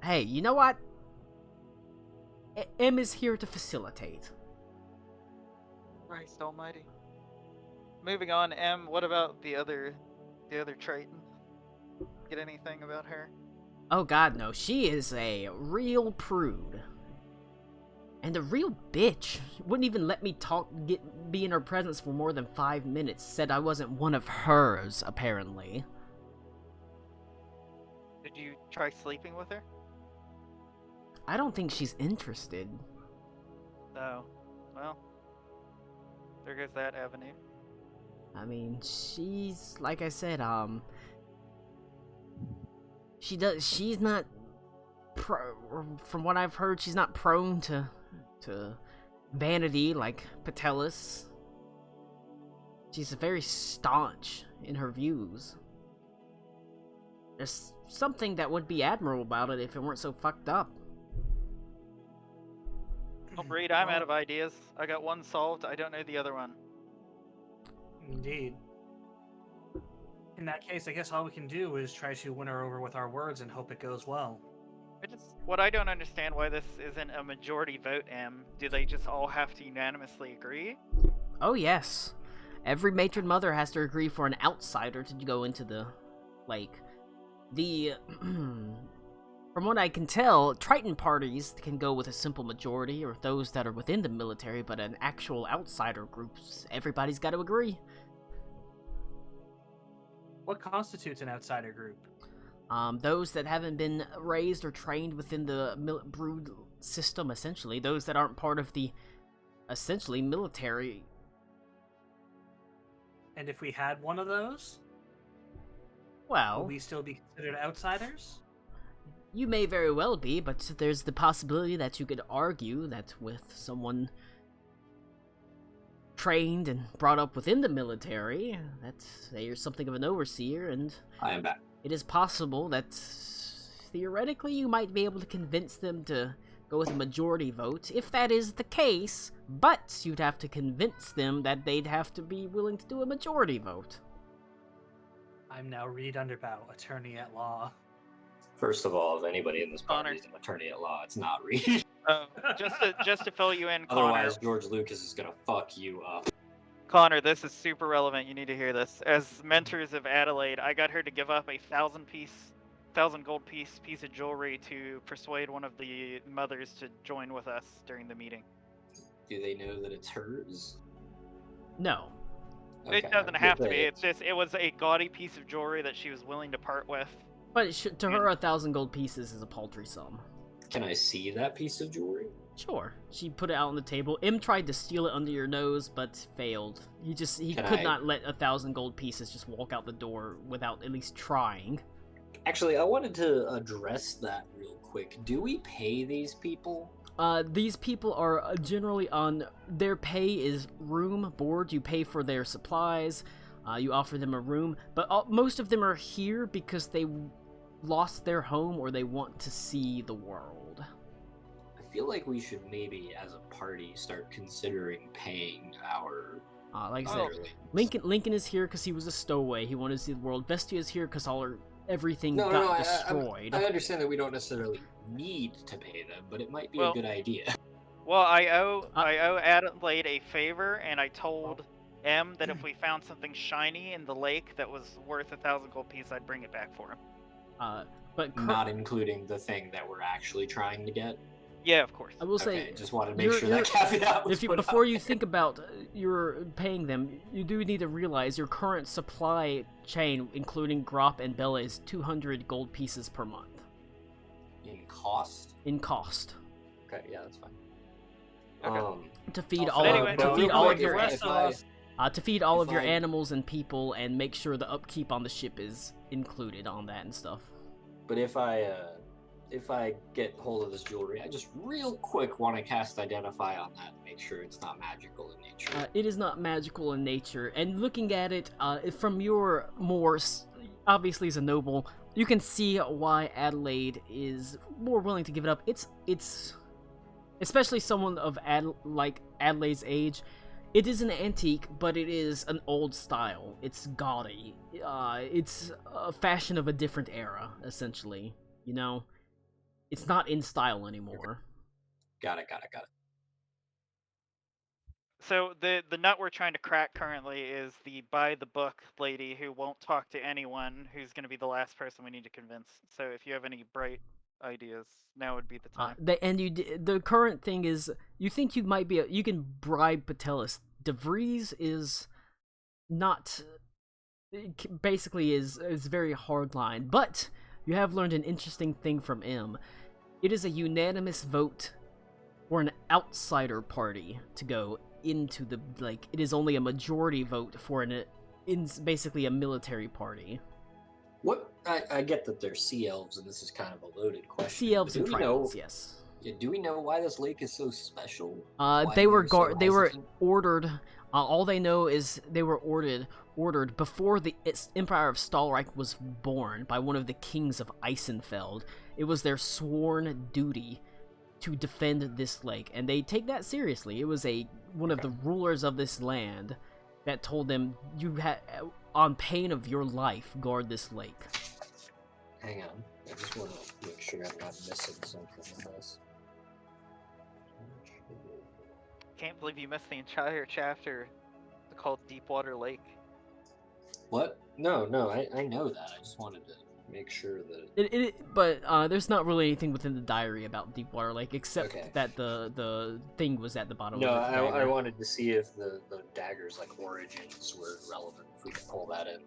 hey, you know what? M is here to facilitate. Christ almighty. Moving on, M, what about the other Triton? get anything about her? Oh god, no. She is a real prude. And a real bitch. Wouldn't even let me be in her presence for more than 5 minutes. Said I wasn't one of hers, apparently. Did you try sleeping with her? I don't think she's interested. No. Well, there goes that avenue. I mean, she's, like I said, she's not, from what I've heard, she's not prone to vanity like Patelis. She's very staunch in her views. There's something that would be admirable about it if it weren't so fucked up. Oh, Breed, I'm out of ideas. I got one solved, I don't know the other one. Indeed. In that case, I guess all we can do is try to win her over with our words and hope it goes well. What I don't understand why this isn't a majority vote, Em. Do they just all have to unanimously agree? Oh yes. Every matron mother has to agree for an outsider to go into the, like, the, from what I can tell, Triton parties can go with a simple majority, or those that are within the military, but an actual outsider groups, everybody's got to agree. What constitutes an outsider group? Those that haven't been raised or trained within the brood system, essentially. Those that aren't part of the, essentially, military. And if we had one of those, well, would we still be considered outsiders? You may very well be, but there's the possibility that you could argue that with someone trained and brought up within the military, that they are something of an overseer, and I am back. it is possible that theoretically you might be able to convince them to go with a majority vote, if that is the case, but you'd have to convince them that they'd have to be willing to do a majority vote. I'm now Reed Underbow, attorney at law. First of all, if anybody in this Connor. party is an attorney at law, it's not Reed. Just to fill you in, Connor. Otherwise, George Lucas is gonna fuck you up. Connor, this is super relevant. You need to hear this. As mentors of Adelaide, I got her to give up a 1,000 gold piece of jewelry to persuade one of the mothers to join with us during the meeting. Do they know that it's hers? No. It doesn't have to be. It's just it was a gaudy piece of jewelry that she was willing to part with. But to her, 1,000 gold pieces is a paltry sum. Can I see that piece of jewelry? Sure. She put it out on the table. M tried to steal it under your nose, but failed. He Can could I- not let 1,000 gold pieces just walk out the door without at least trying. Actually, I wanted to address that real quick. Do we pay these people? These people are generally on, their pay is room, board, you pay for their supplies, you offer them a room, but most of them are here because they lost their home or they want to see the world. I feel like we should maybe, as a party, start considering paying our... Like I said, underlings. Lincoln is here because he was a stowaway, he wanted to see the world. Vestia is here because everything No, got destroyed. I understand that we don't necessarily need to pay them, but it might be a good idea. Well, I owe Adelaide a favor, and I told M that if we found something shiny in the lake that was worth 1,000 gold pieces, I'd bring it back for him. But Not including the thing that we're actually trying to get. Yeah, of course. I will say, Okay, just wanted to make sure that caveat was put before out you there. think about you're paying them, you do need to realize your current supply chain, including Grop and Bella, is 200 gold pieces per month. In cost? In cost. Okay, yeah, that's fine. Okay. To feed Also, all anyway, of, to no, feed no, all no, of the your rest of us. to feed all of if your I- animals and people, and make sure the upkeep on the ship is included on that and stuff. But if I get hold of this jewelry, I just real quick want to cast Identify on that and make sure it's not magical in nature. It is not magical in nature, and looking at it from your obviously as a noble, you can see why Adelaide is more willing to give it up. It's especially someone of Adelaide's age. It is an antique, but it is an old style. It's gaudy. It's a fashion of a different era, essentially. You know, it's not in style anymore. Got it. So the nut we're trying to crack currently is the by the book lady who won't talk to anyone, who's going to be the last person we need to convince. So if you have any bright ideas, now would be the time. The current thing is, you think you might be you can bribe Patelis. DeVries is not, basically is very hardline, but you have learned an interesting thing from M. It is a unanimous vote for an outsider party to go into the, like, it is only a majority vote for basically a military party. What I get that they're sea elves, and this is kind of a loaded question. Sea elves but and do we know? Tritons, yes. Yeah, do we know why this lake is so special? They were they were ordered. All they know is they were ordered before the Empire of Stahlreich was born by one of the kings of Eisenfeld. It was their sworn duty to defend this lake, and they take that seriously. It was one of the rulers of this land that told them, you had, on pain of your life, guard this lake. Hang on, I just want to make sure I'm not missing something in this. Can't believe you missed the entire chapter called Deepwater Lake. What? No, I know that. I just wanted to make sure that But there's not really anything within the diary about Deepwater Lake, except Okay. that the thing was at the bottom No, of the I dagger. wanted to see if the dagger's like origins were relevant. If we could pull that in.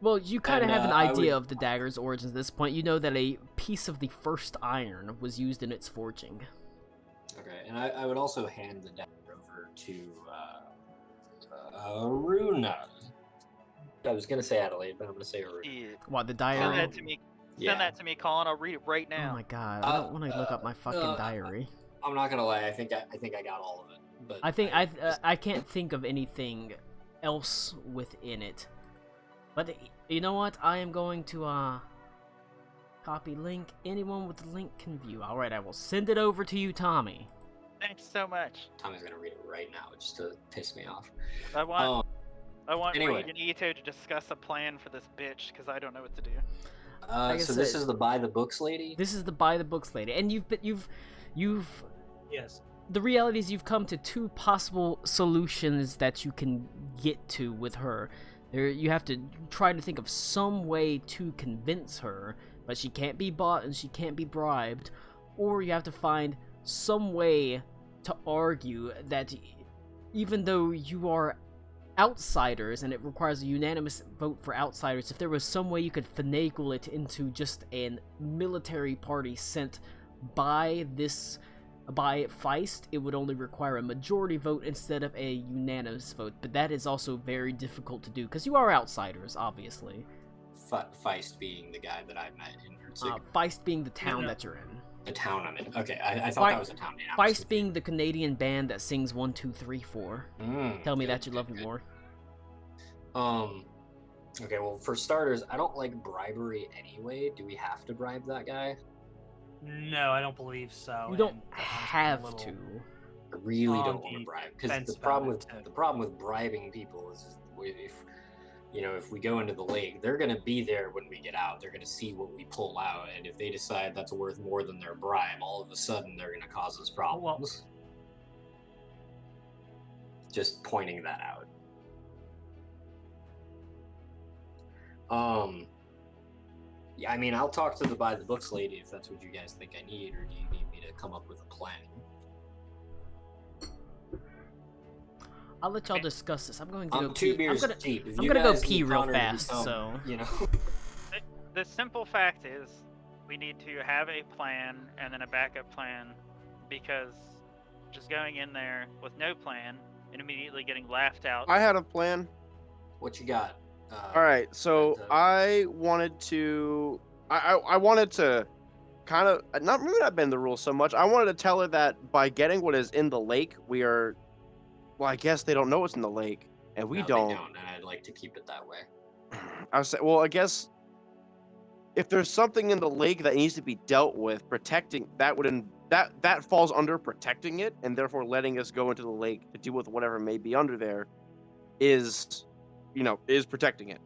Well, you kind of And, have an I idea would- of the dagger's origins at this point. You know that a piece of the first iron was used in its forging. Okay, and I would also hand the dagger over to Aruna. I was gonna say Adelaide, but I'm gonna say Aruna. Yeah. What, the Send diary? that to me. Send that to me, Colin. I'll read it right Oh now. my god, I don't want to look up my fucking diary. I'm not gonna lie. I think I got all of it. But I think I can't think of anything else within it. But you know what? I am going to copy link. Anyone with the link can view. All right, I will send it over to you, Tommy. Thanks so much. Tommy's gonna read it right now just to piss me off. I want anyway. Reed and Ito to discuss a plan for this bitch, because I don't know what to do. Like I So this said- is the buy the books lady. This is the buy the books lady, and you've Yes. the reality is you've come to two possible solutions that you can get to with her. You have to try to think of some way to convince her, but she can't be bought and she can't be bribed, or you have to find some way to argue that even though you are outsiders and it requires a unanimous vote for outsiders, if there was some way you could finagle it into just a military party sent by Feist, it would only require a majority vote instead of a unanimous vote. But that is also very difficult to do because you are outsiders, obviously. Feist being the guy that I met in Herzig. Feist being the town no. that you're in. The town I'm in. Okay, I thought that was a town name. I was Feist being the Canadian band that sings 1, 2, 3, 4. confused. Tell me Good, that you good, love me good. more. Okay, well, for starters, I don't like bribery anyway. Do we have to bribe that guy? No, I don't believe so. You don't and I'm have a little- to. I really On don't want to the bribe because fence the problem about with it, too. the problem with bribing people is if we go into the lake, they're gonna be there when we get out. They're gonna see what we pull out, and if they decide that's worth more than their bribe, all of a sudden they're gonna cause us problems. Just pointing that out. Yeah, I mean, I'll talk to the buy the books lady if that's what you guys think I need, or do you need me to come up with a plan? I'll let y'all discuss this. I'm going to I'm go two pee. beers I'm gonna, deep. If I'm you gonna go guys pee need real Connor to fast, become, so you know. The simple fact is, we need to have a plan and then a backup plan, because just going in there with no plan and immediately getting laughed out. I had a plan. What you got? All right, so that, I wanted to, I wanted to, kind of not maybe not bend the rules so much. I wanted to tell her that by getting what is in the lake, we are, well, I guess they don't know what's in the lake, and we No, don't. They don't, and I'd like to keep it that way. I was saying, well, I guess if there's something in the lake that needs to be dealt with, protecting that would that falls under protecting it, and therefore letting us go into the lake to deal with whatever may be under there is protecting it.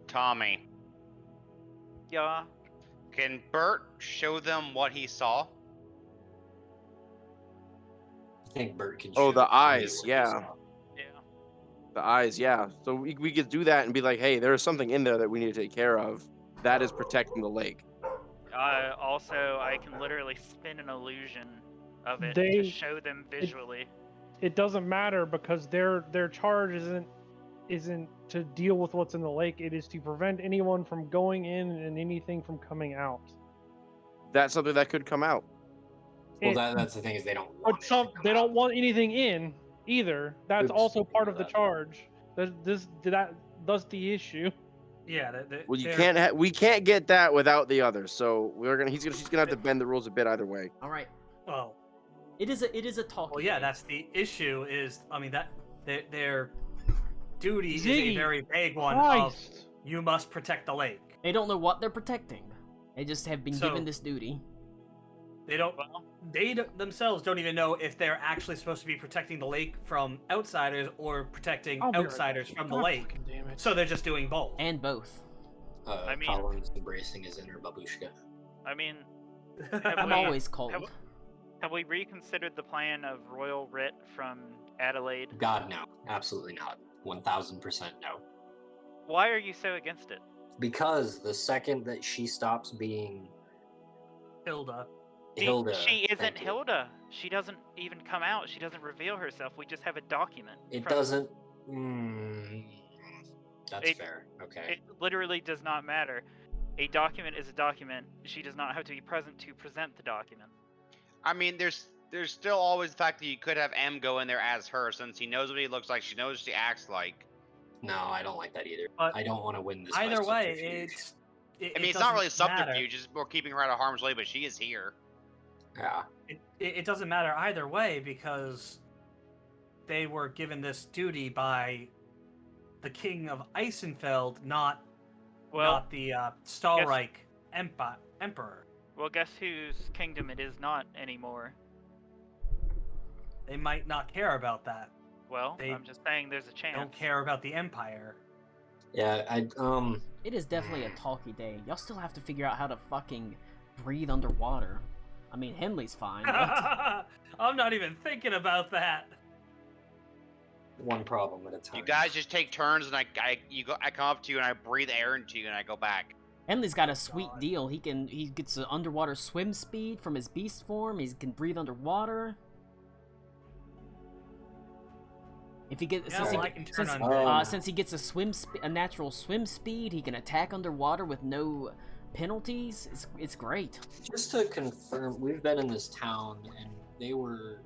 Tommy, Yeah. can Bert show them what he saw? I think Bert can. Oh, show the Tommy eyes, what he yeah. saw. Yeah. The eyes, yeah. So we could do that and be like, hey, there's something in there that we need to take care of. That is protecting the lake. Also, I can literally spin an illusion of it They- to show them visually. It doesn't matter because their charge isn't to deal with what's in the lake. It is to prevent anyone from going in and anything from coming out. That's something that could come out. Well, It- that's the thing is they don't want. But it to some come they out. don't want anything in either. That's Oops, also part yeah, of the that- charge. That's the issue. Yeah. Well, you they're- can't. We can't get that without the others. So she's gonna have to bend the rules a bit either way. All right. Well, It is a talk. well, yeah. That's the issue. Is I mean that their duty is a Ziggy, very vague one of Christ. you must protect the lake. They don't know what they're protecting. They just have been So- given this duty. They don't. Themselves don't even know if they're actually supposed to be protecting the lake from outsiders or protecting I'll be right outsiders from the God lake. fucking damn it. So they're just doing both. And both. I mean- Colin's embracing his inner babushka. I mean, I'm we- always cold. have we reconsidered the plan of Royal Writ from Adelaide? God, no, absolutely not. 1000% no. Why are you so against it? Because the second that she stops being Hilda. Hilda, She isn't thank you, Hilda. She doesn't even come out. She doesn't reveal herself. We just have a document. It from- doesn't. Mm, that's It- fair. Okay. It literally does not matter. A document is a document. She does not have to be present to present the document. I mean, there's still always the fact that you could have M go in there as her, since he knows what he looks like, she knows what she acts like. No, I don't like that either. But I don't want to win this. by Either way, subterfuge. I mean, it's not really subterfuge; it's more keeping her out of harm's way. But she is here. Yeah. It doesn't matter either way because they were given this duty by the king of Eisenfeld, not the Stahlreich emperor. Well, guess whose kingdom it is not anymore? They might not care about that. Well, They I'm just saying there's a chance. Don't care about the empire. Yeah. It is definitely a talky day. Y'all still have to figure out how to fucking breathe underwater. I mean, Henley's fine. But... I'm not even thinking about that. One problem at a time. You guys just take turns, and I come up to you and I breathe air into you, and I go back. Henley's got a sweet God. deal. He gets an underwater swim speed from his beast form. He can breathe underwater. If he gets Yeah, since, well, he, I can turn since, on since he gets a natural swim speed, he can attack underwater with no penalties. It's great. Just to confirm, we've been in this town, and they were,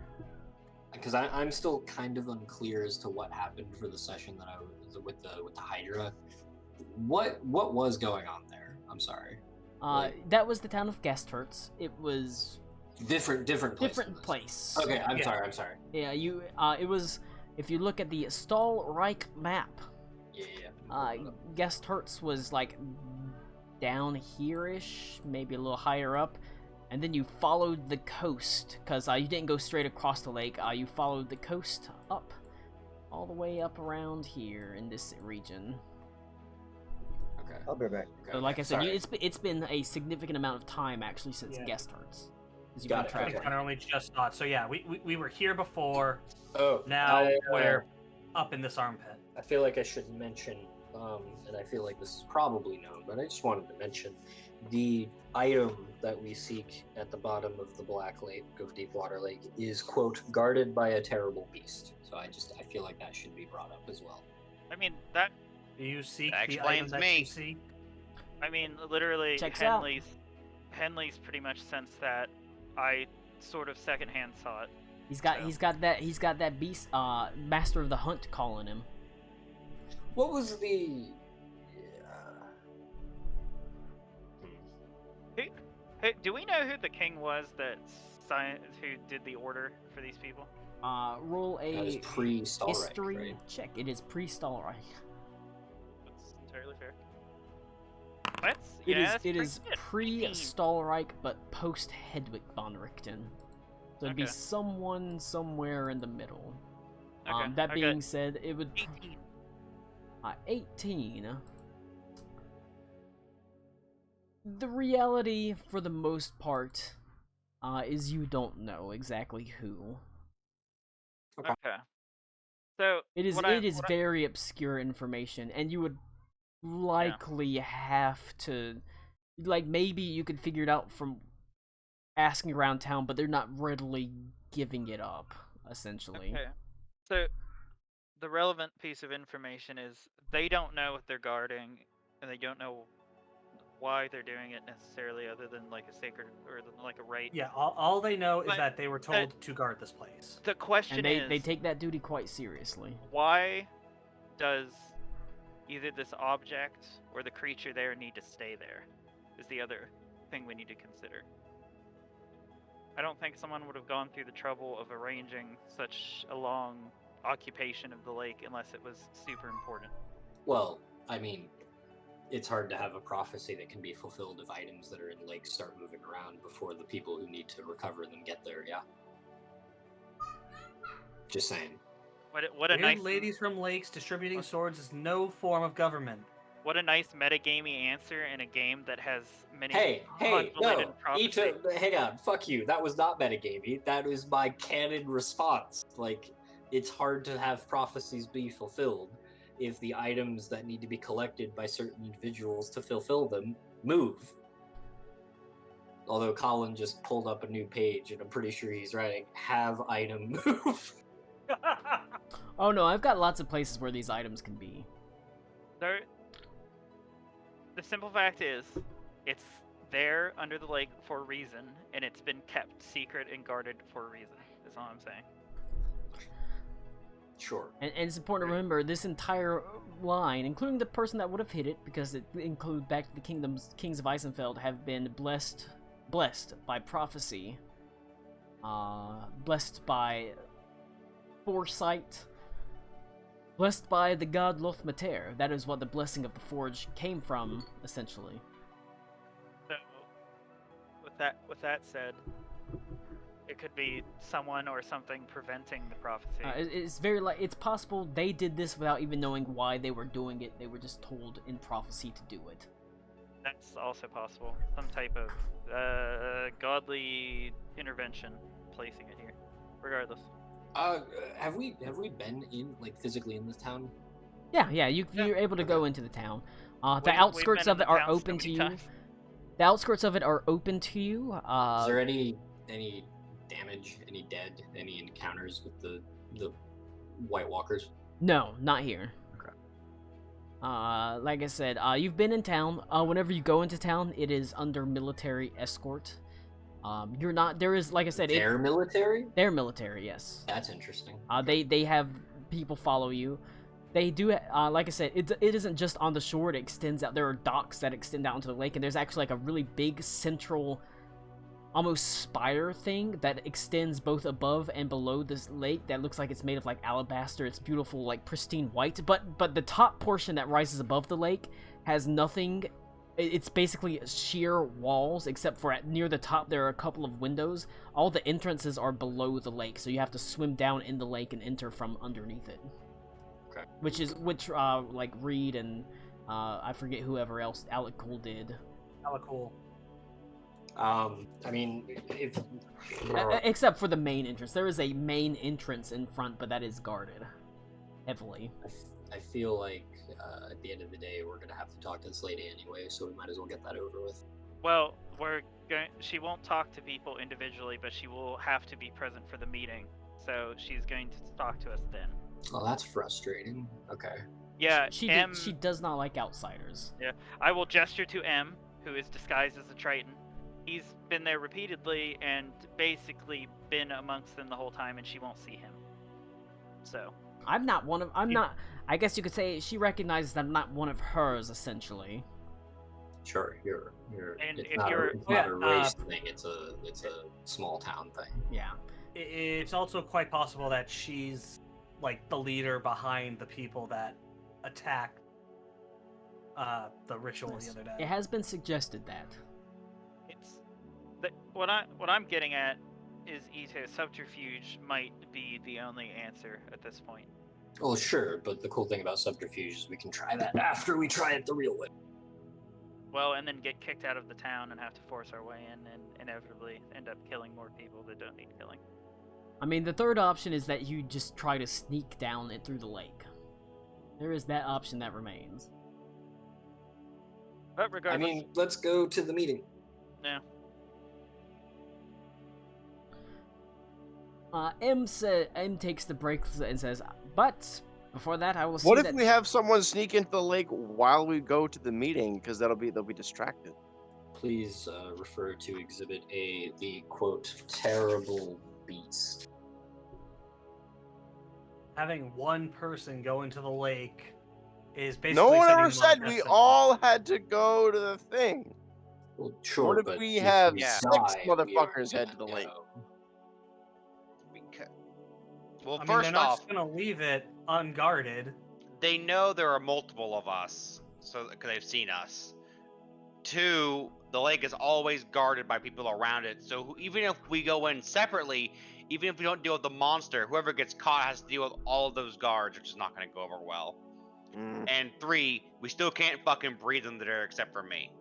because I'm still kind of unclear as to what happened for the session that I was with the Hydra. What was going on there? I'm sorry. That was the town of Gesthurz. It was Different place. different place. Okay, I'm Yeah. sorry. Yeah, it was. If you look at the Stahlreich map, Yeah. Gesthurz was like down here-ish, maybe a little higher up, and then you followed the coast, because you didn't go straight across the lake, you followed the coast up, all the way up around here in this region. Okay. I'll be right back. Okay. So like I said, Sorry. it's been a significant amount of time, actually, since Yeah. Gesthurz. As you Got can it, track okay. it. I only just thought. So yeah, we were here before. Oh, Now we're up in this armpit. I feel like I should mention, and I feel like this is probably known, but I just wanted to mention the item that we seek at the bottom of the Black Lake of Deepwater Lake is, quote, guarded by a terrible beast. So I feel like that should be brought up as well. I mean that. Do you seek That the explains item that me. you seek? I mean, literally, Checks out. Henley's pretty much sensed that. I sort of secondhand saw it. He's got that beast, Master of the Hunt calling him. What was the... Hey, do we know who the king was who did the order for these people? Roll That is a pre-Stahlreich, history right? check. It is pre-Stahlreich. That's entirely fair. That's It yeah, is that's it pretty is good. 18. pre-Stahlreich, but post Hedwig von Richten. So it'd be Okay. someone somewhere in the middle. Okay, That okay. being said, it would 18. 18. The reality, for the most part, is you don't know exactly who. Okay. Okay. So It is what I- it is what I- very obscure information, and you would likely have to, like, maybe you could figure it out from asking around town, but they're not readily giving it up, essentially. Okay. So the relevant piece of information is they don't know what they're guarding, and they don't know why they're doing it necessarily, other than like a sacred or like a rite. Yeah, all they know is But- that they were told to guard this place. The question And they is, take that duty quite seriously. why does either this object or the creature there need to stay there? Is the other thing we need to consider. I don't think someone would have gone through the trouble of arranging such a long occupation of the lake unless it was super important. Well, I mean, it's hard to have a prophecy that can be fulfilled if items that are in lakes start moving around before the people who need to recover them get there. Yeah. Just saying. What a nice Ladies from lakes distributing swords is no form of government. what a nice metagamey answer in a game that has many Hey, convoluted no, prophecies. Ito, hang on, fuck you. That was not metagamey. That is my canon response. Like, it's hard to have prophecies be fulfilled if the items that need to be collected by certain individuals to fulfill them move. Although Colin just pulled up a new page, and I'm pretty sure he's writing "have item move." Oh no, I've got lots of places where these items can be. The simple fact is, it's there under the lake for a reason, and it's been kept secret and guarded for a reason. Is all I'm saying. Sure. And it's important to remember this entire line, including the person that would have hit it, because it include back to the kings of Eisenfeld, have been blessed by prophecy, blessed by foresight, blessed by the god Lothmater. That is what the blessing of the Forge came from, essentially. So, with that said, it could be someone or something preventing the prophecy. It's very it's possible they did this without even knowing why they were doing it. They were just told in prophecy to do it. That's also possible. Some type of godly intervention placing it here. Regardless. Have we been in, like, physically in this town? Yeah, you're able to go into the town. The We've outskirts been of in it the are town so open to many you. times. The outskirts of it are open to you. Is there any damage, any dead, any encounters with the White Walkers? No, not here. Okay. Like I said, you've been in town. Whenever you go into town, it is under military escort. You're not. There is, like I said, They're military? they're military. Yes. That's interesting. They have people follow you. They do, like I said, it isn't just on the shore. It extends out. There are docks that extend out into the lake, and there's actually like a really big central, almost spire thing that extends both above and below this lake. That looks like it's made of like alabaster. It's beautiful, like pristine white. But the top portion that rises above the lake has nothing. It's basically sheer walls, except for near the top there are a couple of windows. All the entrances are below the lake, so you have to swim down in the lake and enter from underneath it. Okay. Which like Reed and I forget whoever else, Alec Cole did. Hella cool. I mean, if Except for the main entrance. There is a main entrance in front, but that is guarded heavily. I feel like at the end of the day we're gonna have to talk to this lady anyway, so we might as well get that over with. Well, she won't talk to people individually, but she will have to be present for the meeting. So she's going to talk to us then. Oh, that's frustrating. Okay. Yeah, She does not like outsiders. I will gesture to M, who is disguised as a Triton. He's been there repeatedly and basically been amongst them the whole time, and she won't see him. So. I'm not. I guess you could say she recognizes that I'm not one of hers, essentially. Sure, you're. And It's if not you're- a race thing. It's a small town thing. Yeah. It's also quite possible that she's like the leader behind the people that attacked the ritual the other day. It has been suggested that. What I'm getting at is Ito subterfuge might be the only answer at this point. Well, sure, but the cool thing about subterfuge is we can try that after we try it the real way. Well, and then get kicked out of the town and have to force our way in and inevitably end up killing more people that don't need killing. I mean, the third option is that you just try to sneak down it through the lake. There is that option that remains. But I regardless, mean, let's go to the meeting. M takes the break and says, "But before that, I will see What if that." we have someone sneak into the lake while we go to the meeting? Because they'll be distracted. Please refer to Exhibit A, the quote terrible beast. Having one person go into the lake is basically. No one setting ever them on said a we destiny. all had to go to the thing. Well, sure, What if but we have Yeah. 6 die, we are motherfuckers head to the gonna lake? go. Well, I mean, first they're not off, just gonna leave it unguarded. they know there are multiple of us, so because they've seen us. 2, the lake is always guarded by people around it, so even if we go in separately, even if we don't deal with the monster, whoever gets caught has to deal with all of those guards, which is not going to go over well. Mm. And 3, we still can't fucking breathe in there except for me.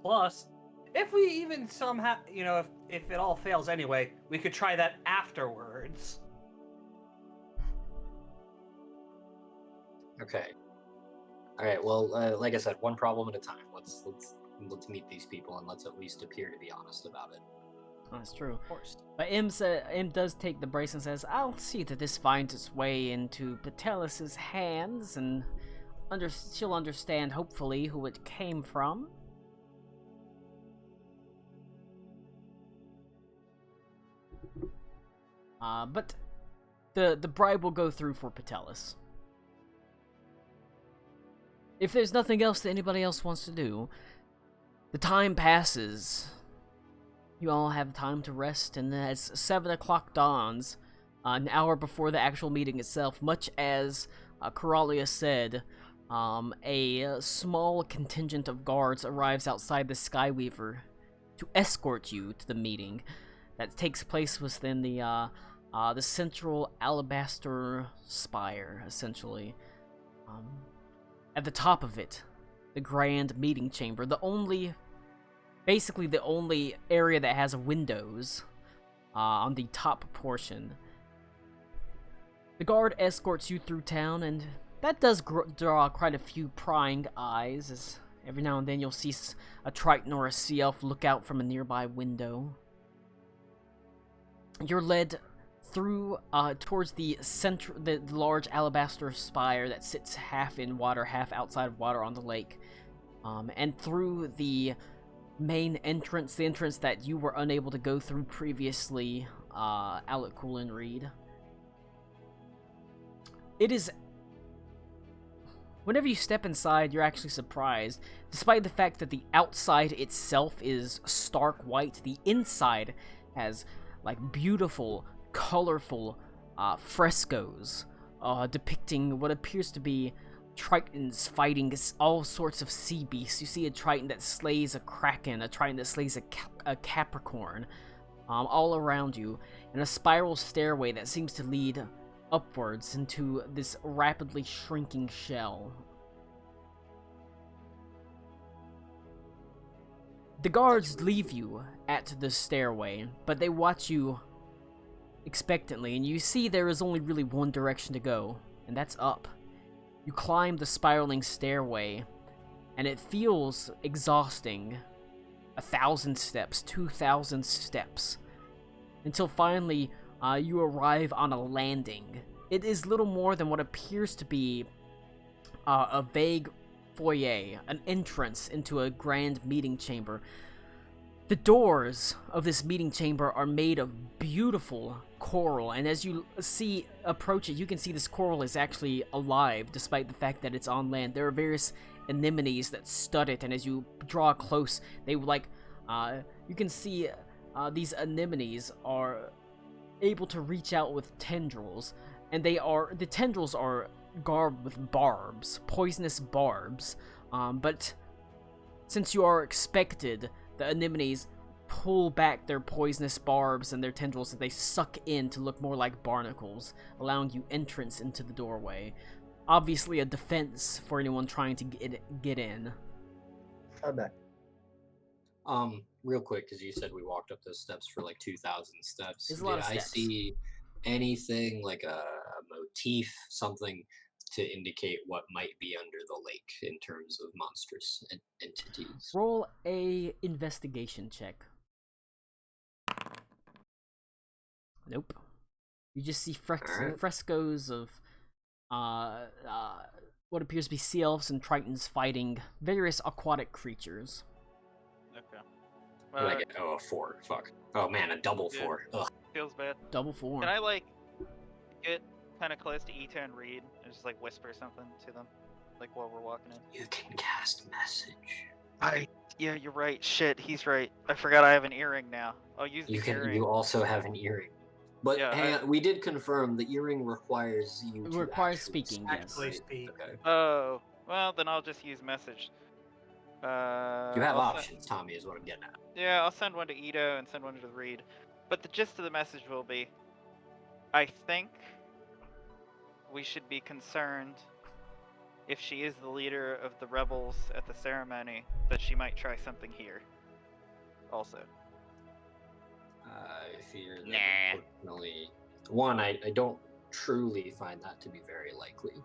Plus, if we even somehow, if it all fails anyway, we could try that afterwards. Okay. All right. Well, like I said, one problem at a time. Let's meet these people and let's at least appear to be honest about it. That's true. Of course. But M does take the brace and says, "I'll see that this finds its way into Patelis' hands, and she'll understand, hopefully, who it came from." But the bribe will go through for Patelis. If there's nothing else that anybody else wants to do, the time passes. You all have time to rest, and as 7 o'clock dawns, an hour before the actual meeting itself, much as Coralia said, a small contingent of guards arrives outside the Skyweaver to escort you to the meeting that takes place within the central alabaster spire, essentially. At the top of it, the grand meeting chamber, basically the only area that has windows on the top portion. The guard escorts you through town, and that does draw quite a few prying eyes, as every now and then you'll see a Triton or a Sea Elf look out from a nearby window. You're led through towards the large alabaster spire that sits half in water, half outside of water on the lake, and through the main entrance, the entrance that you were unable to go through previously, Alec Coolin Reed. It is... Whenever you step inside, you're actually surprised. Despite the fact that the outside itself is stark white, the inside has, beautiful, colorful frescoes depicting what appears to be Tritons fighting all sorts of sea beasts. You see a Triton that slays a Kraken, a Triton that slays a Capricorn, all around you, and a spiral stairway that seems to lead upwards into this rapidly shrinking shell. The guards leave you at the stairway, but they watch you expectantly, and you see there is only really one direction to go, and that's up. You climb the spiraling stairway, and it feels exhausting. 1,000 steps, 2,000 steps, until finally you arrive on a landing. It is little more than what appears to be a vague foyer, an entrance into a grand meeting chamber. The doors of this meeting chamber are made of beautiful coral, and as you approach it, you can see this coral is actually alive, despite the fact that it's on land. There are various anemones that stud it, and as you draw close, they you can see these anemones are able to reach out with tendrils, and the tendrils are garbed with barbs, poisonous barbs, but since you are expected, the anemones pull back their poisonous barbs and their tendrils that they suck in to look more like barnacles, allowing you entrance into the doorway. Obviously a defense for anyone trying to get in. I'm back. Real quick, because you said we walked up those steps for 2,000 steps. It's a lot of steps. I see anything like a motif, something to indicate what might be under the lake in terms of monstrous entities. Roll a investigation check. Nope. You just see Alright. frescoes of what appears to be sea elves and tritons fighting various aquatic creatures. Okay. What did I get? Oh, a 4. Fuck. Oh man, a double Yeah. 4. Ugh. Feels bad. Double 4. Can I like get kind of close to Ita and Reed and just like whisper something to them, like while we're walking in? You can cast message. Yeah, you're right. Shit, he's right. I forgot I have an earring now. I'll use the You can. earring. You also have an earring. But Yeah, hang on, we did confirm the earring requires you. It to requires actually speaking, speak, yes. Actually right? speak. Okay. Oh, well then I'll just use message. You have I'll options, Tommy, is what I'm getting at. Yeah, I'll send one to Ito and send one to Reed. But the gist of the message will be, I think we should be concerned if she is the leader of the rebels at the ceremony, that she might try something here. Also. I fear that Nah. unfortunately, one, I don't truly find that to be very likely.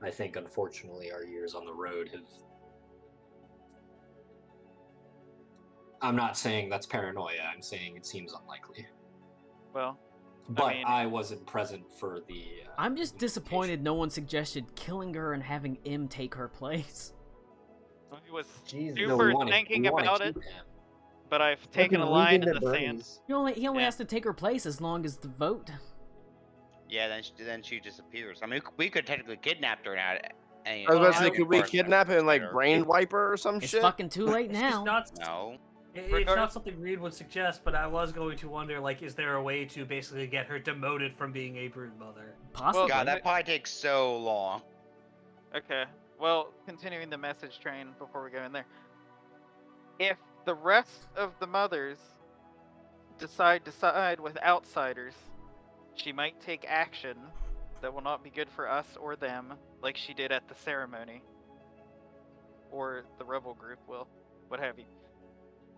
I think unfortunately our years on the road have. I'm not saying that's paranoia. I'm saying it seems unlikely. Well, But mean- I wasn't present for the. I'm just invitation. disappointed no one suggested killing her and having M take her place. I was Jesus. No, super we wanna- thinking we wanna about keep it, him. but I've taken a Fucking line leave in it the at sand. Bernie's. He only Yeah. has to take her place as long as the vote. Yeah, then she disappears. I mean, we could technically kidnap her now. I was about to say, I- could we kidnap her and like brain wipe her or some It's shit? fucking too late It's now. just not. No. It's Regardless- not something Reed would suggest, but I was going to wonder, like, is there a way to basically get her demoted from being a brood mother? Possibly. God, that probably takes so long. Okay. Well, continuing the message train before we go in there. If the rest of the mothers decide to side with outsiders, she might take action that will not be good for us or them, like she did at the ceremony. Or the rebel group will, what have you.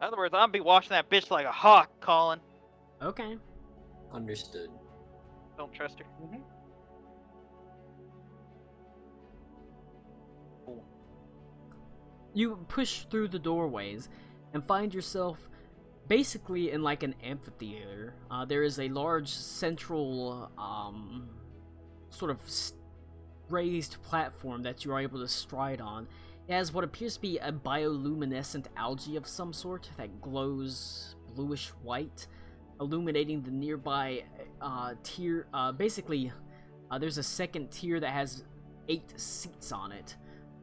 In other words, I'll be watching that bitch like a hawk, Colin. Okay. Understood. Don't trust her. You push through the doorways and find yourself basically in like an amphitheater. There is a large central sort of raised platform that you are able to stride on. It has what appears to be a bioluminescent algae of some sort that glows bluish white, illuminating the nearby tier. There's a second tier that has 8 seats on it.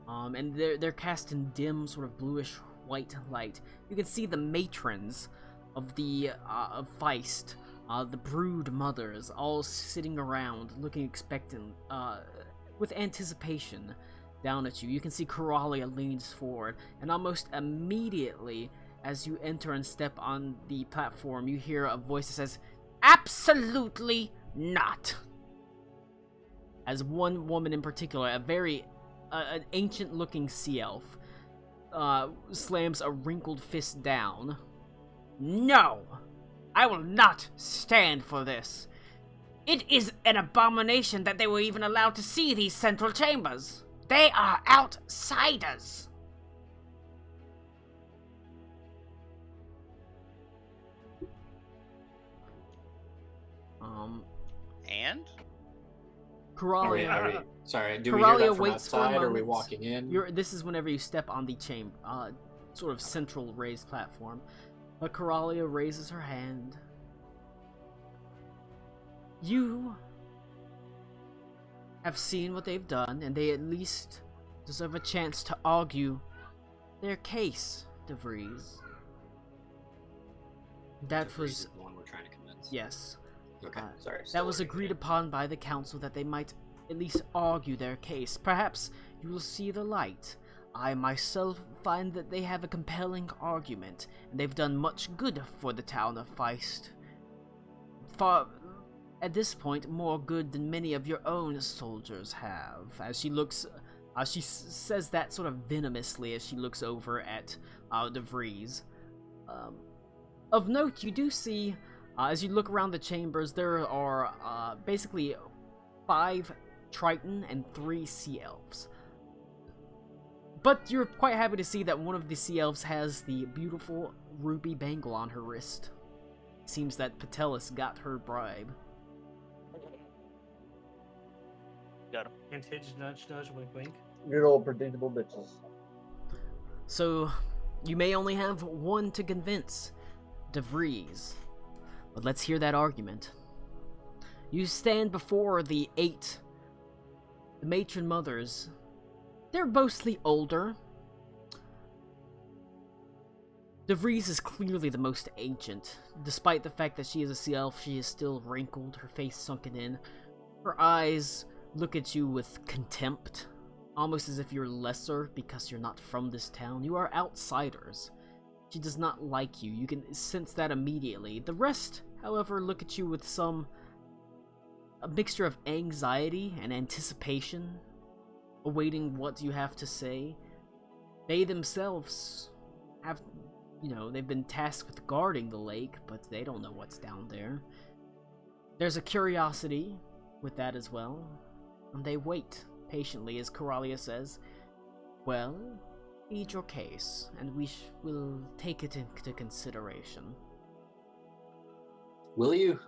And they're cast in dim, sort of bluish white light. You can see the matrons of the of Feist, the brood mothers, all sitting around, looking expectant, with anticipation, down at you. You can see Coralia leans forward, and almost immediately, as you enter and step on the platform, you hear a voice that says, "Absolutely not." As one woman in particular, a very an ancient-looking sea elf, slams a wrinkled fist down. "No! I will not stand for this. It is an abomination that they were even allowed to see these central chambers. They are outsiders." And? Coralia, Sorry, do we Coralia hear that from waits for a outside, or are we moment. walking in? This is whenever you step on the sort of central raised platform. But Coralia raises her hand. You have seen what they've done, and they at least deserve a chance to argue their case, DeVries. That DeVries was, is the one we're trying to convince. yes. Okay, sorry. That still was working agreed there. upon by the council that they might at least argue their case. Perhaps you will see the light. I myself find that they have a compelling argument, and they've done much good for the town of Feist. Far, at this point, more good than many of your own soldiers have. As she looks, she says that sort of venomously as she looks over at De Vries. Of note, you do see As you look around the chambers, there are basically 5 Triton and 3 Sea Elves. But you're quite happy to see that one of the Sea Elves has the beautiful ruby bangle on her wrist. Seems that Patelis got her bribe. Got him. Hint, hint, nudge, nudge, wink, wink. Good old predictable bitches. So, you may only have one to convince, DeVries. But let's hear that argument. You stand before the 8 matron mothers. They're mostly older. DeVries is clearly the most ancient. Despite the fact that she is a sea elf, she is still wrinkled, her face sunken in. Her eyes look at you with contempt, almost as if you're lesser because you're not from this town. You are outsiders. She does not like you. You can sense that immediately. The rest, however, look at you with a mixture of anxiety and anticipation, awaiting what you have to say. They themselves have, they've been tasked with guarding the lake, but they don't know what's down there. There's a curiosity with that as well, and they wait patiently as Coralia says, "Well, plead your case, and we will take it into consideration." Will you?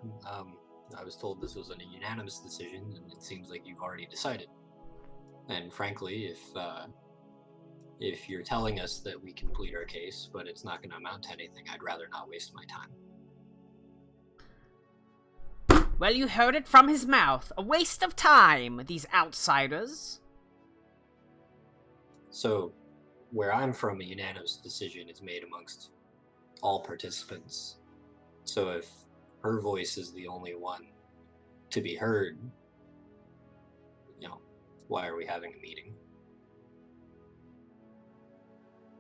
I was told this was a unanimous decision, and it seems like you've already decided. And frankly, if you're telling us that we can plead our case, but it's not going to amount to anything, I'd rather not waste my time. Well, you heard it from his mouth. A waste of time, these outsiders. So, where I'm from, a unanimous decision is made amongst all participants. So if her voice is the only one to be heard, why are we having a meeting?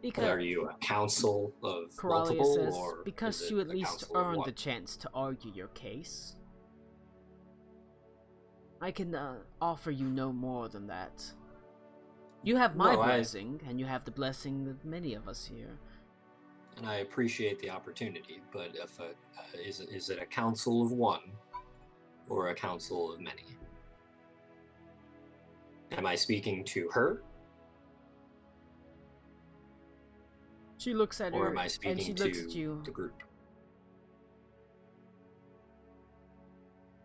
Because are you a council of Coralia multiple, says, or because is you it at a least council of earned one? the chance to argue your case. I can offer you no more than that. You have my No, blessing, and you have the blessing of many of us here. And I appreciate the opportunity, but if is it a council of one or a council of many? Am I speaking to her, She looks at or her, am I and speaking she looks at to you. the group?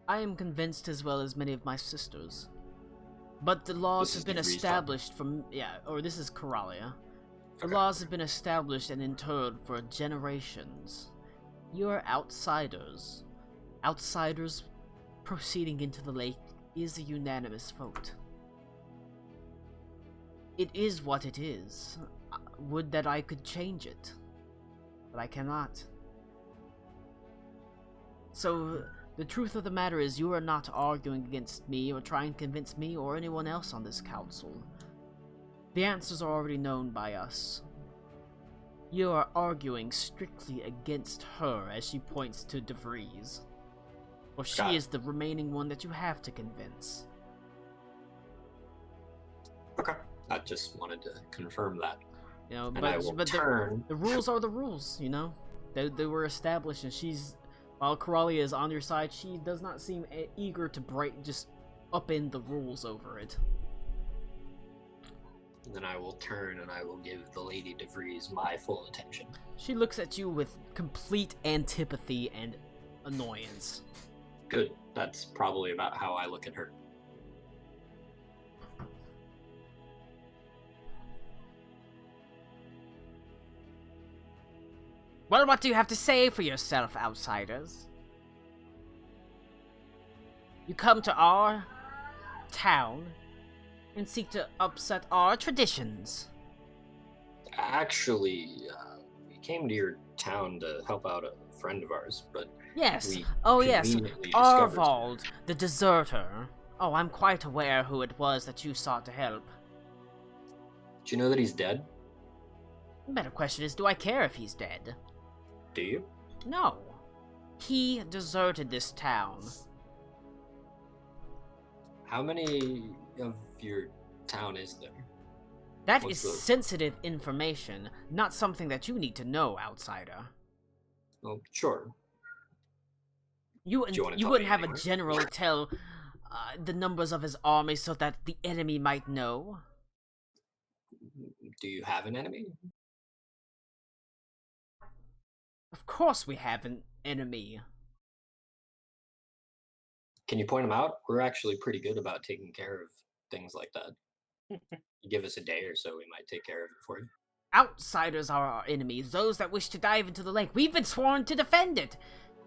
I am convinced as well as many of my sisters. But the laws This have is been DeVries established this is Coralia. The Okay. laws have been established and interred for generations. You are outsiders. Outsiders proceeding into the lake is a unanimous vote. It is what it is. Would that I could change it, but I cannot. So, the truth of the matter is you are not arguing against me or trying to convince me or anyone else on this council. The answers are already known by us. You are arguing strictly against her as she points to DeVries. For she Got it. is the remaining one that you have to convince. Okay. I just wanted to confirm that. And I will But turn. the rules are the rules, They were established, and while Coralia is on your side, she does not seem eager to just upend the rules over it. And then I will turn and I will give the Lady DeVries my full attention. She looks at you with complete antipathy and annoyance. Good. That's probably about how I look at her. Well, what do you have to say for yourself, outsiders? You come to our town and seek to upset our traditions. Actually, we came to your town to help out a friend of ours, but Yes. we Oh, yes. conveniently discovered- Arvald, the deserter. Oh, I'm quite aware who it was that you sought to help. Do you know that he's dead? The better question is, do I care if he's dead? Do you? No. He deserted this town. How many of your town is there? That What's is the- sensitive information, not something that you need to know, outsider. Well, sure. You Do you wanna wouldn't, you tell wouldn't me have a anywhere? general tell the numbers of his army so that the enemy might know. Do you have an enemy? Of course we have an enemy. Can you point them out? We're actually pretty good about taking care of things like that. You give us a day or so, we might take care of it for you. Outsiders are our enemies, those that wish to dive into the lake. We've been sworn to defend it,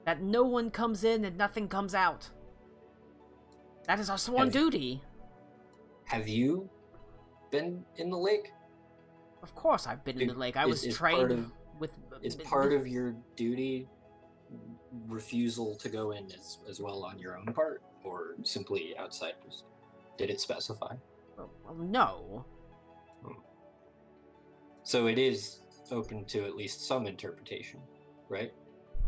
that no one comes in and nothing comes out. That is our sworn Have- duty. Have you been in the lake? Of course I've been in the lake. I was Is trained part of- with... Is part of your duty refusal to go in as well on your own part, or simply outsiders? Did it specify? Well, no. So it is open to at least some interpretation, right?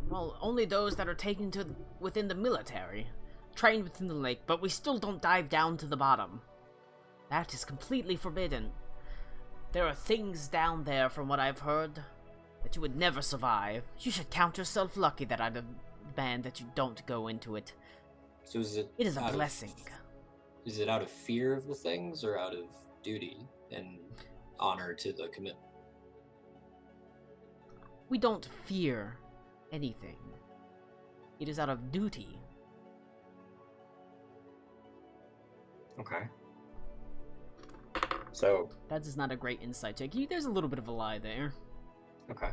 Well, only those that are taken to within the military, trained within the lake, but we still don't dive down to the bottom. That is completely forbidden. There are things down there, from what I've heard, that you would never survive. You should count yourself lucky that I demand that you don't go into it. So is it? It is a out of- blessing. Is it out of fear of the things, or out of duty and honor to the commitment? We don't fear anything. It is out of duty. Okay. So That is not a great insight check. There's a little bit of a lie there. okay.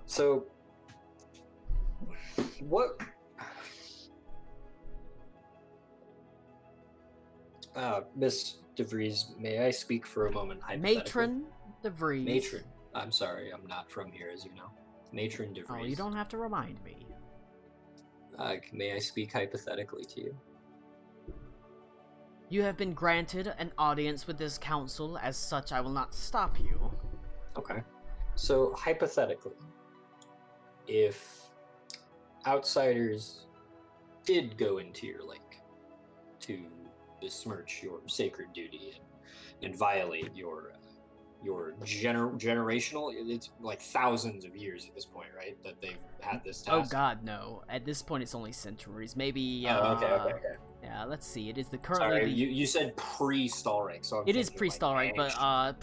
So what? Miss DeVries, may I speak for a moment? Hypothetically? Matron DeVries. Matron. I'm sorry, I'm not from here, as you know. Matron DeVries. Oh, you don't have to remind me. May I speak hypothetically to you? You have been granted an audience with this council. As such, I will not stop you. Okay. So, hypothetically, if outsiders did go into your lake to besmirch your sacred duty and violate your generational, it's like thousands of years at this point, right? That they've had this task. Oh god, no. At this point, it's only centuries. Maybe, Okay. Yeah, let's see. It is the currently Sorry, the... you said pre-Stalreich, so I'm It is thinking, pre-Stalreich, like, but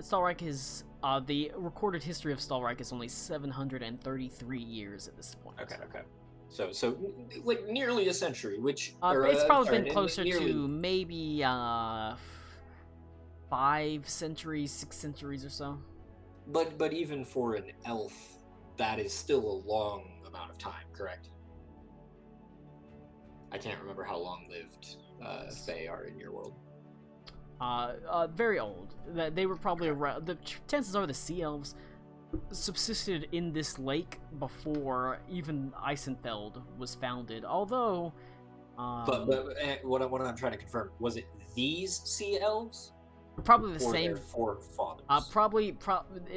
Stalreich is the recorded history of Stalreich is only 733 years at this point. Okay. So like nearly a century, which It's probably sorry, been closer nearly- to maybe 5 centuries, 6 centuries or so. But even for an elf, that is still a long amount of time, correct? I can't remember how long lived Fae are in your world. Very old. They were probably around. The chances are the sea elves subsisted in this lake before even Eisenfeld was founded. Although, But what I'm trying to confirm, was it these sea elves probably the or same. their forefathers? Probably.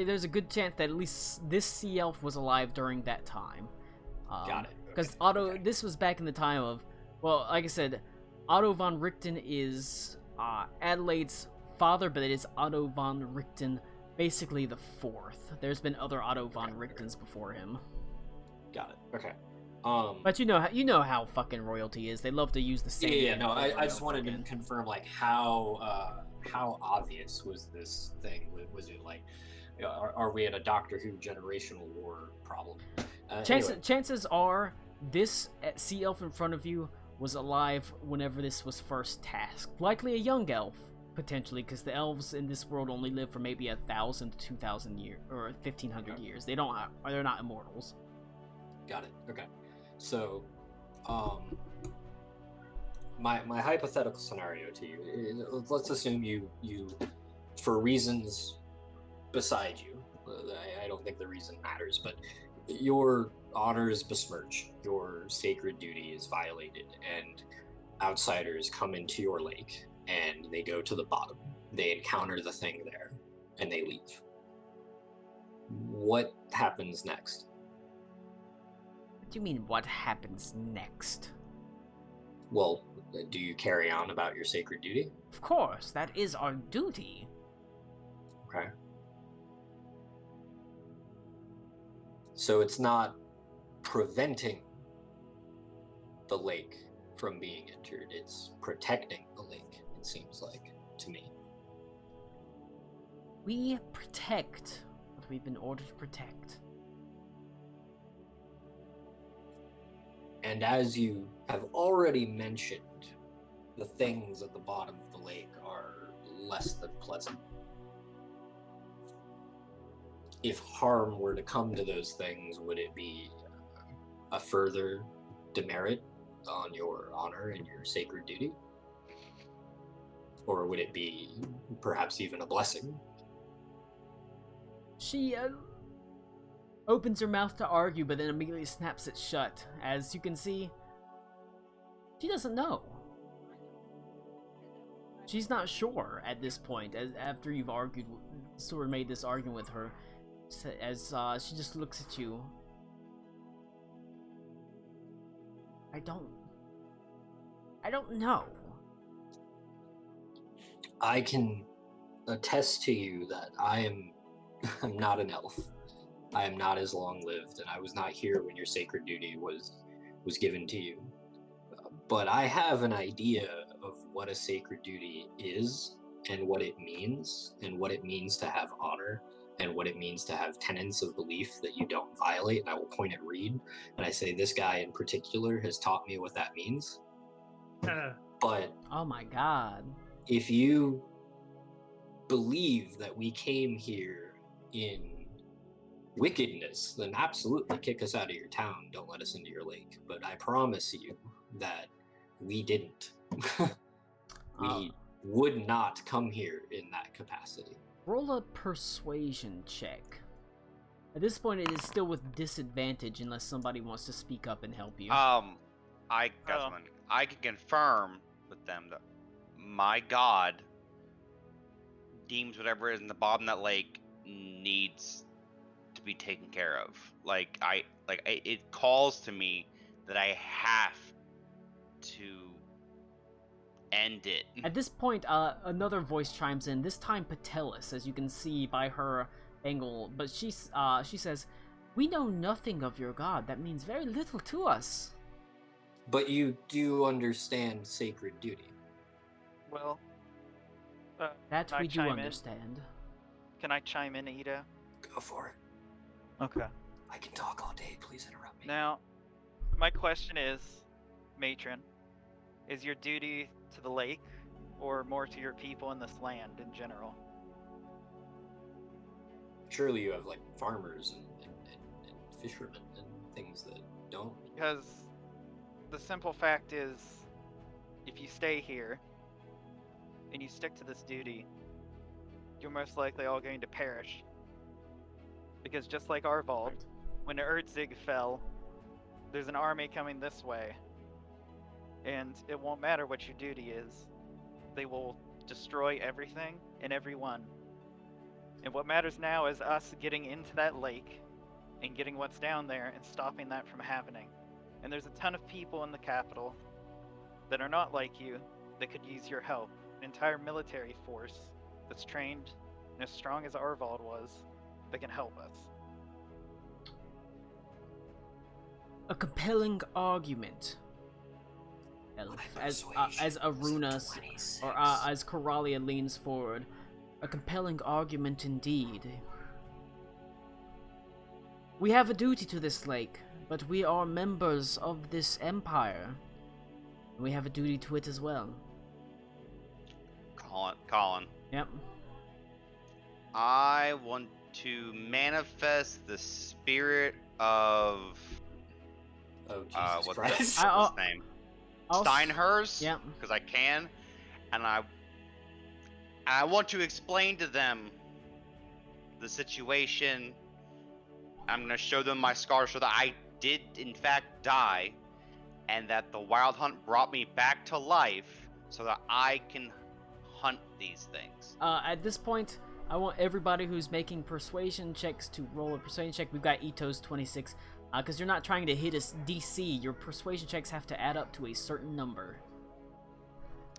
There's a good chance that at least this sea elf was alive during that time. Got it. Because Okay, Otto, okay. this was back in the time of, well, like I said, Otto von Richten is Adelaide's father, but it is Otto von Richten, basically the fourth. There's been other Otto von Richtens before him. Got it. Okay. But you know how fucking royalty is. They love to use the same. Yeah. No, name over I and just over wanted to again. confirm, like, how obvious was this thing? Was it like, are we at a Doctor Who generational war problem? Anyway. Chances are this sea elf in front of you was alive whenever this was first tasked. Likely a young elf, potentially, because the elves in this world only live for maybe 1,000 to 2,000 years or 1,500 years. They're not immortals. Got it. Okay. So, my hypothetical scenario to you is, let's assume you for reasons beside you, I don't think the reason matters, but your honor is besmirched, your sacred duty is violated, and outsiders come into your lake and they go to the bottom. They encounter the thing there and they leave. What happens next? What do you mean, what happens next? Well, do you carry on about your sacred duty? Of course, that is our duty. Okay. So it's not preventing the lake from being entered. It's protecting the lake, it seems like, to me. We protect what we've been ordered to protect. And as you have already mentioned, the things at the bottom of the lake are less than pleasant. If harm were to come to those things, would it be a further demerit on your honor and your sacred duty? Or would it be perhaps even a blessing? She opens her mouth to argue, but then immediately snaps it shut. As you can see, she doesn't know. She's not sure at this point, as after you've argued, sort of made this argument with her, as she just looks at you. I don't know. I can attest to you that I'm not an elf. I am not as long-lived, and I was not here when your sacred duty was given to you. But I have an idea of what a sacred duty is, and what it means to have honor, and what it means to have tenets of belief that you don't violate. And I will point at Reed, and I say, this guy in particular has taught me what that means. But Oh my god. if you believe that we came here in wickedness, then absolutely kick us out of your town. Don't let us into your lake. But I promise you that we didn't. We would not come here in that capacity. Roll a persuasion check. At this point, it is still with disadvantage unless somebody wants to speak up and help you. I got something. I can confirm with them that my god deems whatever is in the bottom of that lake needs to be taken care of. It calls to me that I have to end it. At this point, another voice chimes in, this time Patelis, as you can see by her angle, but she says, "We know nothing of your god. That means very little to us." But you do understand sacred duty. Well, That Can I we do chime in? understand. can I chime in, Ida? Go for it. Okay. I can talk all day. Please interrupt me. Now, my question is, Matron, is your duty to the lake, or more to your people in this land in general? Surely you have like farmers and fishermen and things that don't. Because the simple fact is, if you stay here and you stick to this duty, you're most likely all going to perish. Because just like Arvald, when Erdzig fell, there's an army coming this way, and it won't matter what your duty is. They will destroy everything and everyone. And what matters now is us getting into that lake and getting what's down there and stopping that from happening. And there's a ton of people in the capital that are not like you that could use your help. An entire military force that's trained and as strong as Arvald was that can help us. A compelling argument. Elf, as Aruna or as Coralia leans forward, a compelling argument indeed. We have a duty to this lake, but we are members of this empire. We have a duty to it as well. Colin. Yep. I want to manifest the spirit of Oh, Jesus what's Christ. his name? I'll- Steinhurst. Yep. Because I can, and I want to explain to them the situation. I'm gonna show them my scars so that I did in fact die, and that the wild hunt brought me back to life so that I can hunt these things. At this point, I want everybody who's making persuasion checks to roll a persuasion check. We've got Ito's 26. Because you're not trying to hit a DC, your persuasion checks have to add up to a certain number.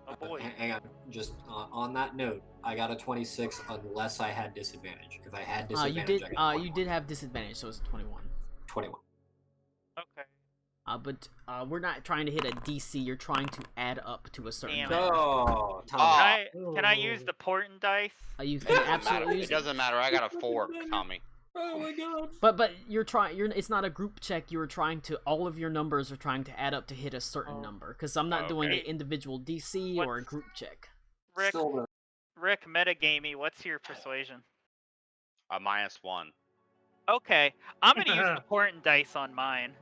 Oh boy. Hang on. Just on that note, I got a 26 unless I had disadvantage. If I had disadvantage, I got 21. You did have disadvantage, so it's 21. 21. Okay. But we're not trying to hit a DC. You're trying to add up to a certain Damn number. it. Oh, Oh. Tommy. Can I use the portent dice? You It can doesn't matter. absolutely It use doesn't matter. I got a 4, Tommy. Oh my god. But you're trying. It's not a group check. You're trying to. All of your numbers are trying to add up to hit a certain number. Because I'm not doing an Okay. individual DC or a group check. Rick, Still no. Rick, metagamey, what's your persuasion? -1. Okay, I'm gonna use the portent dice on mine.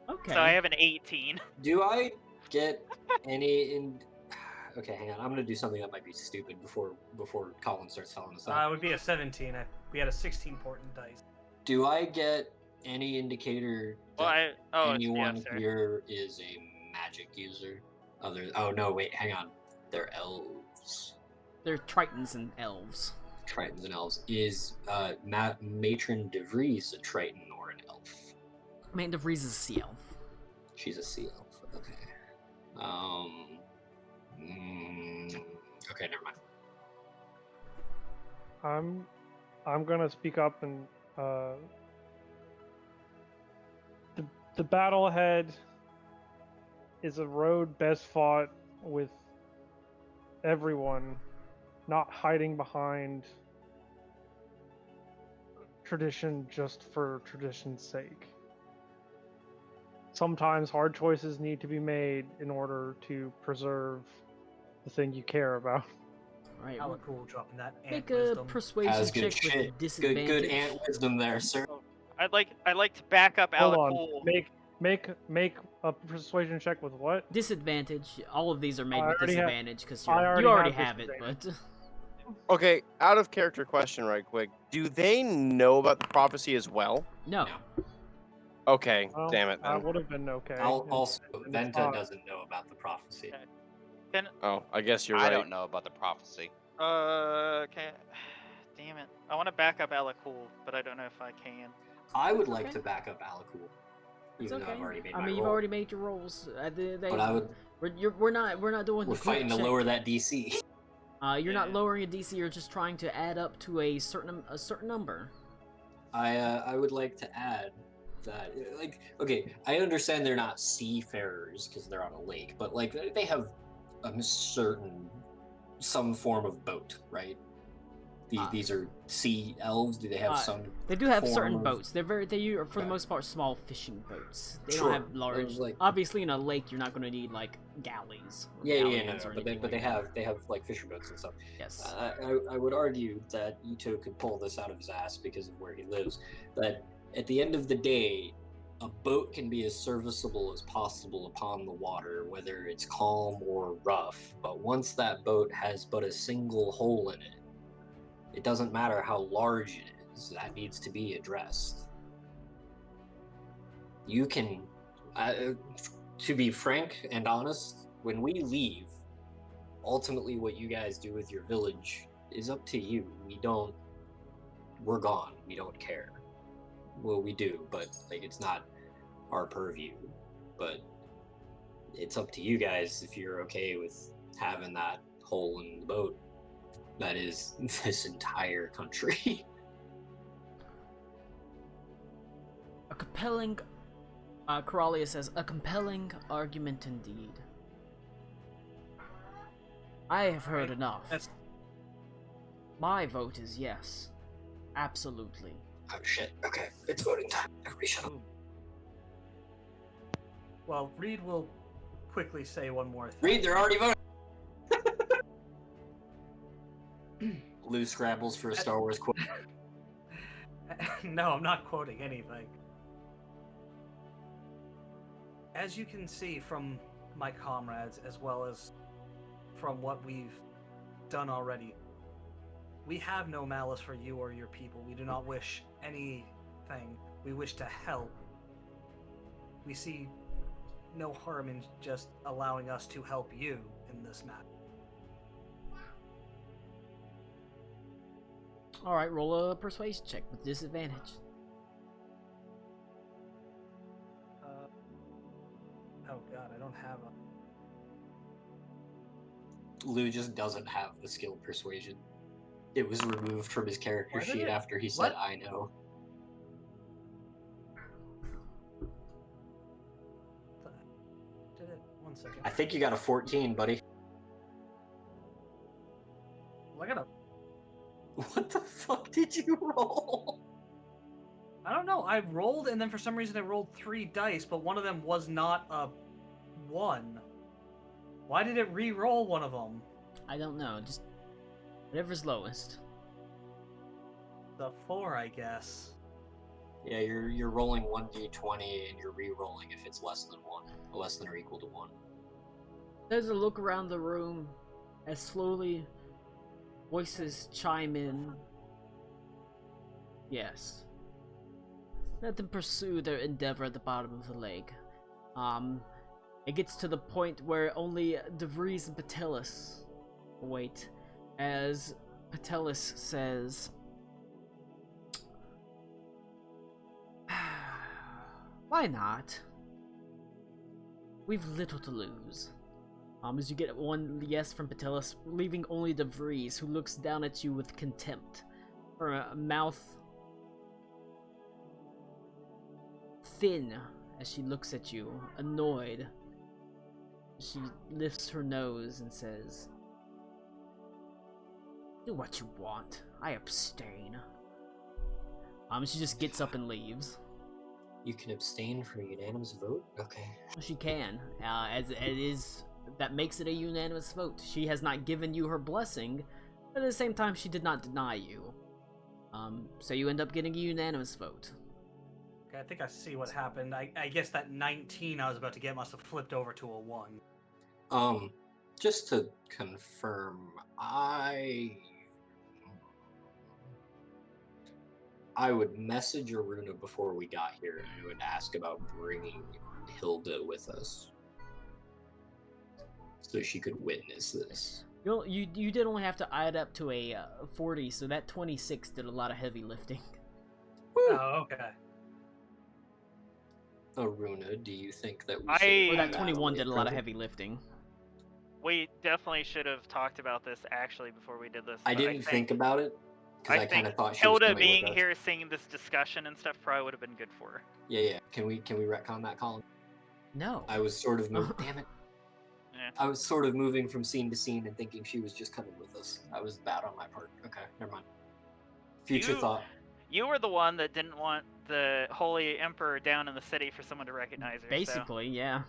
Okay. So I have an 18. Do I get any in? Okay, hang on. I'm gonna do something that might be stupid before Colin starts telling us It that. would be a 17. We had a 16 portent dice. Do I get any indicator Well, that anyone sorry. here is a magic user? Oh no, wait, hang on. They're elves. They're Tritons and elves. Tritons and elves. Is Matron DeVries a Triton or an elf? Amanda Vries is a sea elf. She's a sea elf. Okay. Okay, never mind. I'm gonna speak up and the battle ahead is a road best fought with everyone not hiding behind tradition just for tradition's sake. Sometimes hard choices need to be made in order to preserve the thing you care about. Right. How cool dropping that ant Make a wisdom. persuasion As check good with shit. disadvantage. Good ant wisdom there, sir. I'd like to back up Hold Alakul. on. Make a persuasion check with what? Disadvantage. All of these are made I with already have- disadvantage because I you already already have have it. But Okay, out of character question, right quick. Do they know about the prophecy as well? no. Okay, Well, damn it that then. would have been okay. Also, and it's Venta not. doesn't know about the prophecy. Can Oh, I guess you're I right. don't know about the prophecy. okay. Damn it. I want to back up Alakul, but I don't know if I can. I would like Okay. to back up Alakul, It's even okay. though I've already made I my mean, you've roll. already made your rolls. But I would. We're not doing We're the group fighting to check. lower that DC. You're not Yeah. lowering a DC. You're just trying to add up to a certain number. I would like to add that, like, okay, I understand they're not seafarers because they're on a lake, but like they have a certain some form of boat, right? These are sea elves. Do they have some? They do have form certain of- boats. They are for the Okay. most part small fishing boats. They Sure. don't have large. Like- Obviously, in a lake, you're not going to need like galleys. Or Yeah, galleons no, or but anything they like have like fisher boats and stuff. that. Yes. I would argue that Ito could pull this out of his ass because of where he lives. That at the end of the day, a boat can be as serviceable as possible upon the water, whether it's calm or rough. But once that boat has but a single hole in it, it doesn't matter how large it is, that needs to be addressed. You can, to be frank and honest, when we leave, ultimately what you guys do with your village is up to you. We're gone. We don't care. Well, we do, but like it's not our purview. But it's up to you guys if you're okay with having that hole in the boat that is this entire country. A compelling. Coralia says, a compelling argument indeed. I have heard enough. That's My vote is yes. Absolutely. Oh shit. Okay, it's voting time. Everybody shut up. well. Reed will quickly say one more thing. Reed, they're already voting. Lou scrambles for a Star Wars quote. No, I'm not quoting anything. As you can see from my comrades, as well as from what we've done already, we have no malice for you or your people. We do not wish anything. We wish to help. We see no harm in just allowing us to help you in this matter. Alright, roll a persuasion check with disadvantage. Oh god, I don't have a... Lou just doesn't have the skill persuasion. It was removed from his character Why did sheet it? after he said, What? "I know." 1 second. I think you got a 14, buddy. Well, I got a. What the fuck did you roll? I don't know. I rolled, and then for some reason I rolled 3 dice, but one of them was not a 1. Why did it re-roll one of them? I don't know. Just whatever's lowest. The 4, I guess. Yeah, you're rolling 1d20 and you're re-rolling if it's less than 1, less than or equal to 1. There's a look around the room as slowly voices chime in. Yes. Let them pursue their endeavor at the bottom of the lake. It gets to the point where only DeVries and Patelis wait, as Patelis says, "Why not? We've little to lose." As you get one yes from Patelis, leaving only DeVries, who looks down at you with contempt. Her mouth thin as she looks at you, annoyed. She lifts her nose and says, "Do what you want. I abstain." She just gets up and leaves. You can abstain for a unanimous vote? Okay. She can, as it is. That makes it a unanimous vote. She has not given you her blessing, but at the same time, she did not deny you. So you end up getting a unanimous vote. Okay, I think I see what happened. I guess that 19 I was about to get must have flipped over to a 1. Just to confirm, I would message Aruna before we got here, and I would ask about bringing Hilda with us, so she could witness this. You did only have to add up to a 40, so that 26 did a lot of heavy lifting. Oh, okay. Aruna, do you think that we I- should... Or that 21 did a lot of present? heavy lifting. We definitely should have talked about this actually before we did this. I but didn't think about it, because I kind of thought she was Hilda coming being with us. here, seeing this discussion and stuff, probably would have been good for her. Yeah. Can we retcon that, Colin? No. I was sort of moving. Damn it. Yeah. I was sort of moving from scene to scene and thinking she was just coming with us. I was bad on my part. Okay, never mind. Future You- thought. You were the one that didn't want the Holy Emperor down in the city for someone to recognize her. Basically, yeah.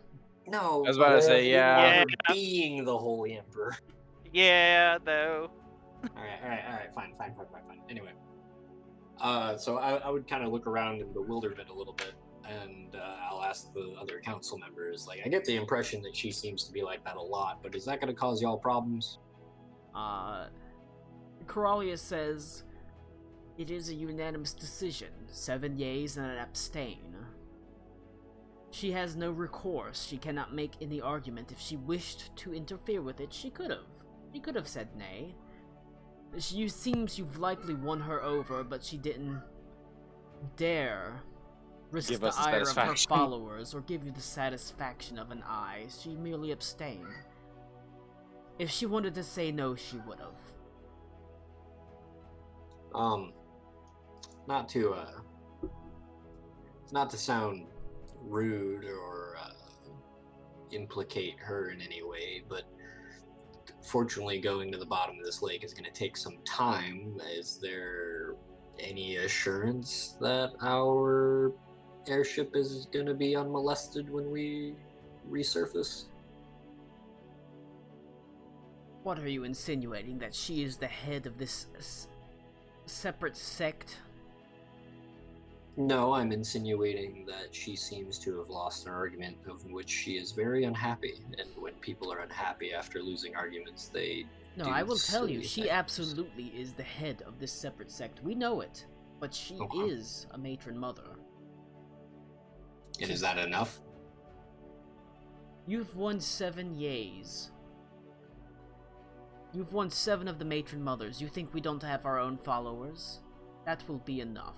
No. I was about to say, yeah. Her being the Holy Emperor. So. Yeah, though. All right. Fine. Anyway, so I would kind of look around in bewilderment a little bit, and I'll ask the other council members. Like, I get the impression that she seems to be like that a lot, but is that going to cause y'all problems? Coralia says, "It is a unanimous decision. 7 yeas and an abstain. She has no recourse. She cannot make any argument. If she wished to interfere with it, she could have. She could have said nay. Seems you've likely won her over, but she didn't dare risk Give the us the ire of her satisfaction. followers or give you the satisfaction of an eye. She merely abstained. If she wanted to say no, she would have." Not to sound rude or implicate her in any way, but fortunately going to the bottom of this lake is going to take some time. Is there any assurance that our airship is going to be unmolested when we resurface? What are you insinuating? That she is the head of this separate sect? No, I'm insinuating that she seems to have lost an argument of which she is very unhappy, and when people are unhappy after losing arguments, they No, do I will tell you, silly she things. absolutely is the head of this separate sect. We know it, but she Okay. is a matron mother. And is that enough? You've won 7 yays. You've won 7 of the matron mothers. You think we don't have our own followers? That will be enough.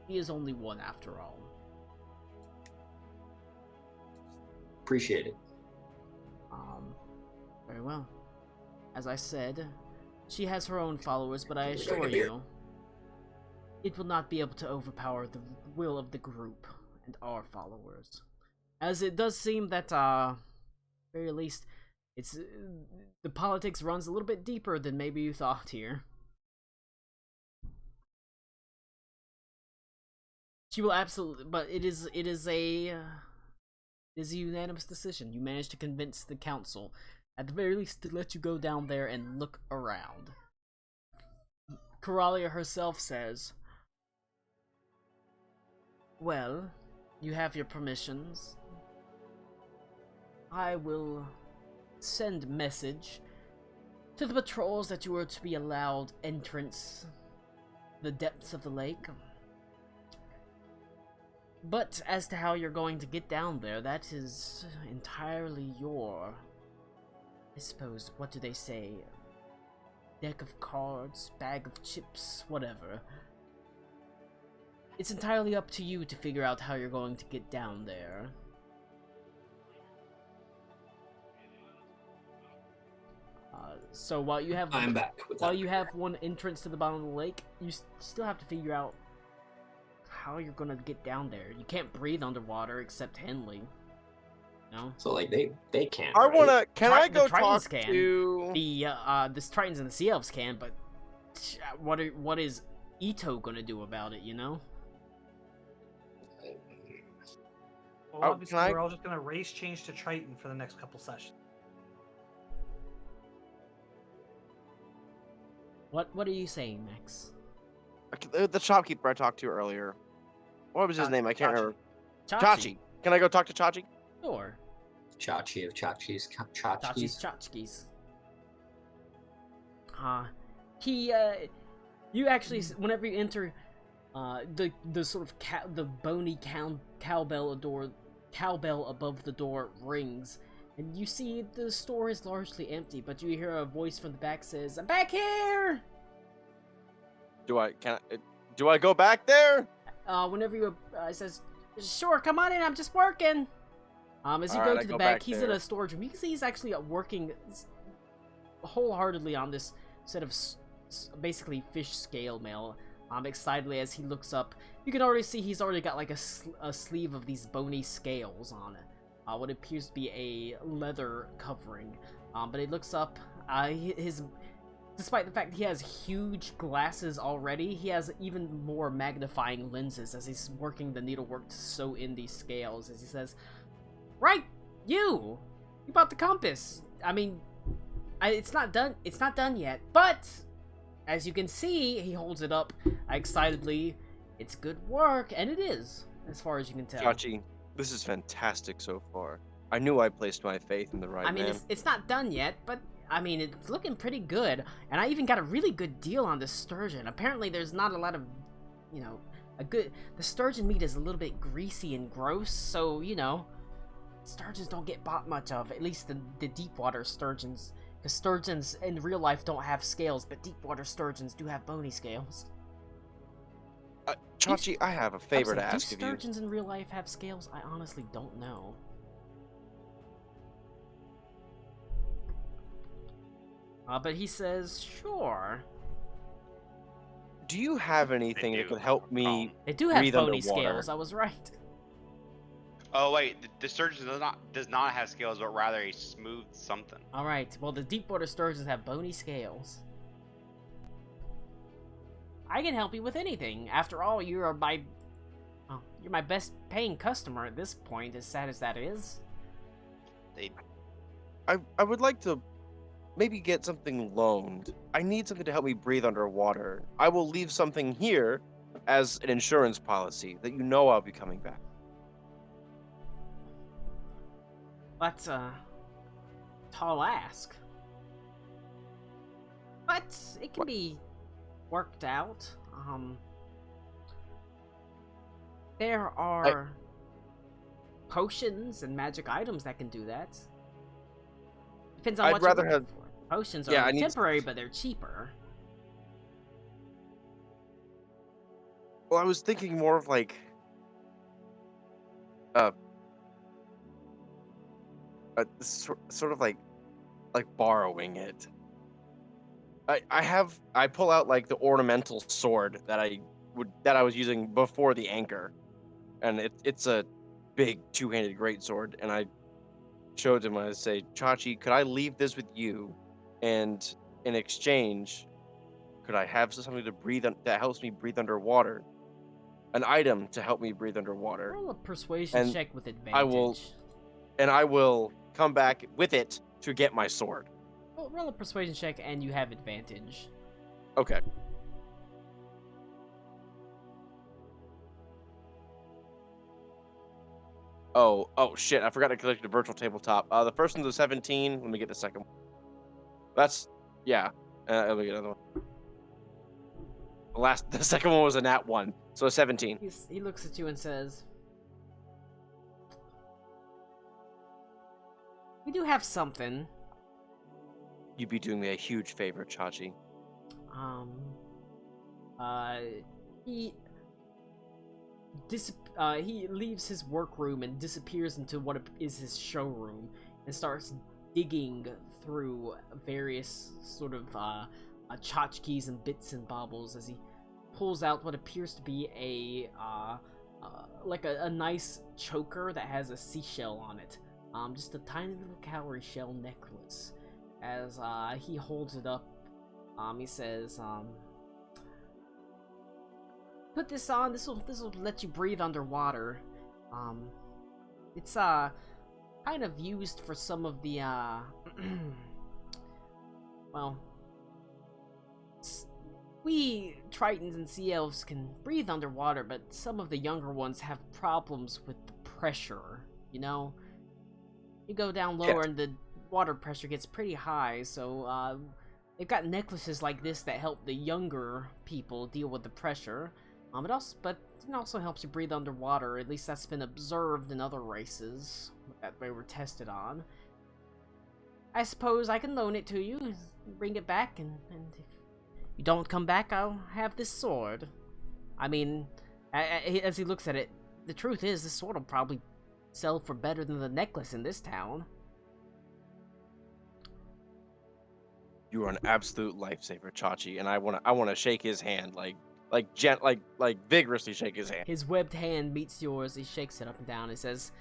He is only one after all. Appreciate it. Very well. As I said, she has her own followers, but I Drink a assure beer. you, it will not be able to overpower the will of the group and our followers. As it does seem that, very least, it's the politics runs a little bit deeper than maybe you thought here. She will absolutely, but it is a unanimous decision. You managed to convince the council, at the very least, to let you go down there and look around. Coralia herself says, well, you have your permissions. I will send message to the patrols that you are to be allowed entrance the depths of the lake. But as to how you're going to get down there, that is entirely your, I suppose, what do they say? Deck of cards, bag of chips, whatever. It's entirely up to you to figure out how you're going to get down there. So while you have I'm back. while you have one entrance to the bottom of the lake, you still have to figure out how you're gonna get down there. You can't breathe underwater except Henley. No. So like they can't. I right? wanna. Can I The go Tritons talk can. to? The Tritons and the Sea Elves can, but what is Ito gonna do about it? You know. Well, Oh, obviously, can I- we're all just gonna race change to Triton for the next couple sessions. What are you saying, Max? The shopkeeper I talked to earlier. What was his name? I can't Chachi. remember. Chachi. Can I go talk to Chachi? Sure. Chachi of Chachi's. Chachi's Chachis. Tchotchkes. You actually, whenever you enter, the sort of the bony cowbell above the door rings, and you see the store is largely empty, but you hear a voice from the back says, "I'm back here!" Do I go back there? Whenever you, says, "Sure, come on in, I'm just working." As you Alright, go I to the go back, back he's in there. a storage room. You can see he's actually working wholeheartedly on this set of basically fish scale mail. Excitedly as he looks up, you can already see he's already got like a sleeve of these bony scales on it. What appears to be a leather covering. But he looks up, despite the fact that he has huge glasses already, he has even more magnifying lenses as he's working the needlework to sew in these scales, as he says, "Right, you bought the compass. I mean, it's not done yet, but as you can see," he holds it up excitedly, "it's good work," and it is, as far as you can tell. Chachi, this is fantastic so far. I knew I placed my faith in the right I mean, man. it's not done yet, but I mean, it's looking pretty good, and I even got a really good deal on this sturgeon. Apparently, there's not a lot of, the sturgeon meat is a little bit greasy and gross, so, sturgeons don't get bought much of, at least the deep water sturgeons. Because sturgeons in real life don't have scales, but deep water sturgeons do have bony scales. Chachi, I have a favor to ask do of you. sturgeons in real life have scales? I honestly don't know. But he says, sure. Do you have anything that do. could help me? They do have Breathe bony underwater. scales, I was right. Oh wait, the sturgeon does not have scales, but rather a smooth something. Alright, well the deep water sturgeons have bony scales. I can help you with anything. After all, you're my best paying customer at this point, as sad as that is. I would like to maybe get something loaned. I need something to help me breathe underwater. I will leave something here as an insurance policy that I'll be coming back. That's a tall ask. But it can be worked out. There are potions and magic items that can do that. Depends on I'd what rather you're looking for. Potions are Yeah, I need- temporary, but they're cheaper. Well, I was thinking more of like sort of like borrowing it. I pull out like the ornamental sword that I was using before the anchor, and it's a big two-handed greatsword, and I show it to him and I say, Chachi, could I leave this with you? And in exchange, could I have something to breathe that helps me breathe underwater? An item to help me breathe underwater. Roll a persuasion And check with advantage. I will come back with it to get my sword. Well, roll a persuasion check and you have advantage. Okay. Oh shit, I forgot to click the virtual tabletop. The first one's a 17. Let me get the second one. Yeah. Let me get another one. The second one was a nat 1, so a 17. He looks at you and says, we do have something. You'd be doing me a huge favor, Chachi. He leaves his workroom and disappears into what is his showroom and starts digging through various sort of tchotchkes and bits and baubles as he pulls out what appears to be a nice choker that has a seashell on it. Just a tiny little cowrie shell necklace. As he holds it up, he says, put this on. This will let you breathe underwater. It's kind of used for some of the well, we Tritons and Sea Elves can breathe underwater, but some of the younger ones have problems with the pressure. You know, you go down lower and the water pressure gets pretty high, so they've got necklaces like this that help the younger people deal with the pressure. It also helps you breathe underwater. At least that's been observed in other races that they were tested on. I suppose I can loan it to you, bring it back, and if you don't come back, I'll have this sword. I mean, as he looks at it, the truth is, this sword will probably sell for better than the necklace in this town. You are an absolute lifesaver, Chachi, and I wanna shake his hand, like vigorously shake his hand. His webbed hand meets yours. He shakes it up and down and says,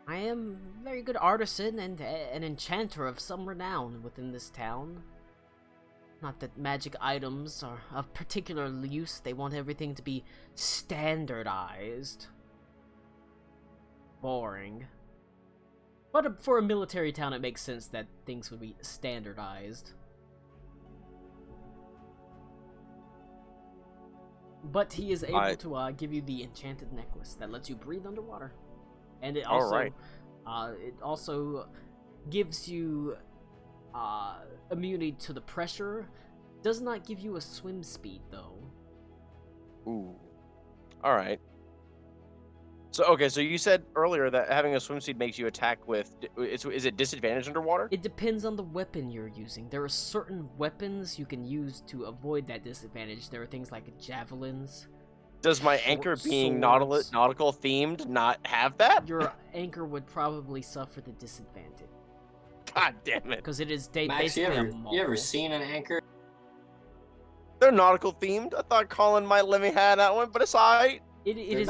I am a very good artisan and an enchanter of some renown within this town. Not that magic items are of particular use. They want everything to be standardized. Boring. But for a military town, it makes sense that things would be standardized. But he is able to give you the enchanted necklace that lets you breathe underwater, and it also gives you immunity to the pressure. Does not give you a swim speed though. Ooh. All right. So you said earlier that having a swim speed makes you attack with. Is it disadvantage underwater? It depends on the weapon you're using. There are certain weapons you can use to avoid that disadvantage. There are things like javelins. Does my anchor being nautical themed not have that? Your anchor would probably suffer the disadvantage. God damn it! Because it is Max, basically a maul. you ever seen an anchor? They're nautical themed. I thought Colin might let me have that one, but it's alright. It is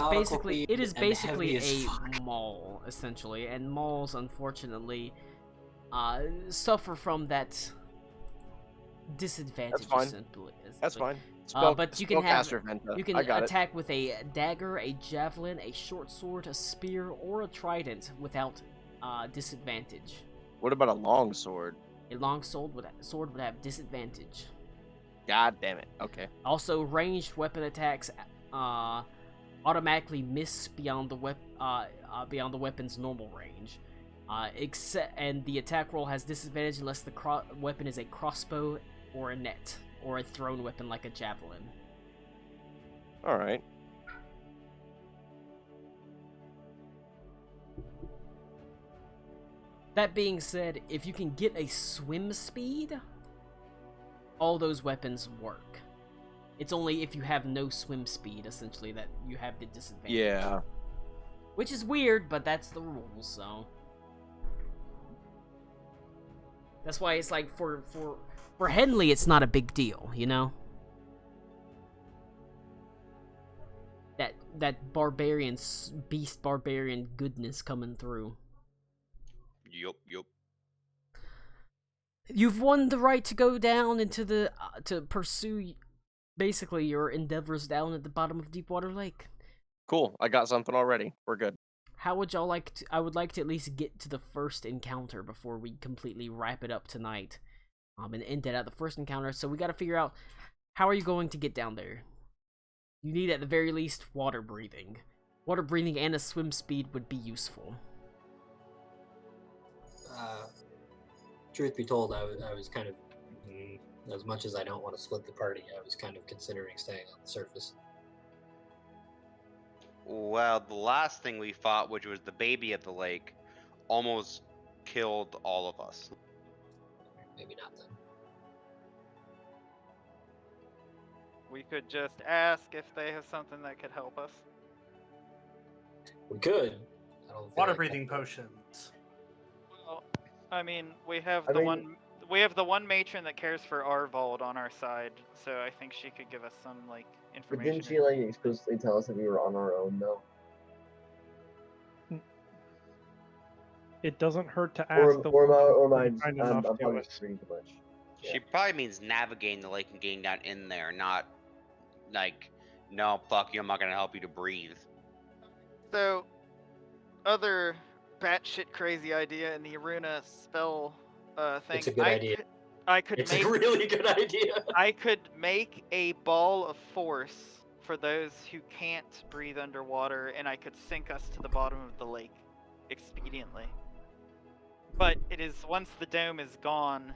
basically a maul, essentially, and mauls unfortunately suffer from that disadvantage. That's fine. But you can attack with a dagger, a javelin, a short sword, a spear, or a trident without disadvantage. What about a long sword? A long sword would have disadvantage. God damn it. Okay. Also, ranged weapon attacks automatically miss beyond the weapon's normal range. And the attack roll has disadvantage unless the weapon is a crossbow or a net or a thrown weapon like a javelin. All right. That being said, if you can get a swim speed, all those weapons work. It's only if you have no swim speed, essentially, that you have the disadvantage. Yeah. Which is weird, but that's the rules, so. That's why it's like, for Henley, it's not a big deal, you know? That barbarian goodness coming through. Yup. You've won the right to go down into the to pursue basically your endeavors down at the bottom of Deepwater Lake. Cool. I got something already. We're good. How would y'all like to? I would like to at least get to the first encounter before we completely wrap it up tonight. And end it at the first encounter. So we got to figure out how are you going to get down there. You need at the very least water breathing. Water breathing and a swim speed would be useful. Truth be told, I was kind of, as much as I don't want to split the party, I was kind of considering staying on the surface. Well, the last thing we fought, which was the baby at the lake, almost killed all of us. Maybe not then. We could just ask if they have something that could help us. We could. I don't feel Water like breathing that- potions. Well, I mean, we have I the mean- one matron that cares for Arvold on our side, so I think she could give us some like But information. didn't she like explicitly tell us that we were on our own though? It doesn't hurt to ask Or, the or am I one kind I'm enough to probably us. just reading too much. She probably means navigating the lake and getting down in there, not like, no, fuck you, I'm not gonna help you to breathe. So, other batshit crazy idea in the Aruna spell thing. It's a good idea. I could It's make a really good idea. I could make a ball of force for those who can't breathe underwater, and I could sink us to the bottom of the lake expediently. But it is once the dome is gone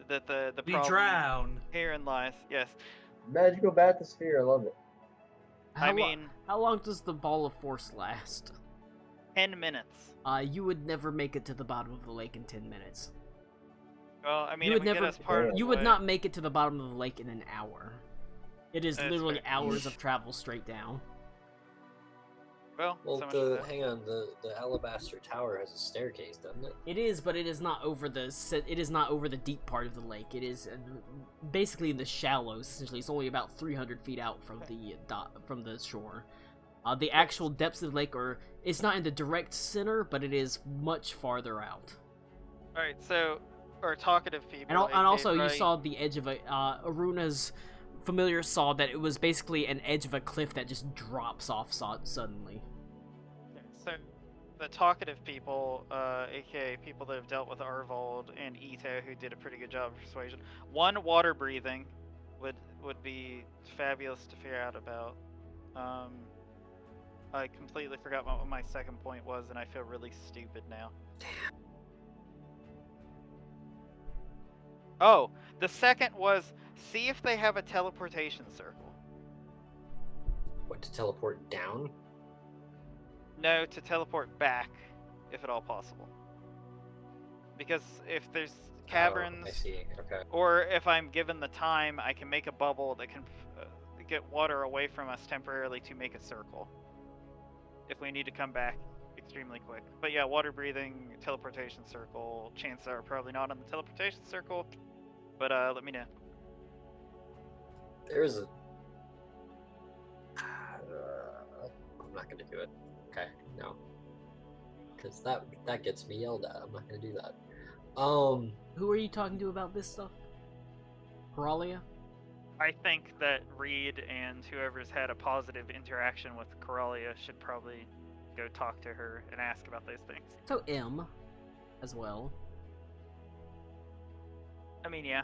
that the We problem drown. herein lies. Yes, Magical bathysphere, I love it. How I mean how long does the ball of force last? 10 minutes. You would never make it to the bottom of the lake in 10 minutes. Well, I mean, You it would would never- get us part of the You would way. not make it to the bottom of the lake in an hour. It is That's literally fair. hours of travel straight down. Well, Well, so much for that. hang on. The Alabaster Tower has a staircase, doesn't it? It is, but it is not over the deep part of the lake. It is basically in the shallows. Essentially, it's only about 300 feet out from the shore. The actual depths of the lake it's not in the direct center, but it is much farther out. All right, so our talkative people. And aka also, you Bright- saw the edge of Aruna's familiar saw that it was basically an edge of a cliff that just drops off suddenly. So, the talkative people, aka people that have dealt with Arvold and Ito, who did a pretty good job of persuasion. One, water breathing would be fabulous to figure out about. I completely forgot what my second point was, and I feel really stupid now. Oh, the second was see if they have a teleportation circle. What, to teleport down? No, to teleport back, if at all possible. Because if there's caverns, Oh, I see. Okay. or if I'm given the time, I can make a bubble that can get water away from us temporarily to make a circle. If we need to come back extremely quick. But yeah, water breathing, teleportation circle. Chances are probably not on the teleportation circle, but let me know. There's a. I'm not gonna do it. Okay, no. Because that gets me yelled at. I'm not gonna do that. Who are you talking to about this stuff? Coralia? I think that Reed and whoever's had a positive interaction with Coralia should probably go talk to her and ask about those things. So M, as well. I mean, yeah.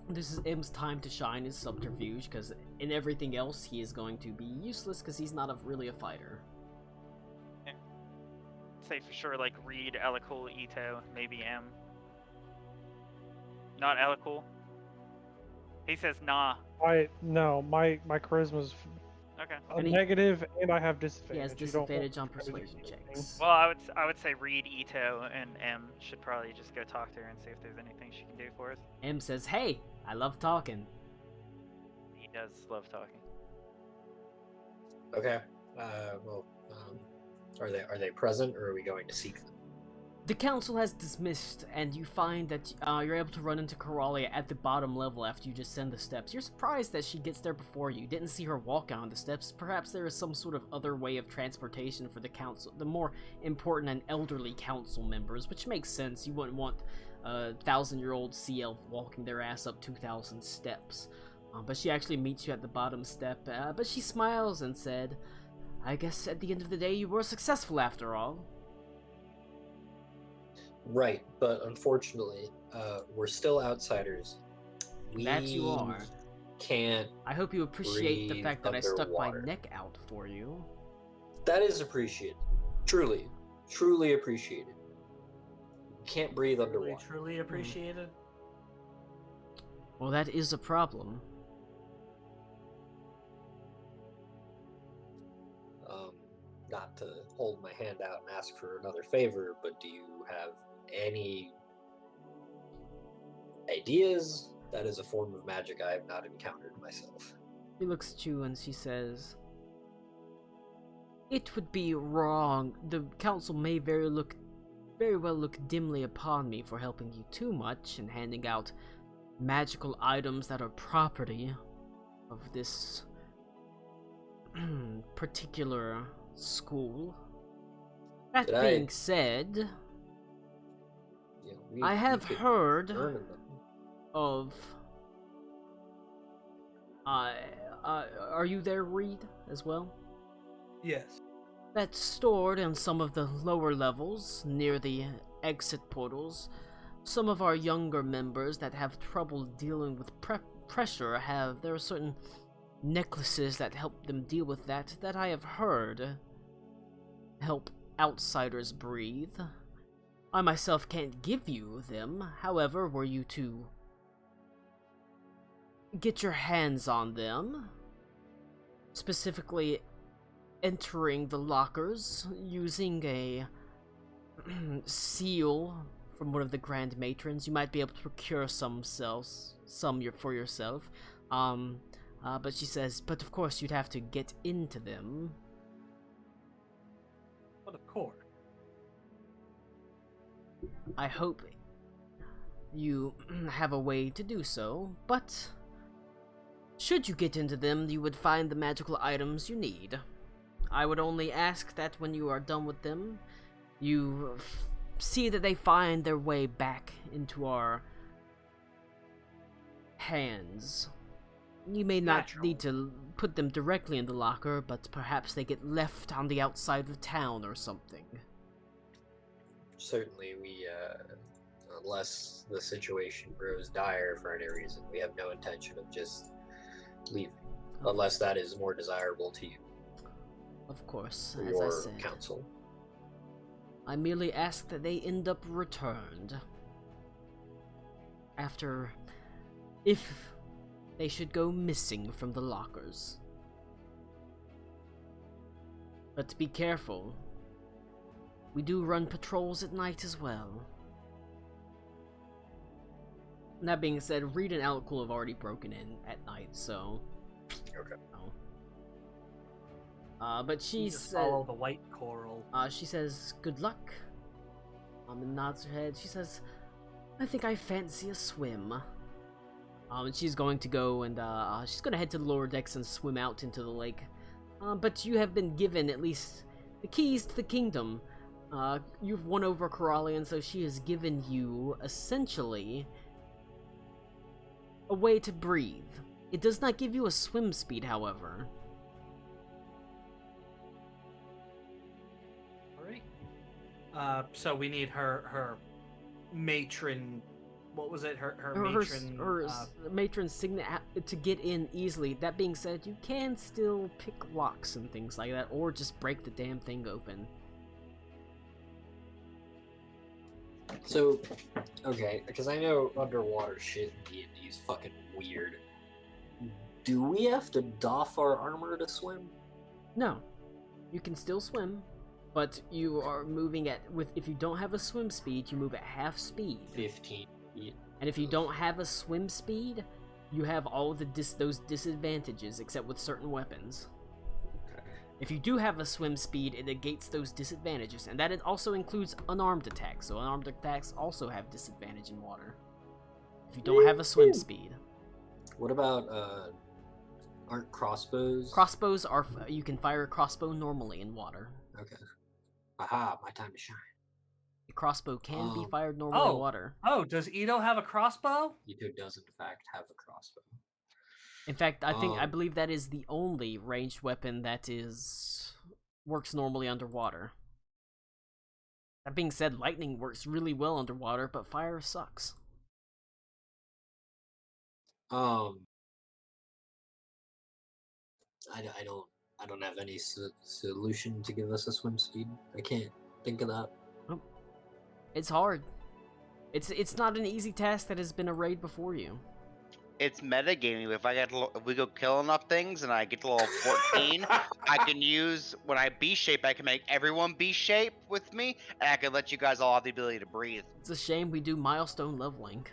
This is M's time to shine his subterfuge, because in everything else he is going to be useless because he's not really a fighter. Say for sure, like Reed, Elikul, Ito, maybe M. Not Elikul. He says nah. My charisma's Okay. a And he- negative, and I have He disadvantage. has You don't want disadvantage on me to do persuasion anything. checks. Well, I would say Reed, Ito, and M should probably just go talk to her and see if there's anything she can do for us. M says, "Hey, I love talking." He does love talking. Okay. Well, are they present, or are we going to seek them? The council has dismissed, and you find that you're able to run into Coralia at the bottom level after you just send the steps. You're surprised that she gets there before you. Didn't see her walk on the steps. Perhaps there is some sort of other way of transportation for the council, the more important and elderly council members, which makes sense. You wouldn't want a 1,000-year-old sea elf walking their ass up 2,000 steps. But she actually meets you at the bottom step, but she smiles and said, I guess at the end of the day you were successful after all. Right, but unfortunately, we're still outsiders. That you are. Can't. I hope you appreciate the breathe fact that I stuck my underwater. neck out for you. That is appreciated. Truly, truly appreciated. Can't breathe Really, underwater. truly appreciated. Well, that is a problem. Not to hold my hand out and ask for another favor, but do you have any ideas? That is a form of magic I have not encountered myself. She looks at you and she says, it would be wrong. The council may very well look dimly upon me for helping you too much and handing out magical items that are property of this particular school. That Did being said, You know, I we have could heard earn them. of are you there, Reed, as well? Yes. That's stored in some of the lower levels near the exit portals. Some of our younger members that have trouble dealing with pressure there are certain necklaces that help them deal with that I have heard help outsiders breathe. I myself can't give you them. However, were you to get your hands on them, specifically entering the lockers using a seal from one of the Grand Matrons, you might be able to procure some for yourself. But she says, but of course you'd have to get into them. But of course. I hope you have a way to do so, but should you get into them, you would find the magical items you need. I would only ask that when you are done with them, you see that they find their way back into our hands. You may not Naturally. need to put them directly in the locker, but perhaps they get left on the outside of town or something. Certainly, we, unless the situation grows dire for any reason, we have no intention of just leaving. Unless that is more desirable to you, Of course, or as I your said. council. I merely ask that they end up returned. If they should go missing from the lockers. But be careful. We do run patrols at night as well. That being said, Reed and Alcool have already broken in at night, so... Okay. But she Just said... follow the white coral. She says, good luck. And nods her head. She says, I think I fancy a swim. And she's going to go and, she's gonna head to the lower decks and swim out into the lake. But you have been given at least the keys to the kingdom. You've won over Coralia, and so she has given you, essentially, a way to breathe. It does not give you a swim speed, however. Alright. So we need her matron. What was it? Her matron. Matron signet to get in easily. That being said, you can still pick locks and things like that, or just break the damn thing open. So, okay, because I know underwater shit in D&D is fucking weird. Do we have to doff our armor to swim? No, you can still swim, but you are moving if you don't have a swim speed, you move at half speed. 15 feet. And if you don't have a swim speed, you have all those disadvantages except with certain weapons. If you do have a swim speed, it negates those disadvantages, and that it also includes unarmed attacks. So unarmed attacks also have disadvantage in water. If you don't have a swim speed. What about aren't crossbows? Crossbows are you can fire a crossbow normally in water. Okay. Aha, my time to shine. A crossbow can be fired normally in water. Oh, does Ito have a crossbow? Ito does in fact have a crossbow. In fact, I believe that is the only ranged weapon that works normally underwater. That being said, lightning works really well underwater, but fire sucks. I don't have any solution to give us a swim speed. I can't think of that. It's hard. It's not an easy task that has been arrayed before you. It's metagaming. If we go kill enough things and I get to level 14, I can use when I beast shape. I can make everyone beast shape with me, and I can let you guys all have the ability to breathe. It's a shame we do milestone leveling.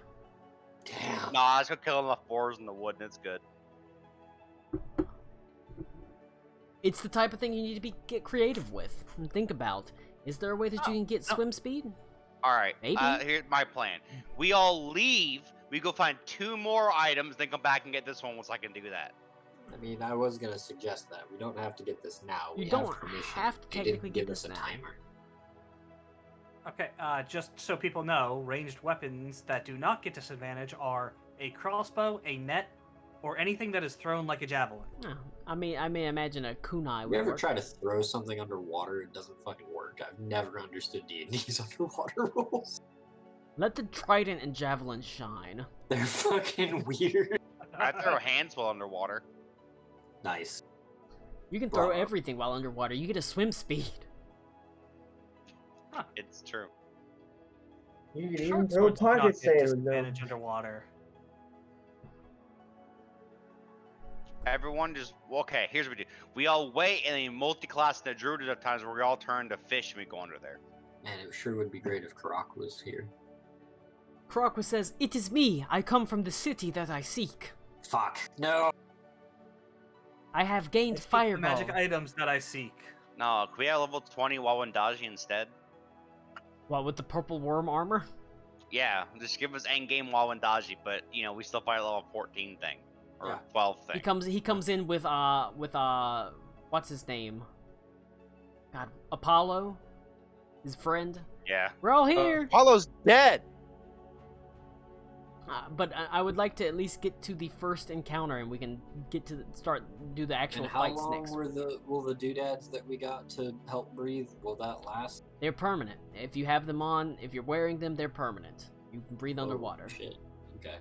Damn. Nah, I just go kill enough 4s in the wood, and it's good. It's the type of thing you need to get creative with and think about. Is there a way that you can get swim speed? All right. Maybe. Here's my plan. We all leave. We go find 2 more items, then come back and get this one once I can do that. I mean, I was gonna suggest that. We don't have to get this now. You We don't have permission. have to They technically didn't get give this us a now. timer. Okay, just so people know, ranged weapons that do not get disadvantage are a crossbow, a net, or anything that is thrown like a javelin. Oh, I may imagine a kunai You would ever work. try to throw something underwater? It doesn't fucking work. I've never understood D&D's underwater rules. Let the trident and javelin shine. They're fucking weird. I throw hands while underwater. Nice. You can throw Bravo. everything while underwater. You get a swim speed. It's true. You can even Short throw swords do not pocket get sand with disadvantage underwater. Everyone just okay. Here's what we do: we all wait, and then multi-class the druid at times where we all turn to fish and we go under there. Man, it sure would be great if Karak was here. Karakwa says, "It is me. I come from the city that I seek. Fuck. No. I have I gained seek the fireball." magic items that I seek. No, can we have level 20 Wawandaji instead? What, with the purple worm armor? Yeah, just give us endgame Wawandaji, but we still fight a level 14 thing or Yeah. 12 thing. He comes in with what's his name? God, Apollo, his friend. Yeah. We're all here. Apollo's dead. But I would like to at least get to the first encounter, and we can get to do the actual And how fights long next. will the doodads that we got to help breathe, will that last? They're permanent. If you have them on, if you're wearing them, they're permanent. You can breathe underwater. Oh, shit. Okay.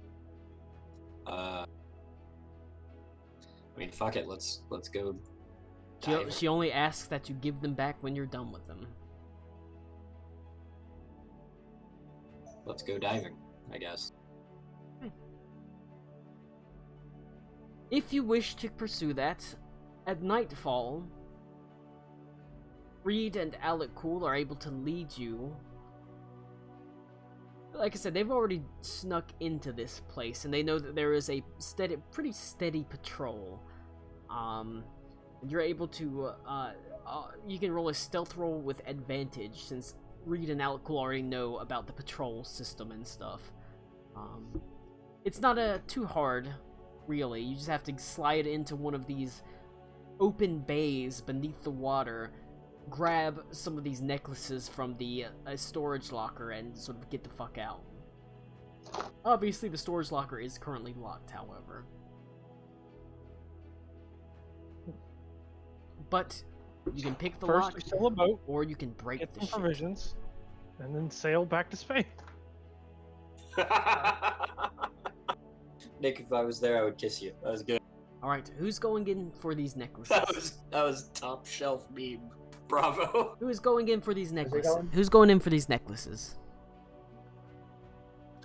I mean, fuck it. Let's go. dive. She only asks that you give them back when you're done with them. Let's go diving, I guess. If you wish to pursue that, at nightfall, Reed and Alec Cool are able to lead you. Like I said, they've already snuck into this place, and they know that there is a pretty steady patrol. You're able to, you can roll a stealth roll with advantage, since Reed and Alec Cool already know about the patrol system and stuff. It's not too hard, really. You just have to slide into one of these open bays beneath the water, grab some of these necklaces from the storage locker, and sort of get the fuck out. Obviously, the storage locker is currently locked, however. But you can pick the First, lock, we sail a boat, or you can break get the some ship. provisions, and then sail back to Spain. Nick, if I was there, I would kiss you. That was good. Alright, who's going in for these necklaces? That was top shelf meme. Bravo. Who is going in for these it necklaces? going? Who's going in for these necklaces?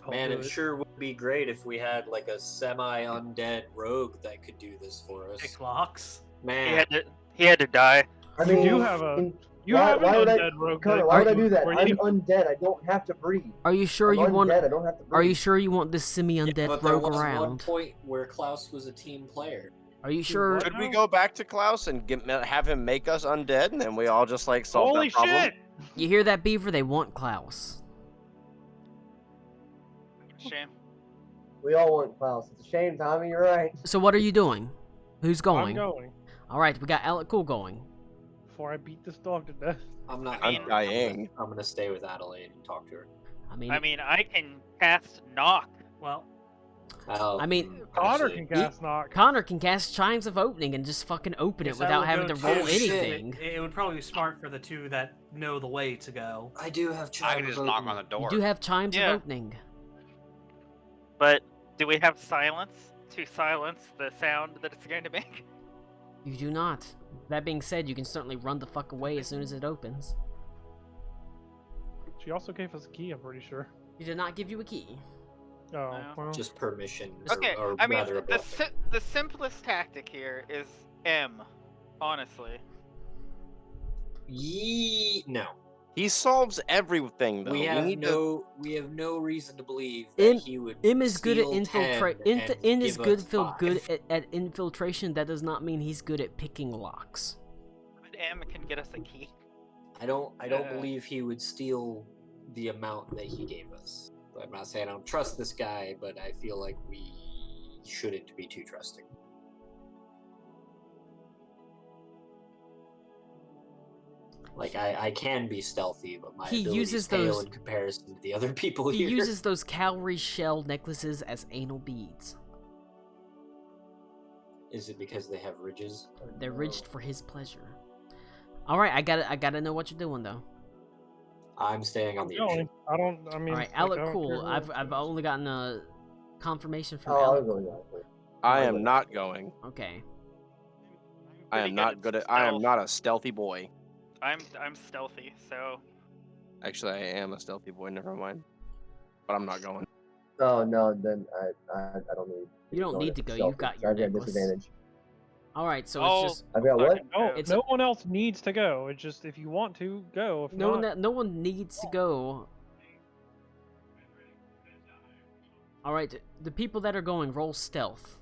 Man, it sure would be great if we had like a semi-undead rogue that could do this for us. Pick locks. Man, He had to die. I You mean, do have a- in- You why- have why an would I- undead rogue. Connor, that- why would I do that? where I'm you- undead. I don't have to breathe. Are you sure I'm you undead. want? I don't have to breathe. Are you sure you want this semi-undead but there rogue was one around? point where Klaus was a team player. Are you sure? what? Should we go back to Klaus and have him make us undead, and then we all just like solve Holy that problem? shit! You hear that, Beaver? They want Klaus. Shame. We all want Klaus. It's a shame, Tommy. You're right. So what are you doing? Who's I'm going? going All right, we got Alec Cool going. before I beat this dog to death. I'm not. I'm dying. I'm gonna stay with Adelaide and talk to her. I mean, I mean, I can cast knock. Well, I mean, Connor actually, can cast knock. Connor can cast Chimes of Opening and just fucking open it yes, I without would having go to roll shit. anything. It would probably be smart for the two that know the way to go. I do have I child. can just knock on the You door. do have Chimes Yeah. of Opening. But do we have silence to silence the sound that it's going to make? You do not. That being said, you can certainly run the fuck away as soon as it opens. She also gave us a key, I'm pretty sure. She did not give you a key. Oh, No. well. Just permission. Okay, or I mean, rather a the blessing. the simplest tactic here is M, honestly. No. He solves everything, though. We have need no reason to believe Im- that he would. Im is good at steal infiltrate. 10 and In is give good, us feel good 5. at infiltration. That does not mean he's good at picking locks. But M can get us a key. I don't Uh, believe he would steal the amount that he gave us. I'm not saying I don't trust this guy, but I feel like we shouldn't be too trusting. Like I can be stealthy, but my He abilities uses pale those- in comparison to the other people He here. uses those cowrie shell necklaces as anal beads. Is it because they have ridges? They're ridged for his pleasure. All right, I gotta know what you're doing though. I'm staying on the Going. edge. I don't. I mean. All right, like, Alec, I don't cool. care I've only gotten a confirmation from Oh, I'll Alec. go now. I am not going. Okay. I Pretty am good not at good at. I am stealth. not a stealthy boy. I'm stealthy, so Actually, I am a stealthy boy. Never mind. But I'm not going. Oh no, then I don't need. You don't need to go, you've got your I've got necklace. disadvantage. All right, so Oh, it's just I've got what? fucking No, move. It's- no one else needs to go. It's just if you want to go. If no not, one. No one needs to go. All right, the people that are going, roll stealth.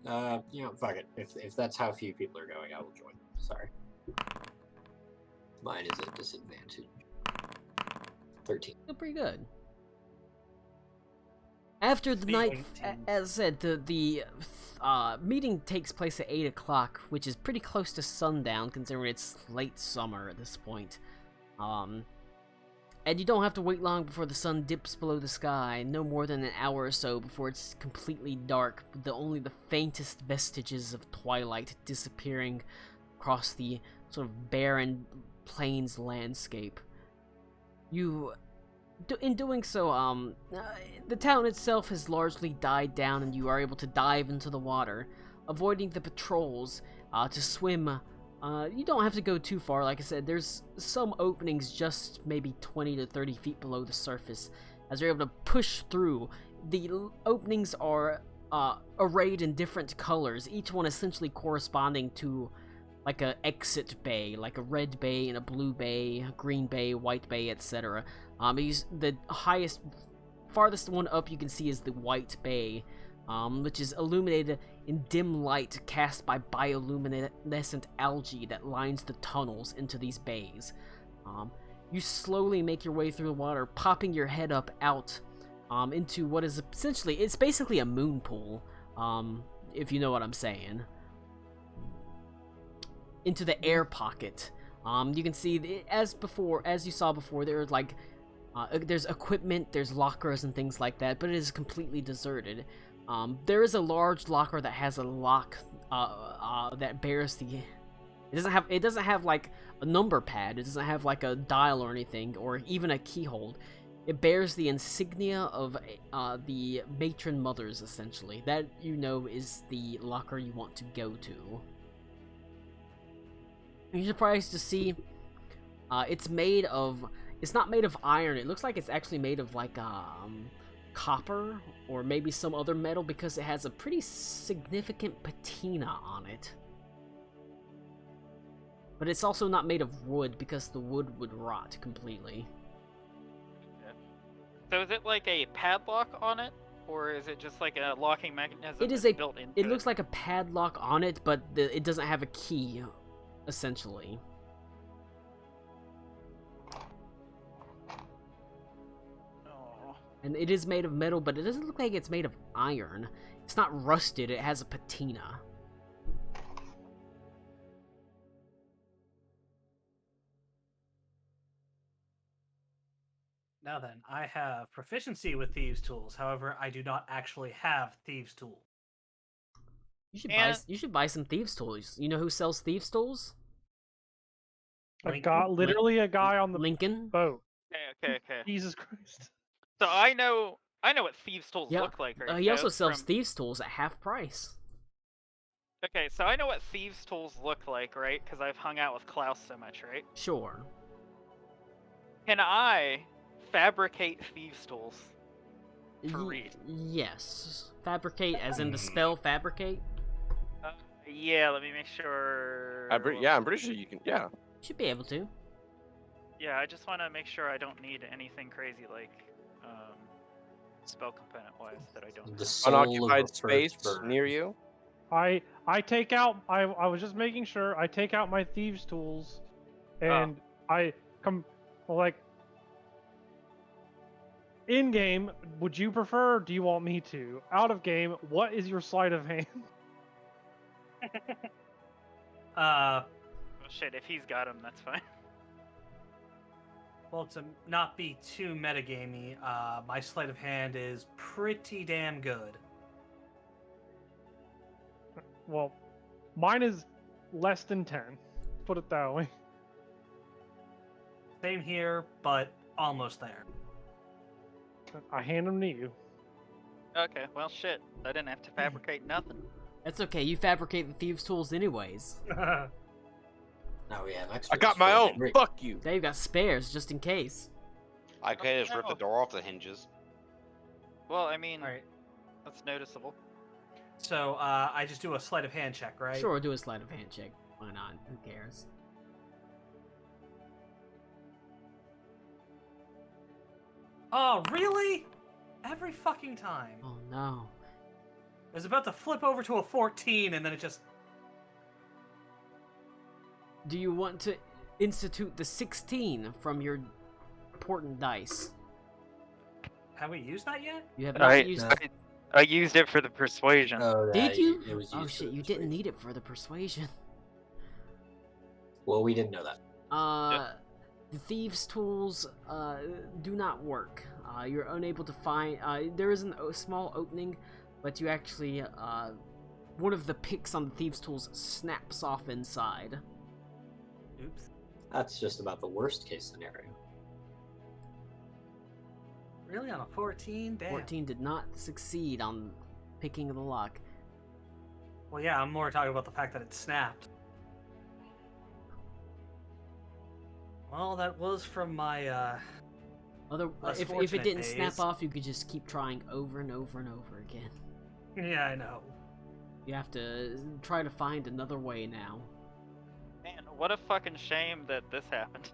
Fuck it. If that's how few people are going, I will join. Sorry. Mine is at disadvantage. 13. Feel pretty good. After the night, as I said, the meeting takes place at 8 o'clock, which is pretty close to sundown, considering it's late summer at this point. And you don't have to wait long before the sun dips below the sky, no more than an hour or so before it's completely dark, with only the faintest vestiges of twilight disappearing across the sort of barren plains landscape. In doing so, the town itself has largely died down, and you are able to dive into the water, avoiding the patrols. To swim, you don't have to go too far. Like I said, there's some openings just maybe 20 to 30 feet below the surface, as you're able to push through. The openings are arrayed in different colors, each one essentially corresponding to like a exit bay, like a red bay and a blue bay, a green bay, white bay, etc. The farthest one up you can see is the white bay, which is illuminated in dim light cast by bioluminescent algae that lines the tunnels into these bays. You slowly make your way through the water, popping your head up out into what is essentially, it's basically a moon pool, if you know what I'm saying. Into the air pocket. You can see, as you saw before, there's like, there's equipment, there's lockers and things like that, but it is completely deserted. There is a large locker that has a lock that bears the. It doesn't have like a number pad. It doesn't have like a dial or anything, or even a keyhole. It bears the insignia of the matron mothers, essentially. That, you know, is the locker you want to go to. You're surprised to see it's made of. It's not made of iron. It looks like it's actually made of like copper or maybe some other metal, because it has a pretty significant patina on it. But it's also not made of wood, because the wood would rot completely. So is it like a padlock on it? or is it just like a locking mechanism? It is that's a. built into It looks like a padlock on it, but it doesn't have a key, essentially. Oh. And it is made of metal, but it doesn't look like it's made of iron. It's not rusted. It has a patina. Now then, I have proficiency with thieves' tools. However, I do not actually have thieves' tools. And- You should buy some thieves' tools. You know who sells thieves' tools? Literally a guy on the Lincoln. boat. Okay. Jesus Christ. So I know what thieves' tools Yeah, look like, right? he also Kev, sells from- thieves' tools at half price. Okay, so I know what thieves' tools look like, right? Because I've hung out with Klaus so much, right? Sure. Can I fabricate thieves' tools for Ye- Reed? Yes. Fabricate, as in the spell fabricate. Yeah, let me make sure. I'm pretty sure you can. Yeah. Should be able to. Yeah, I just want to make sure I don't need anything crazy like spell component wise that I don't. The have. soul of Unoccupied a first space bird. near you. I take out. I was just making sure. I take out my thieves' tools, and I come like. In game, would you prefer? Or do you want me to? Out of game, what is your sleight of hand? Oh, shit, if he's got him, that's fine. Well, to not be too metagamey, my sleight of hand is pretty damn good. Well, mine is less than 10. Put it that way. Same here, but almost there. I hand them to you. Okay, well, shit. I didn't have to fabricate nothing. That's okay. You fabricate the thieves' tools anyways. Now we have extras. I got my for own. Henry. Fuck you. They've got spares just in case. I could just rip the door off the hinges. Well, I mean, Alright, that's noticeable. so I just do a sleight of hand check, right? Sure, do a sleight of hand check. Why not? Who cares? Oh, really? Every fucking time. Oh no. I was about to flip over to a 14, and then it just... Do you want to institute the 16 from your important dice? Have we used that yet? You have not used. no. I used it for the persuasion. Oh, Did you? It was Oh used for shit! the You didn't persuasion. need it for the persuasion. Well, we didn't know that. The thieves' tools do not work. You're unable to find. There is a small opening, but you actually one of the picks on the thieves' tools snaps off inside. Oops. That's just about the worst case scenario. Really? On a 14? Damn. 14 did not succeed on picking the lock. Well, yeah, I'm more talking about the fact that it snapped. Well, that was from my, Less If it fortunate didn't snap days. off, you could just keep trying over and over and over again. Yeah, I know. You have to try to find another way now. Man, what a fucking shame that this happened.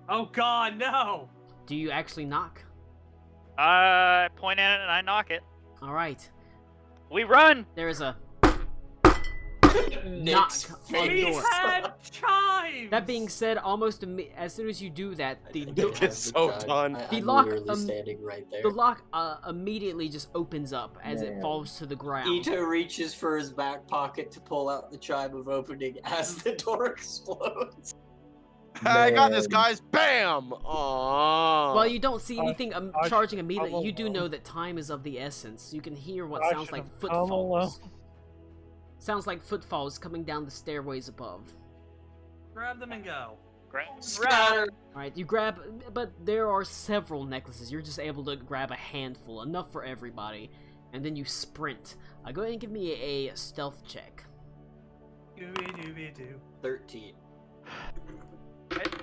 Oh god, no! Do you actually knock? I point at it and I knock it. All right. We run! There is a Nick's knock on the We door. had chimes! That being said, almost as soon as you do that, I the think door, I It's have so the done. time. The I'm lock, literally standing right there. the lock immediately just opens up as it Man. falls to the ground. Ito reaches for his back pocket to pull out the chime of opening as the door explodes. I got this, Man. guys. Bam. Aww. While you don't see anything I charging should immediately, come you do alone. know that time is of the essence. You can hear what I sounds should like have come alone. footfalls. Sounds like footfalls coming down the stairways above. Grab them and go. Grab run! Scatter! Alright, you grab, but there are several necklaces. You're just able to grab a handful, enough for everybody. And then you sprint. Go ahead and give me a stealth check. Dooby-dooby-doo. 13.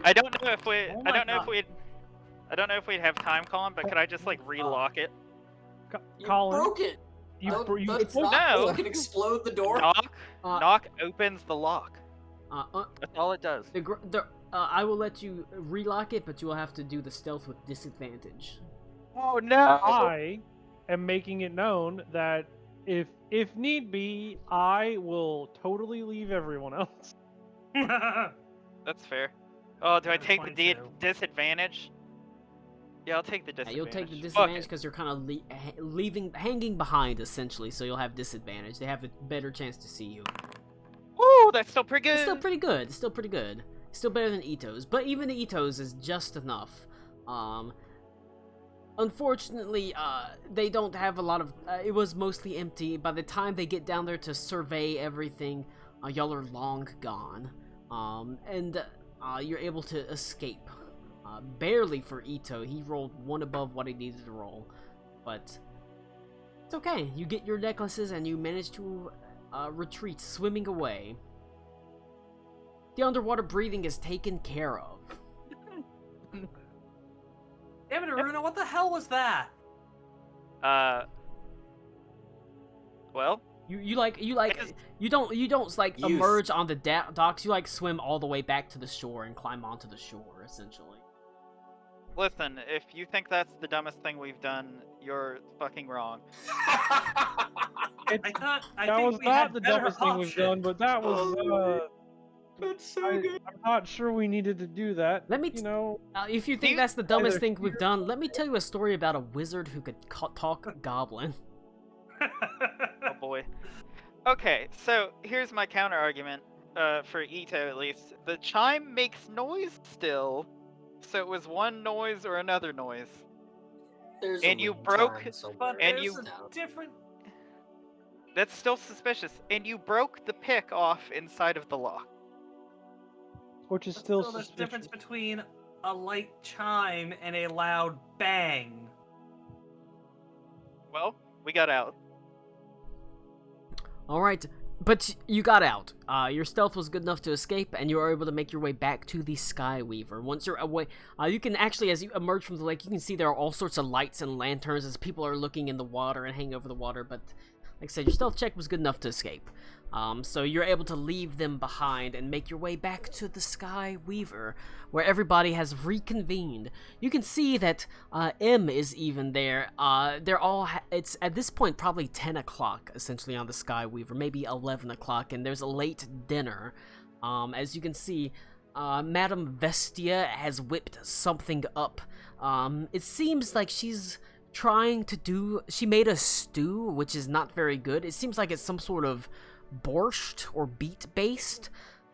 I don't know if we. Oh I my don't know if God. we'd. I don't know if we'd have time, Colin, but could I just like relock it? You Colin, broke it! you, Don't- bro- you, don't it's knock no. so I can explode the door. Knock. Uh, Knock opens the lock. uh, That's all it does. I will let you relock it, but you will have to do the stealth with disadvantage. Oh no! I am making it known that if need be, I will totally leave everyone else. That's fair. Oh, do I That's take the fine, too. disadvantage? Yeah, I'll take the Yeah, disadvantage. you'll take the Fuck disadvantage it. because you're kind of hanging behind essentially, so you'll have disadvantage. They have a better chance to see you. Woo, that's still pretty good. It's still pretty good. It's still pretty good. Still better than Ito's, but even the Ito's is just enough. Unfortunately, they don't have a lot of. It was mostly empty. By the time they get down there to survey everything, y'all are long gone. And you're able to escape. Barely for Ito. He rolled one above what he needed to roll, but it's okay. You get your necklaces and you manage to retreat, swimming away. The underwater breathing is taken care of. Damn it, Aruna, what the hell was that? Well, You don't like Youth. emerge on the docks. You like swim all the way back to the shore and climb onto the shore essentially. listen, if you think that's the dumbest thing we've done, you're fucking wrong. I That think was we not had the better dumbest thing we've options. done, but that was. That's so good. I'm not sure we needed to do that. Let me you know. If you think you- that's the dumbest either thing we've done, let me tell you a story about a wizard who could talk goblin. Oh boy. Okay, so here's my counter argument, for Ito at least. The chime makes noise still, so it was one noise or another noise. There's And a you wind broke- chime somewhere But And there's you- a different. That's still suspicious. And you broke the pick off inside of the lock. Which is But still there's a suspicious. difference between a light chime and a loud bang. Well, we got out. All right, but you got out. Your stealth was good enough to escape, and you were able to make your way back to the Skyweaver. Once you're away, you can actually, as you emerge from the lake, you can see there are all sorts of lights and lanterns as people are looking in the water and hanging over the water. But like I said, your stealth check was good enough to escape. So you're able to leave them behind and make your way back to the Skyweaver, where everybody has reconvened. You can see that M is even there. They're all. It's at this point probably 10 o'clock essentially on the Skyweaver, maybe 11 o'clock, and there's a late dinner. As you can see, Madame Vestia has whipped something up. It seems like she's trying to do. She made a stew, which is not very good. It seems like it's some sort of borscht or beet based.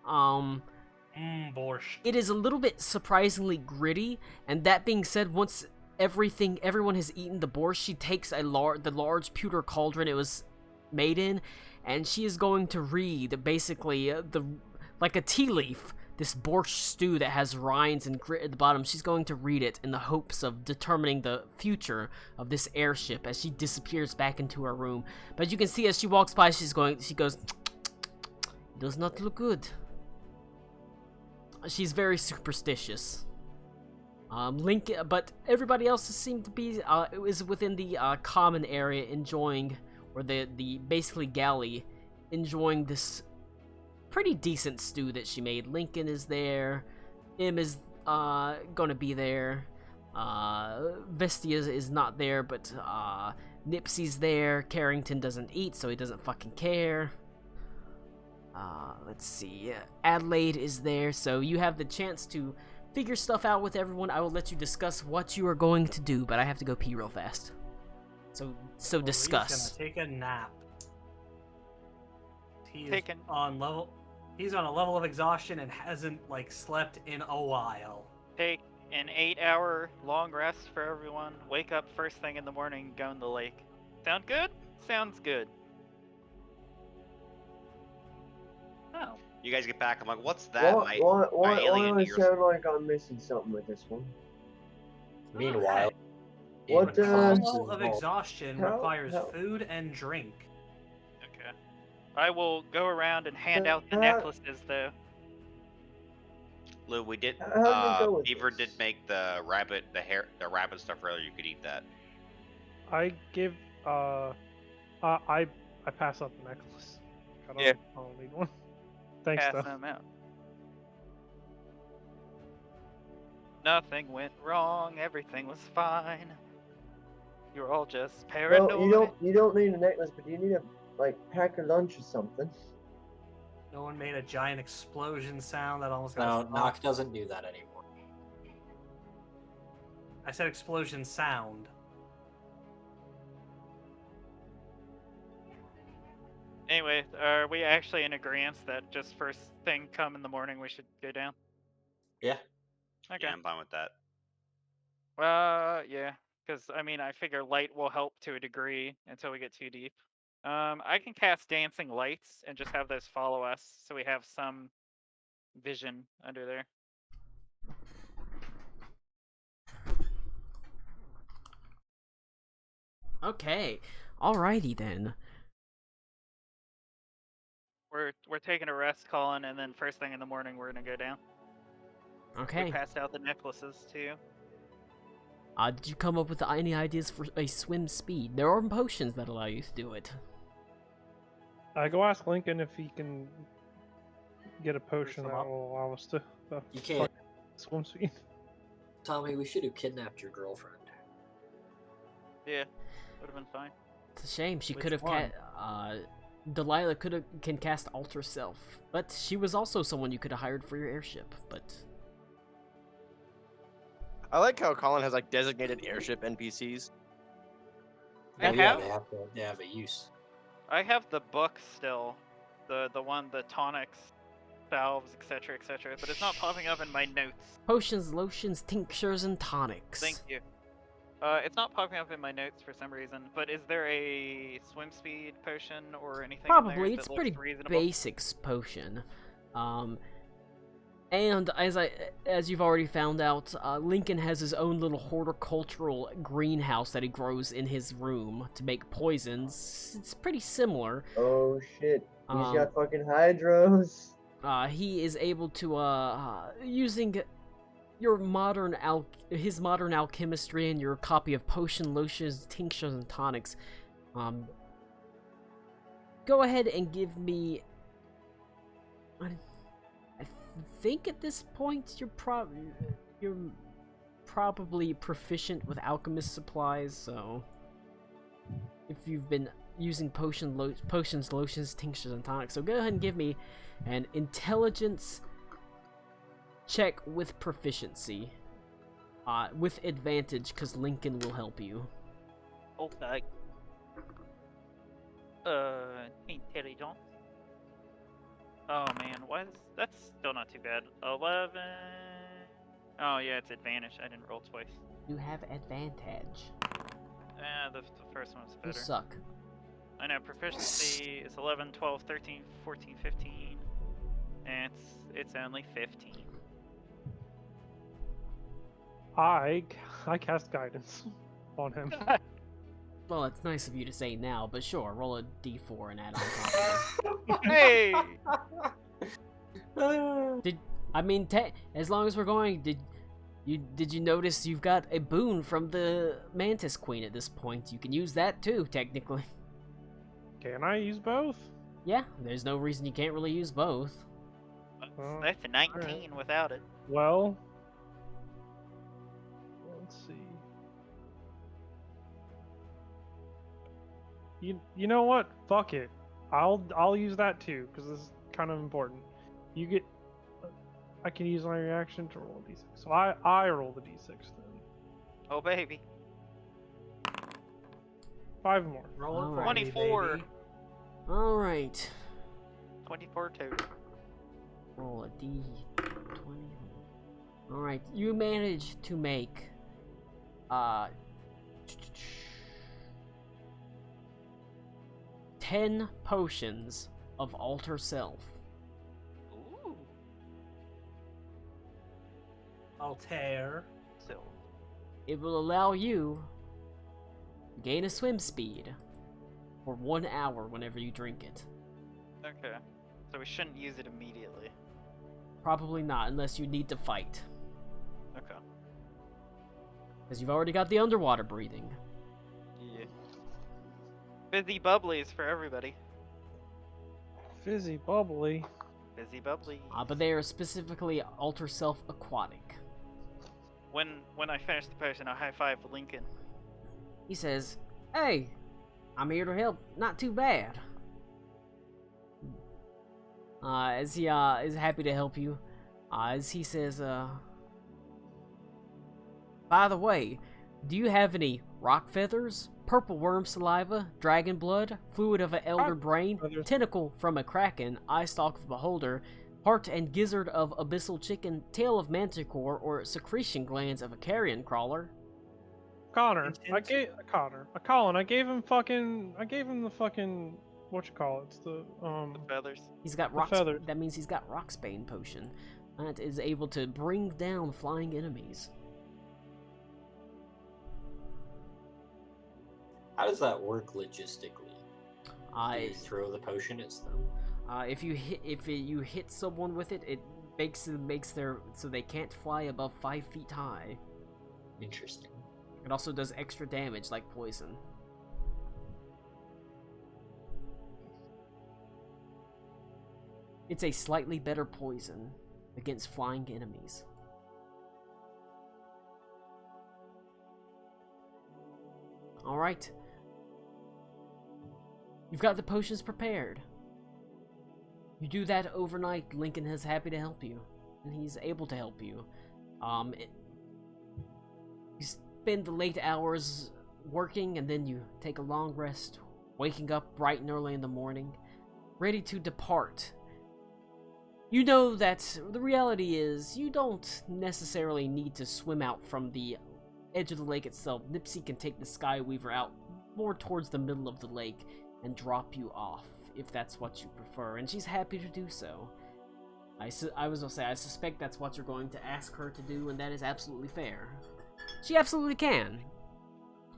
Borscht. It is a little bit surprisingly gritty, and that being said, once everyone has eaten the borscht, she takes the large pewter cauldron it was made in, and she is going to read basically like a tea leaf, this borscht stew that has rinds and grit at the bottom. She's going to read it in the hopes of determining the future of this airship as she disappears back into her room. But you can see as she walks by, she goes, does not look good. She's very superstitious. Link, but everybody else seemed to be is within the common area enjoying, or the basically galley enjoying this pretty decent stew that she made. Lincoln is there. M is gonna be there. Vestia is not there, but Nipsey's there. Carrington doesn't eat, so he doesn't fucking care. Let's see. Adelaide is there, so you have the chance to figure stuff out with everyone. I will let you discuss what you are going to do, but I have to go pee real fast. So discuss. He's gonna take a nap. He's Taken. He's on a level of exhaustion and hasn't slept in a while. Take an 8-hour long rest for everyone. Wake up first thing in the morning, go in the lake. Sound good? Sounds good. Oh. You guys get back. I'm like, what's that? Why alien do I ears. sound like I'm missing something with this one? Meanwhile, What, in A classes level of involved- exhaustion how- requires how- food and drink. Okay. I will go around and hand out the Uh, necklaces, though. Lou, we did. How'd you go with Beaver this? did make the rabbit stuff earlier. You could eat that. I give. I pass up the necklace. Yeah. I don't need one. Thanks, Pass though. them out. Nothing went wrong. Everything was fine. You're all just Well, paranoid. you don't need a necklace, but you need a pack a lunch or something. No one made a giant explosion sound that almost No, got Nock doesn't do that anymore. I said explosion sound. Anyway, are we actually in agreement that just first thing come in the morning we should go down? Yeah. Okay. Yeah, I'm fine with that. Yeah, because I mean, I figure light will help to a degree until we get too deep. I can cast dancing lights and just have those follow us, so we have some vision under there. Okay, alrighty then. We're taking a rest, Colin, and then first thing in the morning we're gonna go down. Okay. We passed out the necklaces too. Did you come up with any ideas for a swim speed? There are potions that allow you to do it. Go ask Lincoln if he can get a potion them that up. will allow us to You can't. swim speed. Tommy, we should have kidnapped your girlfriend. Yeah, would have been fine. It's a shame. She Which could have one? Delilah can cast Alter Self, but she was also someone you could have hired for your airship. But I like how Colin has like designated airship NPCs. I Well, yeah, have they have a use. I have the book still, the one, the tonics, valves, etc., but it's not popping up in my notes. potions, lotions, tinctures, and tonics. Thank you. It's not popping up in my notes for some reason. But is there a swim speed potion or anything? in there Probably, that it's looks pretty reasonable? basic potion. And as you've already found out, Lincoln has his own little horticultural greenhouse that he grows in his room to make poisons. It's pretty similar. Oh shit. He's Um, got fucking hydros. He is able to, using his modern alchemistry and your copy of potion, lotions, tinctures, and tonics, go ahead and give me. I think at this point you're probably proficient with alchemist supplies. So if you've been using potions, lotions, tinctures, and tonics, so go ahead and give me an intelligence check with proficiency, with advantage, because Lincoln will help you. Okay. Intelligence. Oh man, that's still not too bad. 11. Oh yeah, it's advantage. I didn't roll twice. You have advantage. The first one's You better. suck. I know, proficiency is 11, 12, 13, 14, 15. And it's only 15. I cast guidance on him. Well, it's nice of you to say now, but sure, roll a d4 and add on top of Hey! it. I mean, as long as we're going, did you notice you've got a boon from the Mantis Queen at this point? You can use that too, technically. Can I use both? Yeah, there's no reason you can't really use both. That's a 19 without it. Well, let's see. You know what? Fuck it. I'll use that too because this is kind of important. You get. I can use my reaction to roll a d6. So I roll the d6 then. Oh baby. 5 more. Rolling for 24. baby. All right. 24 total. Roll a d20. Alright, you managed to make 10 potions of Alter Self. Ooh. Altair. So, It will allow you to gain a swim speed for 1 hour whenever you drink it. okay. So we shouldn't use it immediately. Probably not, unless you need to fight. Okay. Because you've already got the underwater breathing. Yeah. Fizzy bubblies for everybody. Fizzy bubbly. Fizzy bubbly. But they are specifically Alter Self Aquatic. When I finish the potion, I'll high five Lincoln. He says, "Hey, I'm here to help. Not too bad." As he is happy to help you, as he says, "By the way, do you have any rock feathers, purple worm saliva, dragon blood, fluid of an elder brain, feathers. tentacle from a kraken, eye stalk of a beholder, heart and gizzard of abyssal chicken, tail of manticore, or secretion glands of a carrion crawler?" Colin, I gave him the fucking what you call it? It's the The feathers. He's got The rock. feathers. That means he's got Rocksbane potion. That is able to bring down flying enemies. How does that work logistically? Do you throw the potion at them? If you hit someone with it, it makes their so they can't fly above 5 feet high. Interesting. It also does extra damage like poison. It's a slightly better poison against flying enemies. Alright. You've got the potions prepared. You do that overnight. Lincoln is happy to help you. And he's able to help you. You spend the late hours working, and then you take a long rest, waking up bright and early in the morning, ready to depart. You know that the reality is you don't necessarily need to swim out from the edge of the lake itself. Nipsey can take the Skyweaver out more towards the middle of the lake and drop you off, if that's what you prefer, and she's happy to do so. I suspect that's what you're going to ask her to do, and that is absolutely fair. She absolutely can.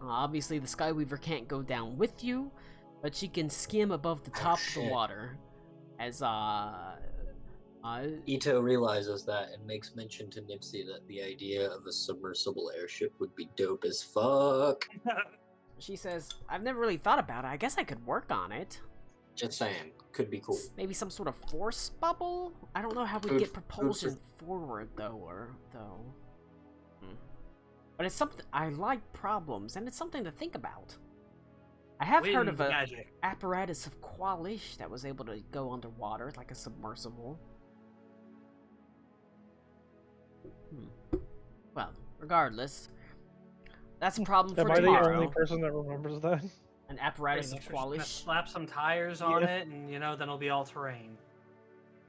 Obviously, the Skyweaver can't go down with you, but she can skim above the top of the water. As, Ito realizes that and makes mention to Nipsey that the idea of a submersible airship would be dope as fuck. She says, "I've never really thought about it. I guess I could work on it. Just saying, could be cool. Maybe some sort of force bubble? I don't know how we Food get for- propulsion forward, though. But it's something... I like problems, and it's something to think about. I have heard of a magic. apparatus of Qualish that was able to go underwater, like a submersible. Well, regardless, that's a problem for Am I the tomorrow. only person that remembers that? An apparatus of Just gonna Qualish. slap some tires on Yeah. it, and then it'll be all terrain.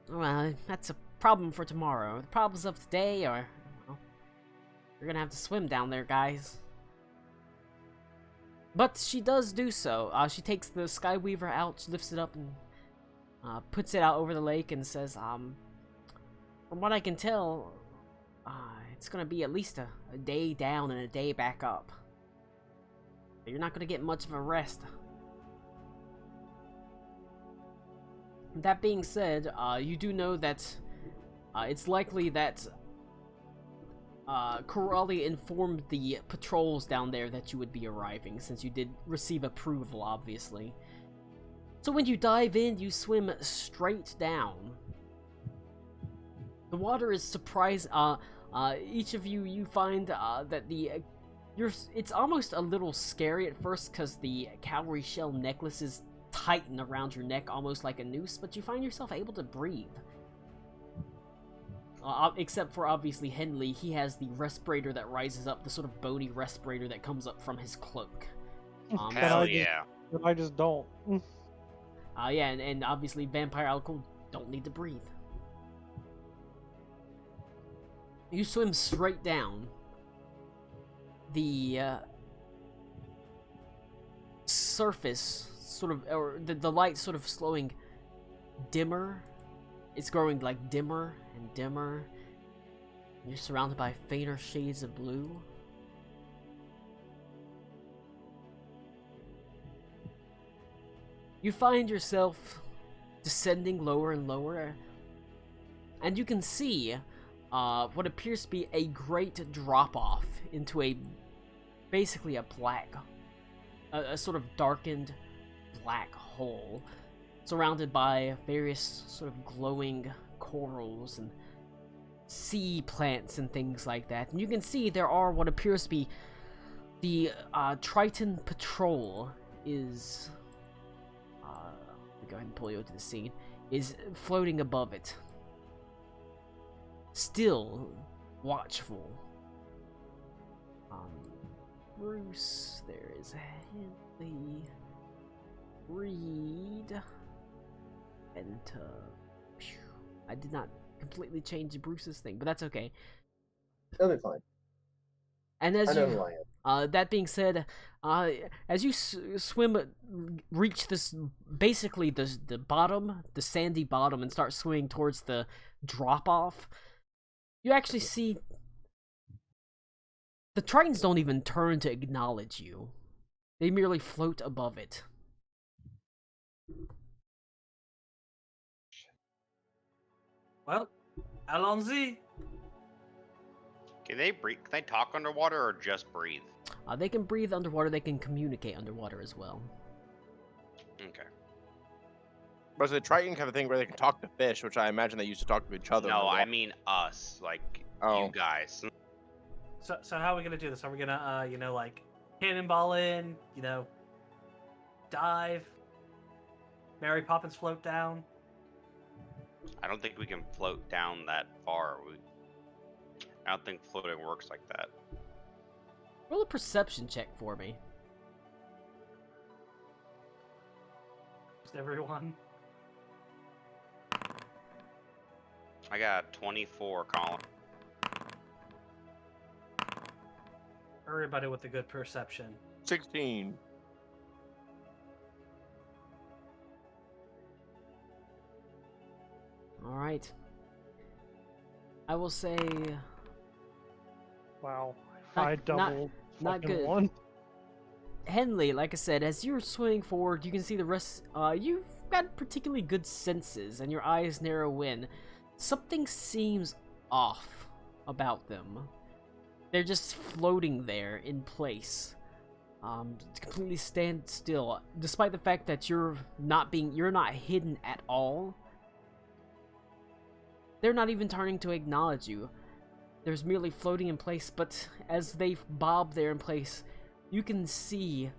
Well, that's a problem for tomorrow. The problems of today are... Well, you're gonna have to swim down there, guys. But she does do so. She takes the Skyweaver out, she lifts it up, and puts it out over the lake and says, from what I can tell, it's gonna be at least a day down and a day back up. You're not gonna get much of a rest. That being said, you do know that it's likely that Corelli informed the patrols down there that you would be arriving, since you did receive approval, obviously. So when you dive in, you swim straight down. The water is each of you find that it's almost a little scary at first because the cowrie shell necklaces tighten around your neck almost like a noose, but you find yourself able to breathe. Except for, obviously, Henley. He has the respirator that rises up, the sort of bony respirator that comes up from his cloak. Hell yeah. But I just don't. Yeah, and obviously Vampire Alcohol don't need to breathe. You swim straight down. The surface or the light sort of slowing dimmer. It's growing like dimmer and dimmer. You're surrounded by fainter shades of blue. You find yourself descending lower and lower, and you can see what appears to be a great drop-off into basically a sort of darkened black hole, surrounded by various sort of glowing corals and sea plants and things like that. And you can see there are what appears to be The Triton Patrol is. Let me go ahead and pull you to the scene. Is floating above it. Still watchful. Bruce, there is Henley, Reed, and I did not completely change Bruce's thing, but that's okay. That'll be fine. And as I know you, who I am. that being said, as you swim, reach this basically the bottom, the sandy bottom, and start swimming towards the drop off, you actually see the Tritons don't even turn to acknowledge you. They merely float above it. Well, allons-y. Can they breathe? Can they talk underwater or just breathe? They can breathe underwater. They can communicate underwater as well. Okay. But it's a Triton kind of thing where they can talk to fish, which I imagine they used to talk to each other. No, I mean us, like Oh. you guys. So how are we gonna do this? Are we gonna, like, cannonball in? Dive? Mary Poppins float down? I don't think we can float down that far. I don't think floating works like that. Roll a perception check for me. Just everyone. I got 24, Colin. Everybody with a good perception. 16. All right. I will say Wow. Not- I doubled. not fucking good. One. Henley, like I said, as you're swimming forward, you can see the rest. You've got particularly good senses, and your eyes narrow in. Something seems off about them. They're just floating there in place, completely stand still, despite the fact that you're not hidden at all. They're not even turning to acknowledge you. They're merely floating in place, but as they bob there in place, you can see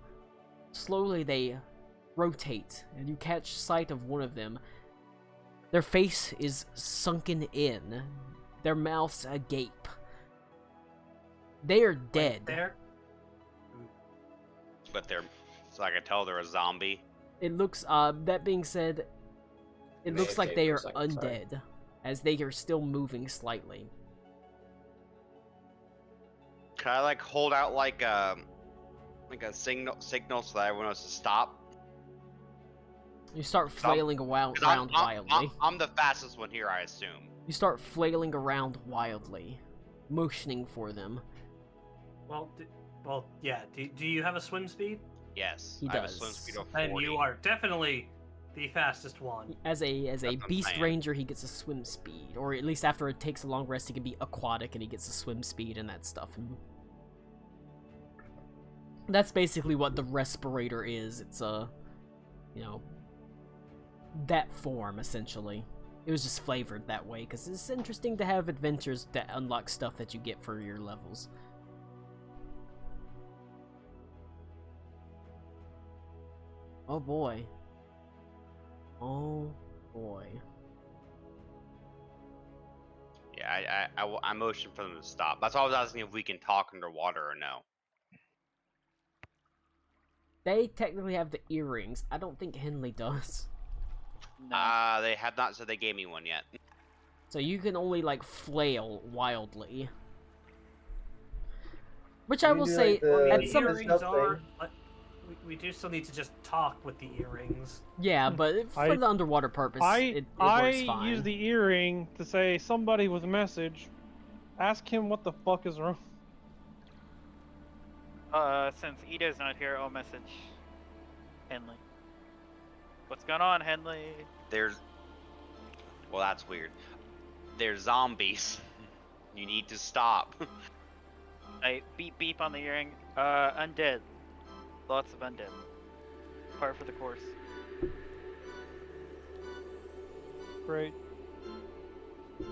slowly they rotate, and you catch sight of one of them. Their face is sunken in, their mouths agape. They are dead. There. But so I can tell they're a zombie. It looks, that being said, it looks like they are for a second, sorry. undead, as they are still moving slightly. Can I like hold out like a signal so that everyone knows to stop? You start Stop. flailing around 'Cause I'm wildly. I'm the fastest one here, I assume. You start flailing around wildly, motioning for them. Well, yeah. Do you have a swim speed? Yes, He I have a does. swim speed of Then 40. you are definitely the fastest one. As a That's what I'm beast saying. ranger, he gets a swim speed, or at least after it takes a long rest, he can be aquatic and he gets a swim speed and that stuff. And that's basically what the respirator is. It's that form essentially. It was just flavored that way because it's interesting to have adventures that unlock stuff that you get for your levels. Oh boy. Oh boy. Yeah, I motioned for them to stop. That's why I was asking if we can talk underwater or no. They technically have the earrings. I don't think Henley does. No. They have not said they gave me one yet. So you can only like flail wildly. Which I You will do, say, like, the- at The some earring- earrings stuff are. thing. But we do still need to just talk with the earrings. yeah, but for I- the underwater purpose, it I works fine. use the earring to say somebody with a message. Ask him what the fuck is wrong. Since Ida's not here, I'll message Henley. What's going on, Henley? Well, that's weird. They're zombies. You need to stop. I beep beep on the earring. Undead. Lots of undead. Par for the course. Great.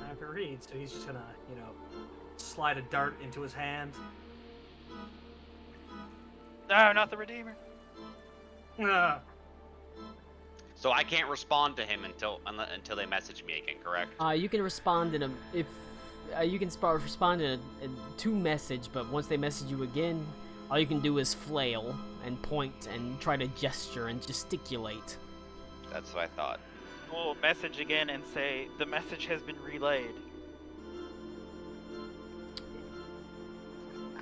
I have to read, so he's just gonna, slide a dart into his hand. No, not the Redeemer. So I can't respond to him until they message me again, correct? You can respond in a if you can respond in a to message, but once they message you again, all you can do is flail and point and try to gesture and gesticulate. That's what I thought. We'll message again and say the message has been relayed.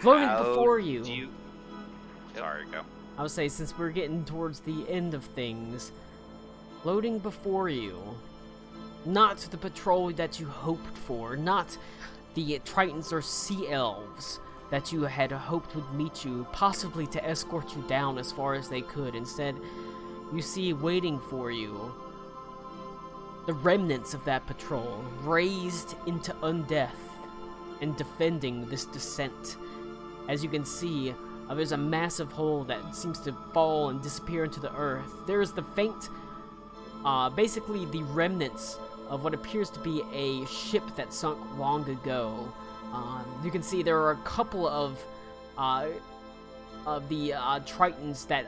Floating How before you. do you... Sorry, go. I would say, since we're getting towards the end of things, floating before you, not the patrol that you hoped for, not the Tritons or Sea Elves that you had hoped would meet you, possibly to escort you down as far as they could. Instead, you see waiting for you the remnants of that patrol, raised into undeath and defending this descent. As you can see, there's a massive hole that seems to fall and disappear into the earth. There is the faint, basically the remnants of what appears to be a ship that sunk long ago. You can see there are a couple of the Tritons that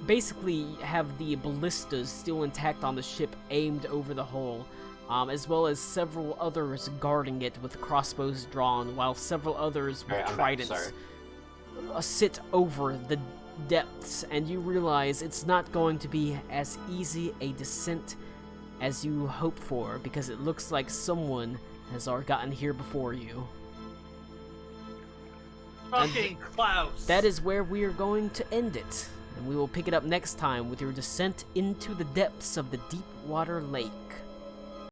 basically have the ballistas still intact on the ship aimed over the hole, as well as several others guarding it with crossbows drawn, while several others with Alright, I'm back, tridents sorry. sit over the depths, and you realize it's not going to be as easy a descent as you hoped for, because it looks like someone has already gotten here before you. Fucking Klaus. That is where we are going to end it, and we will pick it up next time with your descent into the depths of the Deep Water Lake.